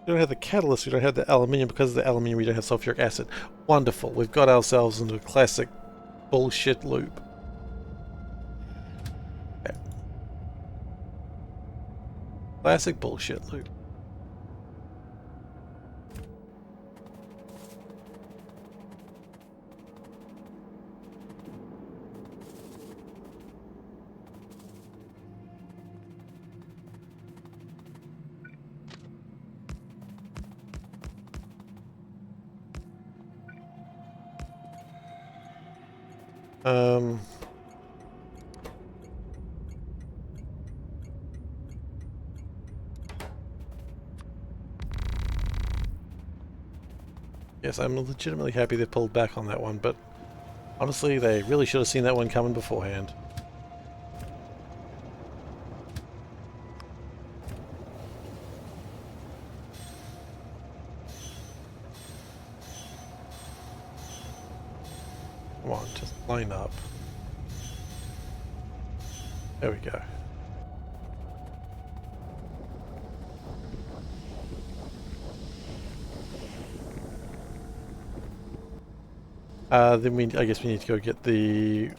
We don't have the catalyst, we don't have the aluminium. Because of the aluminium, we don't have sulfuric acid. Wonderful. We've got ourselves into a classic bullshit loop. Okay. Classic bullshit loop. Yes, I'm legitimately happy they pulled back on that one, but honestly, they really should have seen that one coming beforehand. Come on, just line up. There we go. Then I guess we need to go get the...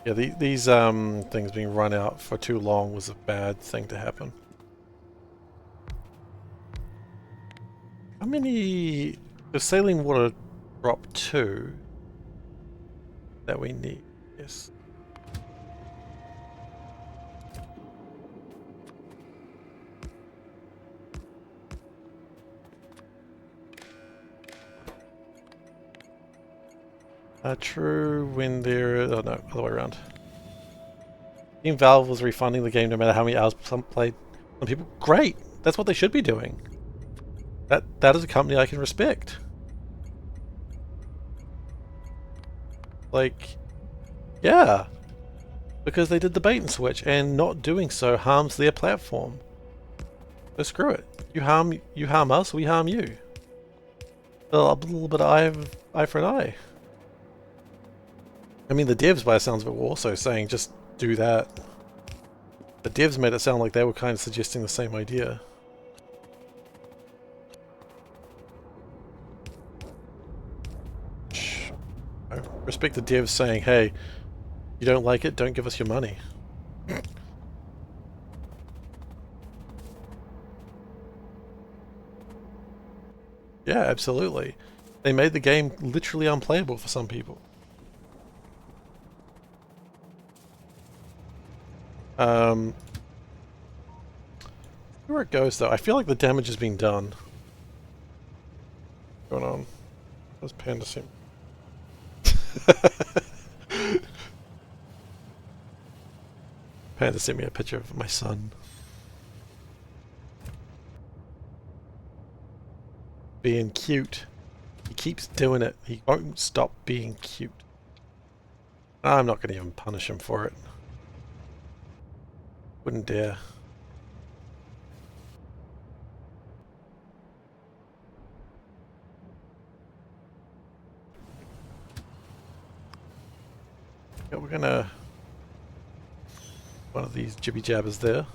Yeah, these things being run out for too long was a bad thing to happen. How many... The saline water drop 2 that we need, yes. True when they're... Oh no, other way around. Team Valve was refunding the game no matter how many hours some played. Some people... Great! That's what they should be doing. That is a company I can respect. Like... Yeah! Because they did the bait and switch, and not doing so harms their platform. So screw it. You harm us, we harm you. A little bit of eye for an eye. I mean, the devs, by the sounds of it, were also saying just do that. The devs made it sound like they were kind of suggesting the same idea. I respect the devs saying, hey, you don't like it, don't give us your money. Yeah, absolutely. They made the game literally unplayable for some people. Where it goes though, I feel like the damage has been done. What's going on? Where's Panda Sim? Panda sent me a picture of my son. Being cute. He keeps doing it. He won't stop being cute. I'm not going to even punish him for it. Wouldn't dare. Yeah, we're gonna... One of these jibby jabbers there.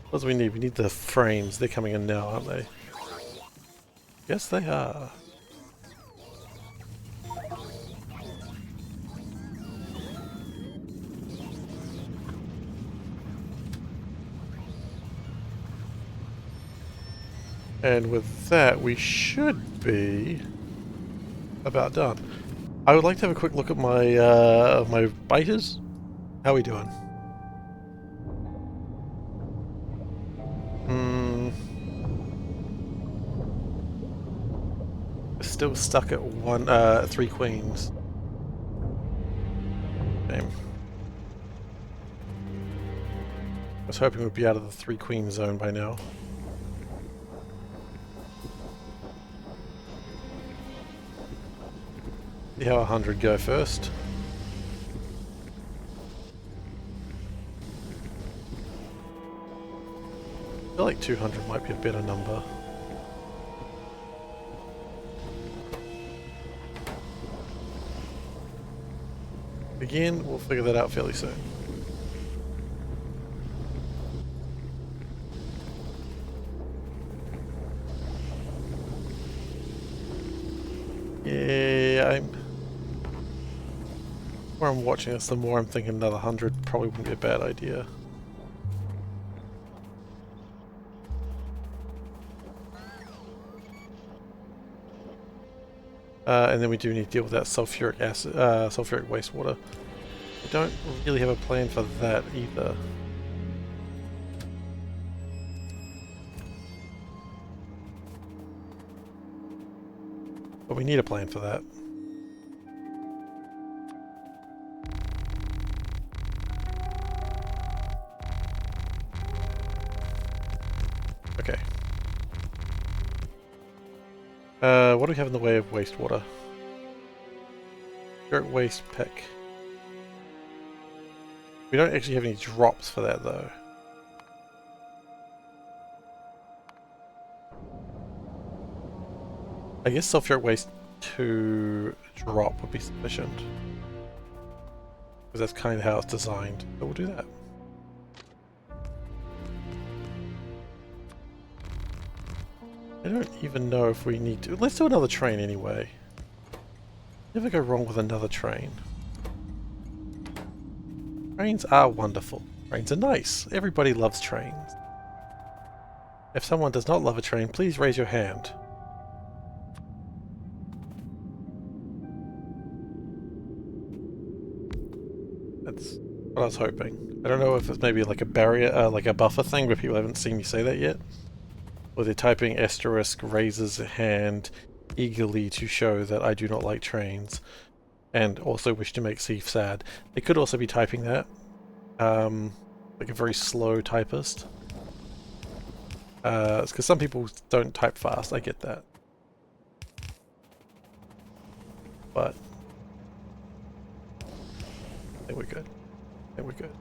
What do we need? We need the frames. They're coming in now, aren't they? Yes, they are. And with that, we should be about done. I would like to have a quick look at my biters. How are we doing? Still stuck at 3 queens. Damn. I was hoping we'd be out of the 3 queen zone by now. See how 100 go first. I feel like 200 might be a better number. Again, we'll figure that out fairly soon. Yeah, the more I'm watching this, the more I'm thinking another 100 probably wouldn't be a bad idea. And then we do need to deal with that sulfuric acid, sulfuric wastewater. We don't really have a plan for that either. But we need a plan for that. Okay. What do we have in the way of wastewater? Dirt waste pick. We don't actually have any drops for that though. I guess soft dirt waste to drop would be sufficient. Because that's kind of how it's designed. So we'll do that. I don't even know if we need to. Let's do another train anyway. Never go wrong with another train. Trains are wonderful. Trains are nice. Everybody loves trains. If someone does not love a train, please raise your hand. That's what I was hoping. I don't know if it's maybe like a barrier, like a buffer thing where people haven't seen me say that yet. Or they're typing asterisk raises a hand eagerly to show that I do not like trains and also wish to make Seif sad. They could also be typing that. Like a very slow typist. It's because some people don't type fast, I get that. But I think we're good. I think we're good.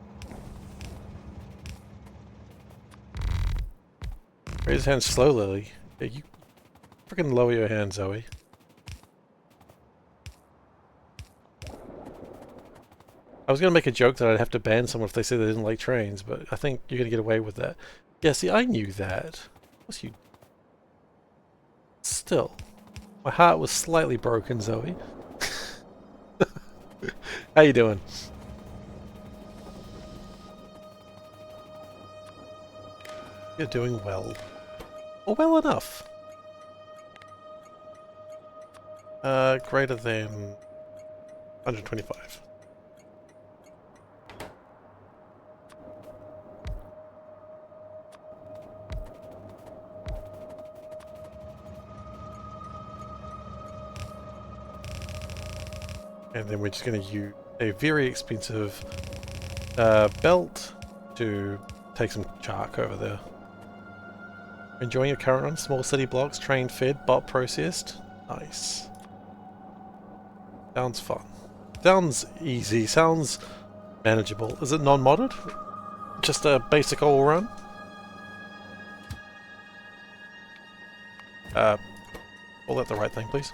Raise your hand slowly. Yeah, you freaking lower your hand, Zoe. I was going to make a joke that I'd have to ban someone if they say they didn't like trains, but I think you're going to get away with that. Yeah, see, I knew that. What's you? Still. My heart was slightly broken, Zoe. How you doing? You're doing well. Or well enough. Greater than 125. And then we're just going to use a very expensive belt to take some chalk over there. Enjoying your current run? Small city blocks, train fed, bot processed. Nice. Sounds fun. Sounds easy. Sounds manageable. Is it non-modded? Just a basic all run? Call that the right thing, please.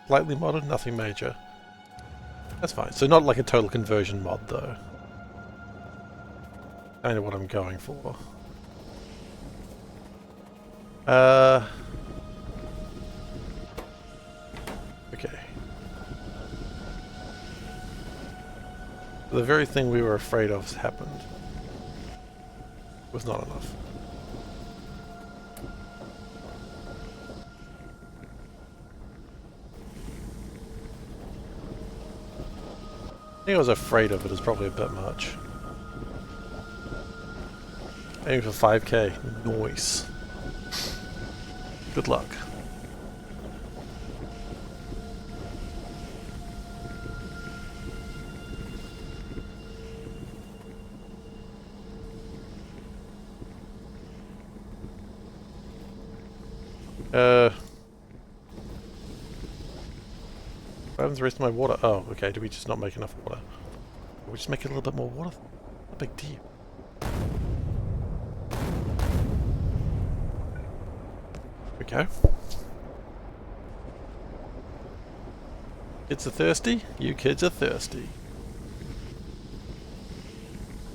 Slightly modded, nothing major. That's fine. So not like a total conversion mod though. Kind of what I'm going for. Okay. The very thing we were afraid of has happened. Was not enough. I think I was afraid of it is probably a bit much. Aiming for 5k. Nice. Good luck. What happens to the rest of my water? Oh, okay. Do we just not make enough water? We just make it a little bit more water? Not a big deal. We go. Kids are thirsty? You kids are thirsty.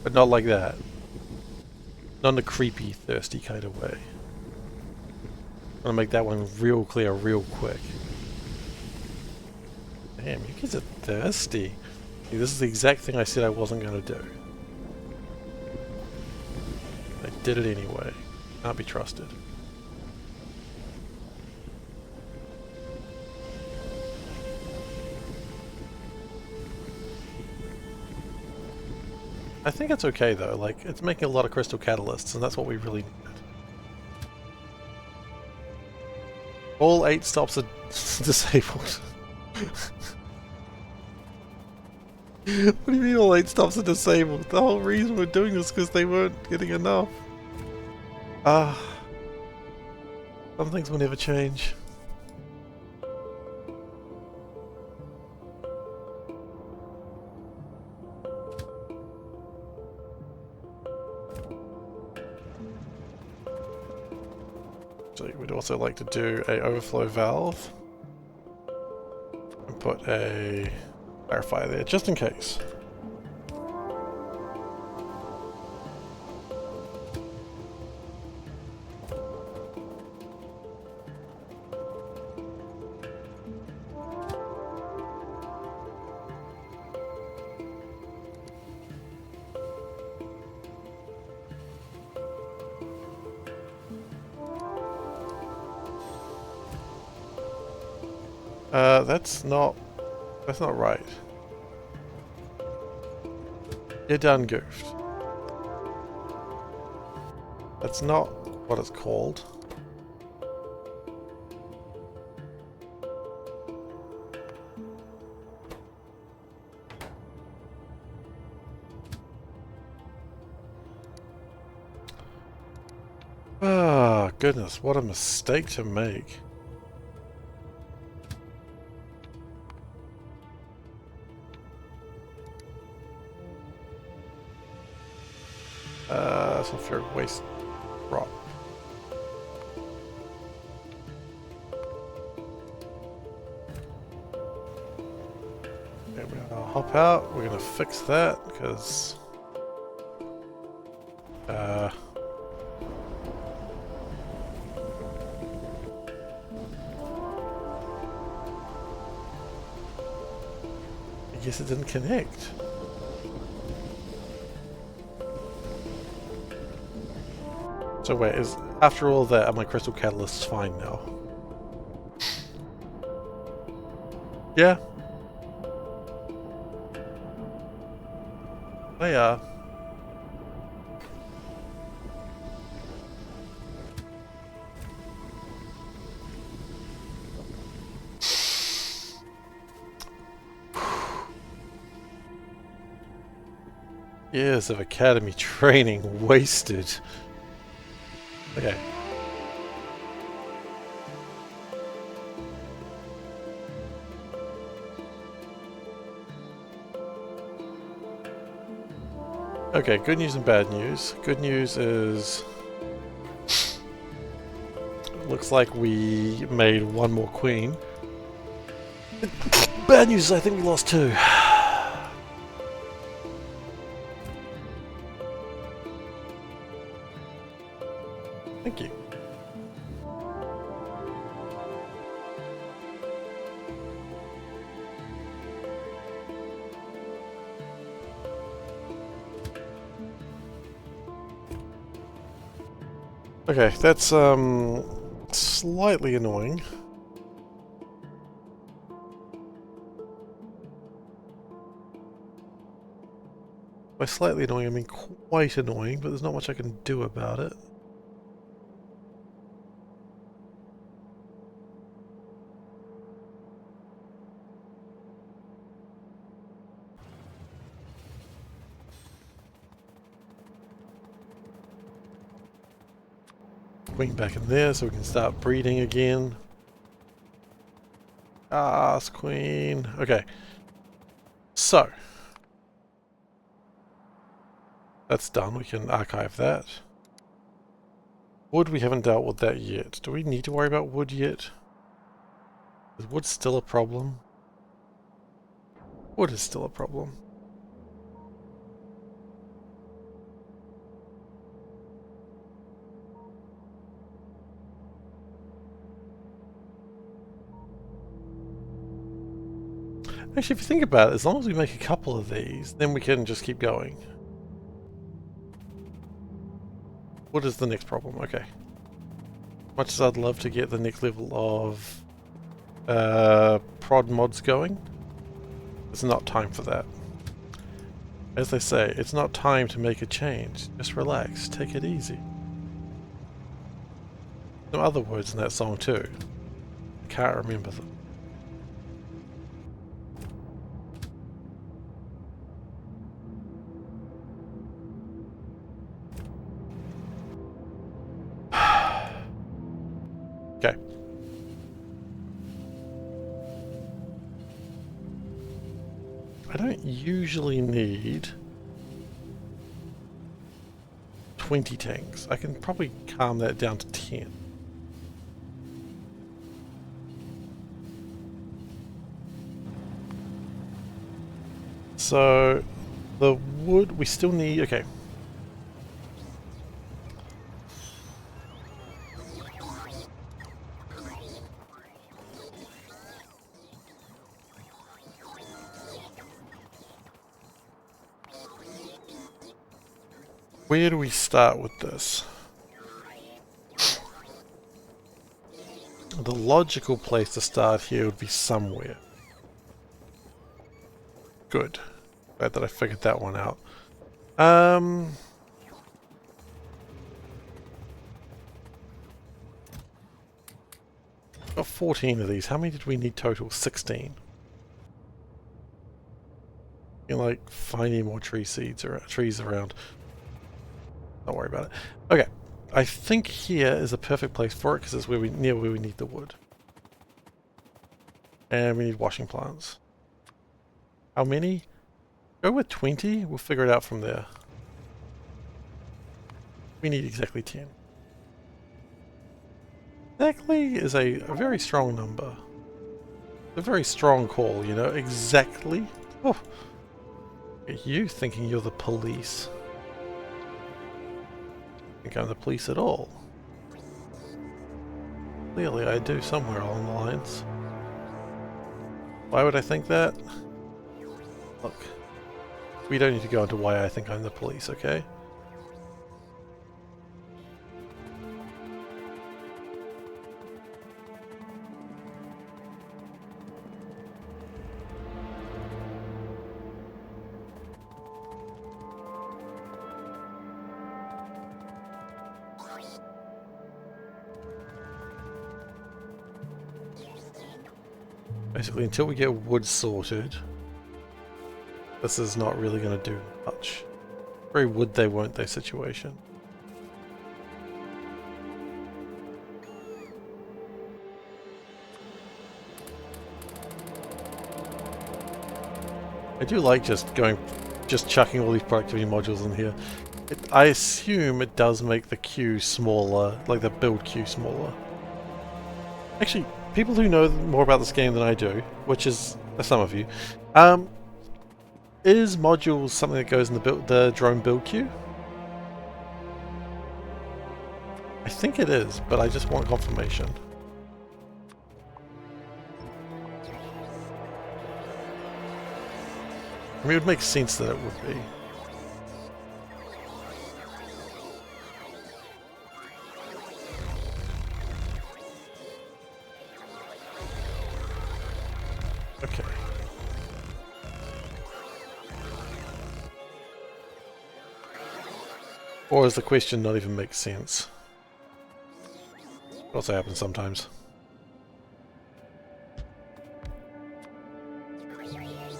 But not like that. Not in a creepy, thirsty kind of way. I'm gonna make that one real clear real quick. Damn, you kids are thirsty. See, this is the exact thing I said I wasn't gonna do. I did it anyway. Can't be trusted. I think it's okay though, like, it's making a lot of crystal catalysts, and that's what we really needed. All 8 stops are disabled. What do you mean all 8 stops are disabled? The whole reason we're doing this is because they weren't getting enough. Ah. Some things will never change. So we'd also like to do a overflow valve and put a clarifier there, just in case. That's not right. You're done goofed. That's not what it's called. Ah, goodness, what a mistake to make. Sulfuric waste rock. Okay, we're gonna hop out. We're gonna fix that because I guess it didn't connect. So wait, after all that, are my crystal catalysts fine now? Yeah. They are. Years of academy training wasted. Okay. Okay, good news and bad news. Good news is looks like we made one more queen. Bad news is I think we lost 2. Thank you. Okay, that's slightly annoying. By slightly annoying, I mean quite annoying, but there's not much I can do about it. Queen back in there so we can start breeding again. Ask queen. Okay. So. That's done. We can archive that. Wood, we haven't dealt with that yet. Do we need to worry about wood yet? Is wood still a problem? Wood is still a problem. Actually, if you think about it, as long as we make a couple of these, then we can just keep going. What is the next problem? Okay. Much as I'd love to get the next level of prod mods going, it's not time for that. As they say, it's not time to make a change. Just relax, take it easy. Some other words in that song too. I can't remember them. Okay. I don't usually need 20 tanks. I can probably calm that down to 10. So the wood we still need, okay. Where do we start with this? The logical place to start here would be somewhere. Good. Glad that I figured that one out. Got 14 of these. How many did we need total? 16. You can, like, find any more tree seeds or trees around. Don't worry about it. Okay, I think here is a perfect place for it because it's where near where we need the wood. And we need washing plants. How many? Go with 20. We'll figure it out from there. We need exactly 10. Exactly is a very strong number. A very strong call, you know. Exactly. Oh, you thinking you're the police? Think I'm the police at all? Clearly I do somewhere along the lines. Why would I think that? Look, we don't need to go into why I think I'm the police, okay? Basically, until we get wood sorted, this is not really going to do much. Very would they, won't they situation. I do like just chucking all these productivity modules in here. I assume it does make the queue smaller, like the build queue smaller. Actually, people who know more about this game than I do, which is some of you, is modules something that goes in the drone build queue? I think it is, but I just want confirmation. I mean, it would make sense that it would be. Okay. Or does the question not even make sense? It also happens sometimes.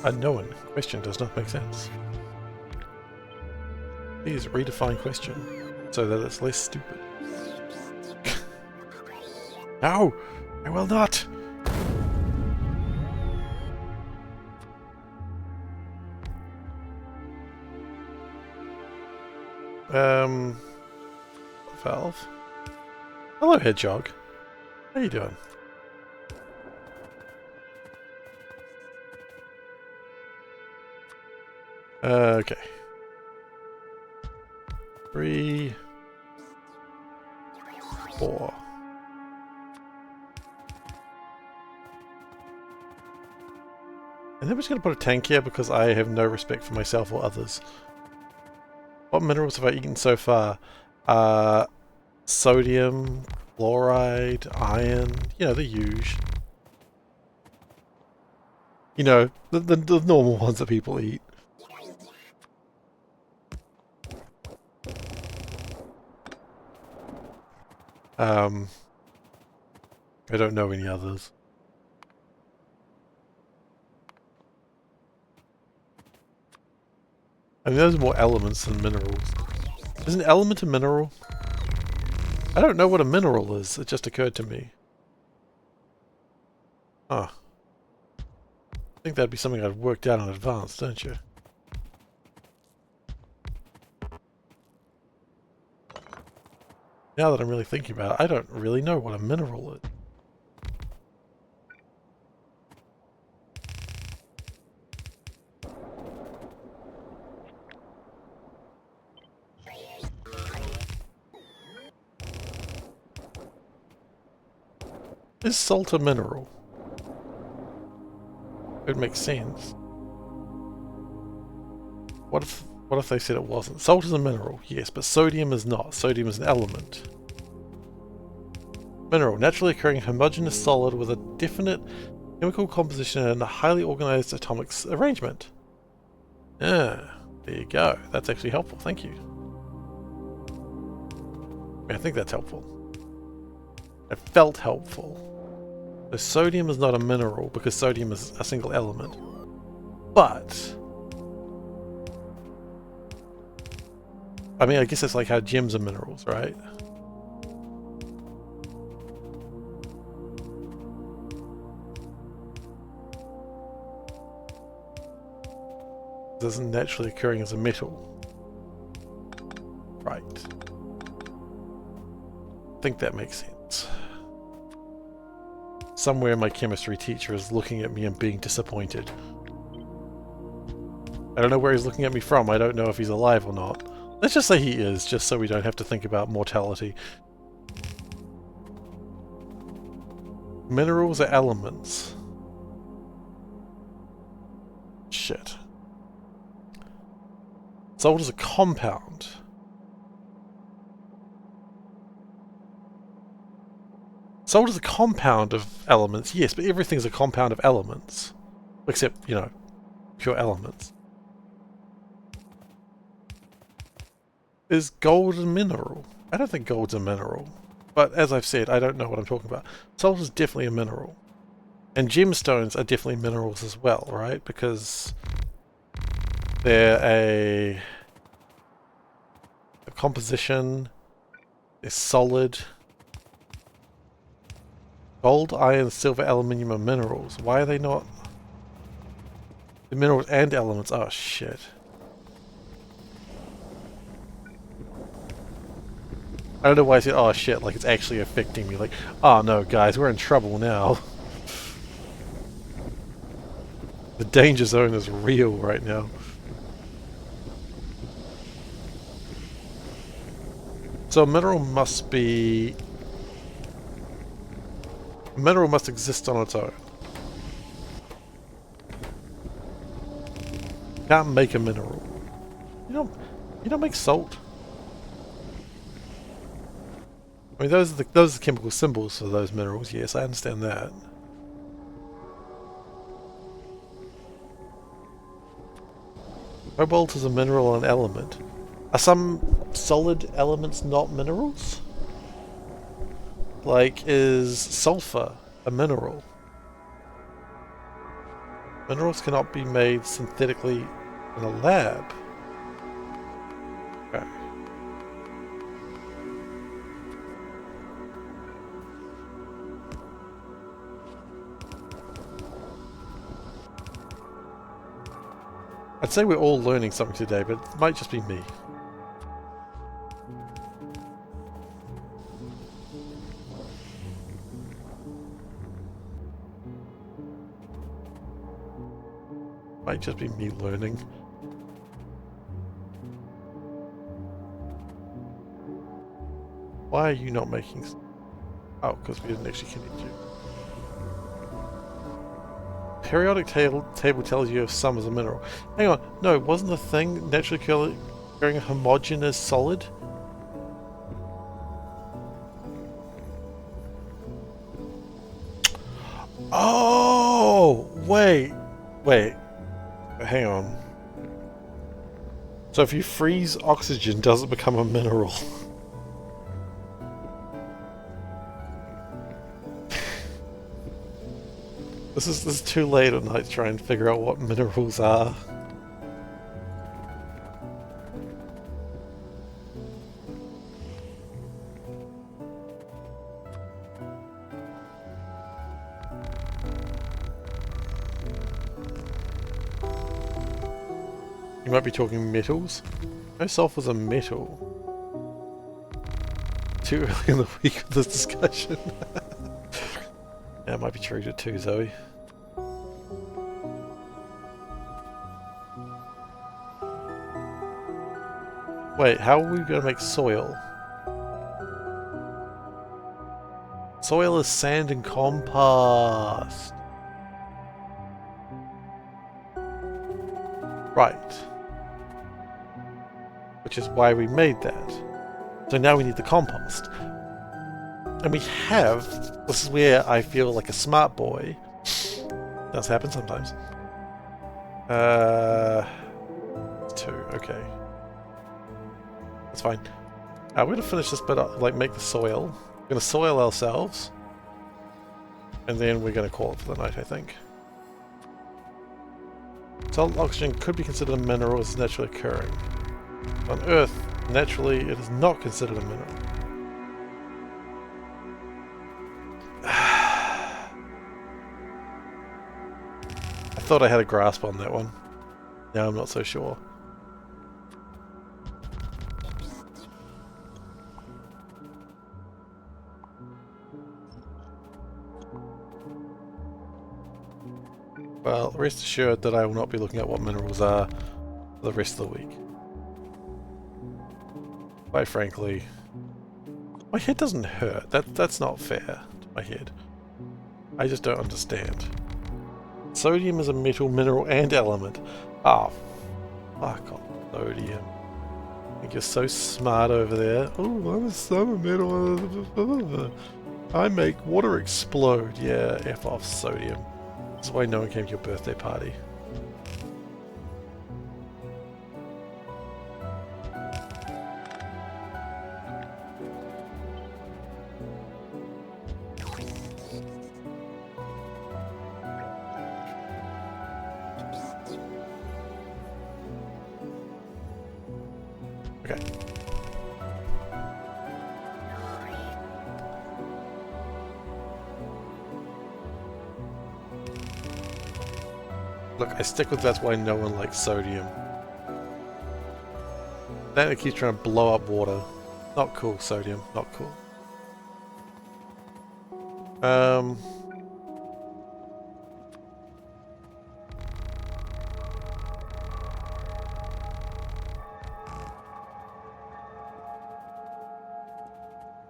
Unknown question does not make sense. Please redefine question so that it's less stupid. No! I will not! Valve? Hello, Hedgehog. How you doing? Okay. 3, 4. And then we're just going to put a tank here because I have no respect for myself or others. What minerals have I eaten so far? Sodium, chloride, iron, you know, the usual. You know, the normal ones that people eat. I don't know any others. I mean, those are more elements than minerals. Is an element a mineral? I don't know what a mineral is. It just occurred to me. Huh. I think that'd be something I'd worked out in advance, don't you? Now that I'm really thinking about it, I don't really know what a mineral is. Is salt a mineral? It makes sense. What if they said it wasn't? Salt is a mineral, yes, but sodium is not. Sodium is an element. Mineral, naturally occurring homogeneous solid with a definite chemical composition and a highly organized atomic arrangement. Ah, there you go. That's actually helpful, thank you. I think that's helpful. It felt helpful. So sodium is not a mineral because sodium is a single element. But I mean, I guess it's like how gems are minerals, right? It isn't naturally occurring as a metal. Right. I think that makes sense. Somewhere my chemistry teacher is looking at me and being disappointed. I don't know where he's looking at me from. I don't know if he's alive or not. Let's just say he is, just so we don't have to think about mortality. Minerals are elements. Shit. Salt is a compound. Salt is a compound of elements, yes, but everything's a compound of elements. Except, you know, pure elements. Is gold a mineral? I don't think gold's a mineral. But as I've said, I don't know what I'm talking about. Salt is definitely a mineral. And gemstones are definitely minerals as well, right? Because they're a composition, they're solid. Gold, iron, silver, aluminium are minerals. Why are they not? The minerals and elements. Oh shit. I don't know why I said, oh shit, like it's actually affecting me. Like, oh no, guys, we're in trouble now. The danger zone is real right now. So a mineral must be... A mineral must exist on its own. You can't make a mineral. You don't make salt. I mean, those are the chemical symbols for those minerals. Yes, I understand that. Cobalt is a mineral and element. Are some solid elements not minerals? Like, is sulfur a mineral? Minerals cannot be made synthetically in a lab. Okay. I'd say we're all learning something today, but it might just be me. Might just be me learning. Why are you not making... Oh, because we didn't actually connect you. Periodic table tells you if some is a mineral. Hang on, no, wasn't the thing naturally occurring a homogeneous solid? Oh, wait, hang on. So if you freeze oxygen, does it become a mineral? This is too late at night to try and figure out what minerals are. You might be talking metals. No sulfur's a metal. Too early in the week for this discussion. Yeah, it might be true too, Zoe. Wait, how are we going to make soil? Soil is sand and compost. Right. Which is why we made that. So now we need the compost. And we have... This is where I feel like a smart boy. Does happen sometimes. 2, okay. That's fine. We're going to finish this bit up, like make the soil. We're going to soil ourselves. And then we're going to call it for the night, I think. Solid oxygen could be considered a mineral as naturally occurring. On Earth, naturally, it is not considered a mineral. I thought I had a grasp on that one. Now I'm not so sure. Well, rest assured that I will not be looking at what minerals are for the rest of the week. Quite frankly, my head doesn't hurt. That's not fair to my head. I just don't understand. Sodium is a metal, mineral, and element. Ah, fuck off, sodium. I think you're so smart over there. Oh, I'm a metal. I make water explode. Yeah, F off, sodium. That's why no one came to your birthday party. Okay. Look, I stick with that's why no one likes sodium. Then it keeps trying to blow up water. Not cool, sodium. Not cool.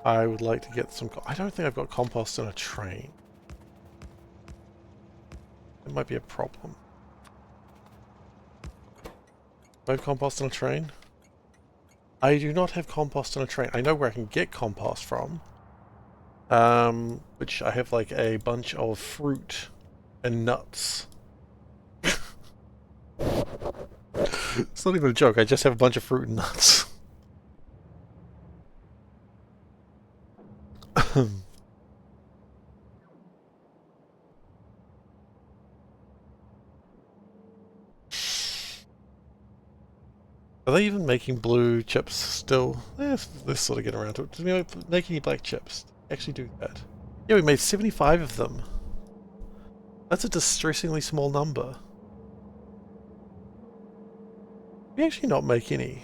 I would like to get some... I don't think I've got compost on a train. It might be a problem. Do I have compost on a train? I do not have compost on a train. I know where I can get compost from. Which I have like a bunch of fruit and nuts. It's not even a joke, I just have a bunch of fruit and nuts. Are they even making blue chips still? They're sort of getting around to it. Do we make any black chips? Actually do that. Yeah, we made 75 of them. That's a distressingly small number. We actually not make any.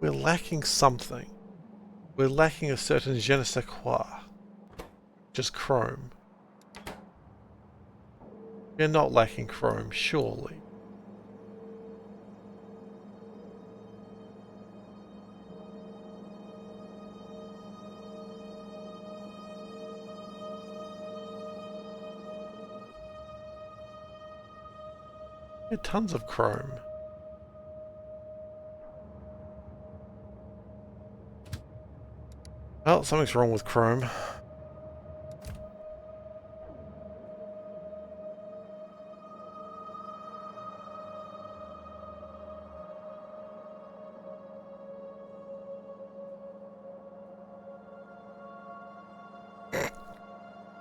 We're lacking something. We're lacking a certain je ne sais quoi. Just chrome. We're not lacking chrome, surely. We had tons of chrome. Well, something's wrong with chrome.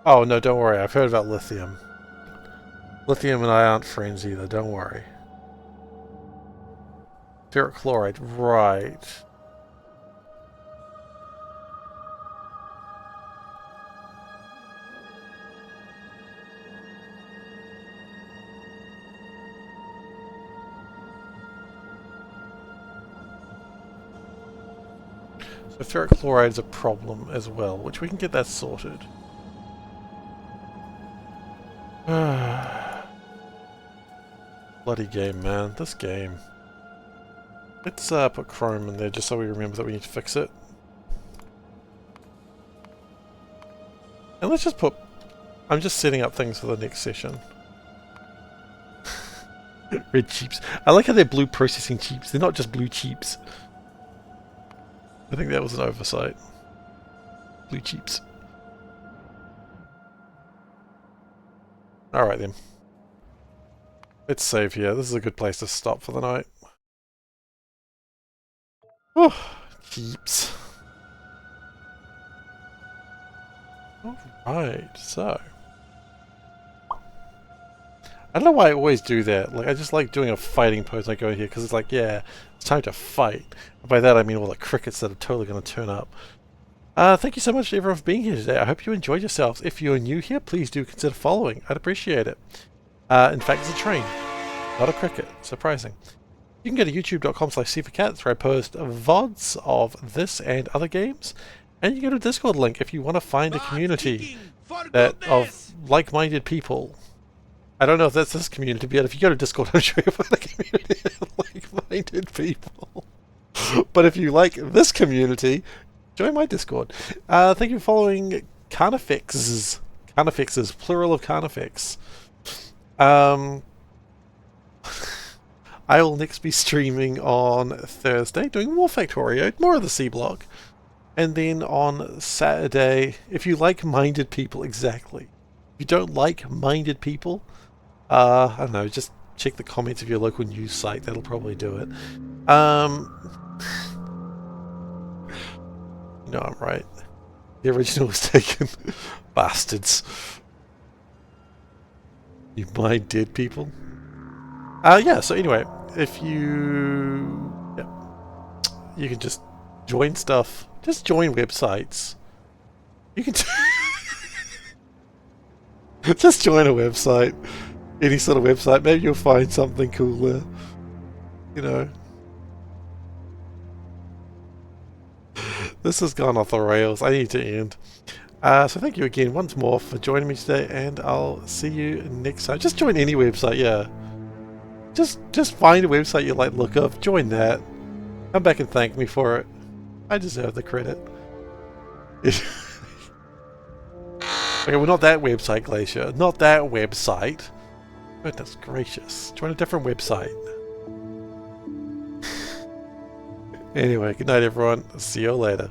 Oh no, don't worry. I've heard about lithium. Lithium and I aren't friends either. Don't worry. Ferric chloride, right? So ferric chloride is a problem as well, which we can get that sorted. Bloody game, man. This game. Let's put chrome in there just so we remember that we need to fix it. And let's just put... I'm just setting up things for the next session. Red cheeps. I like how they're blue processing cheeps. They're not just blue cheeps. I think that was an oversight. Blue cheeps. Alright then. Let's save here. This is a good place to stop for the night. Oh, cheeps. Alright, so. I don't know why I always do that. Like, I just like doing a fighting pose when I go in here, because it's like, yeah, it's time to fight. And by that I mean all the crickets that are totally going to turn up. Thank you so much everyone for being here today. I hope you enjoyed yourselves. If you're new here, please do consider following. I'd appreciate it. In fact, it's a train, not a cricket. Surprising. You can go to youtube.com/SeiferKatt, where I post VODs of this and other games. And you can go to a Discord link if you want to find a community of like-minded people. I don't know if that's this community, but if you go to Discord, I'm sure you'll find a community of like-minded people. But if you like this community, join my Discord. Thank you for following Carnifexes. Carnifexes, plural of Carnifex. I will next be streaming on Thursday, doing more Factorio, more of the Seablock. And then on Saturday, if you like minded people, exactly. If you don't like minded people, I don't know, just check the comments of your local news site. That'll probably do it. No, I'm right. The original was taken. Bastards. You mind dead people? Yeah, so anyway, if you... Yeah, you can just join stuff. Just join websites. You can... just join a website. Any sort of website. Maybe you'll find something cool there. You know. This has gone off the rails. I need to end. So thank you again once more for joining me today, and I'll see you next time. Just join any website, yeah. Just find a website you like the look of, join that. Come back and thank me for it. I deserve the credit. Okay, well not that website, Glacier. Not that website. Goodness gracious. Join a different website. Anyway, good night everyone. See you later.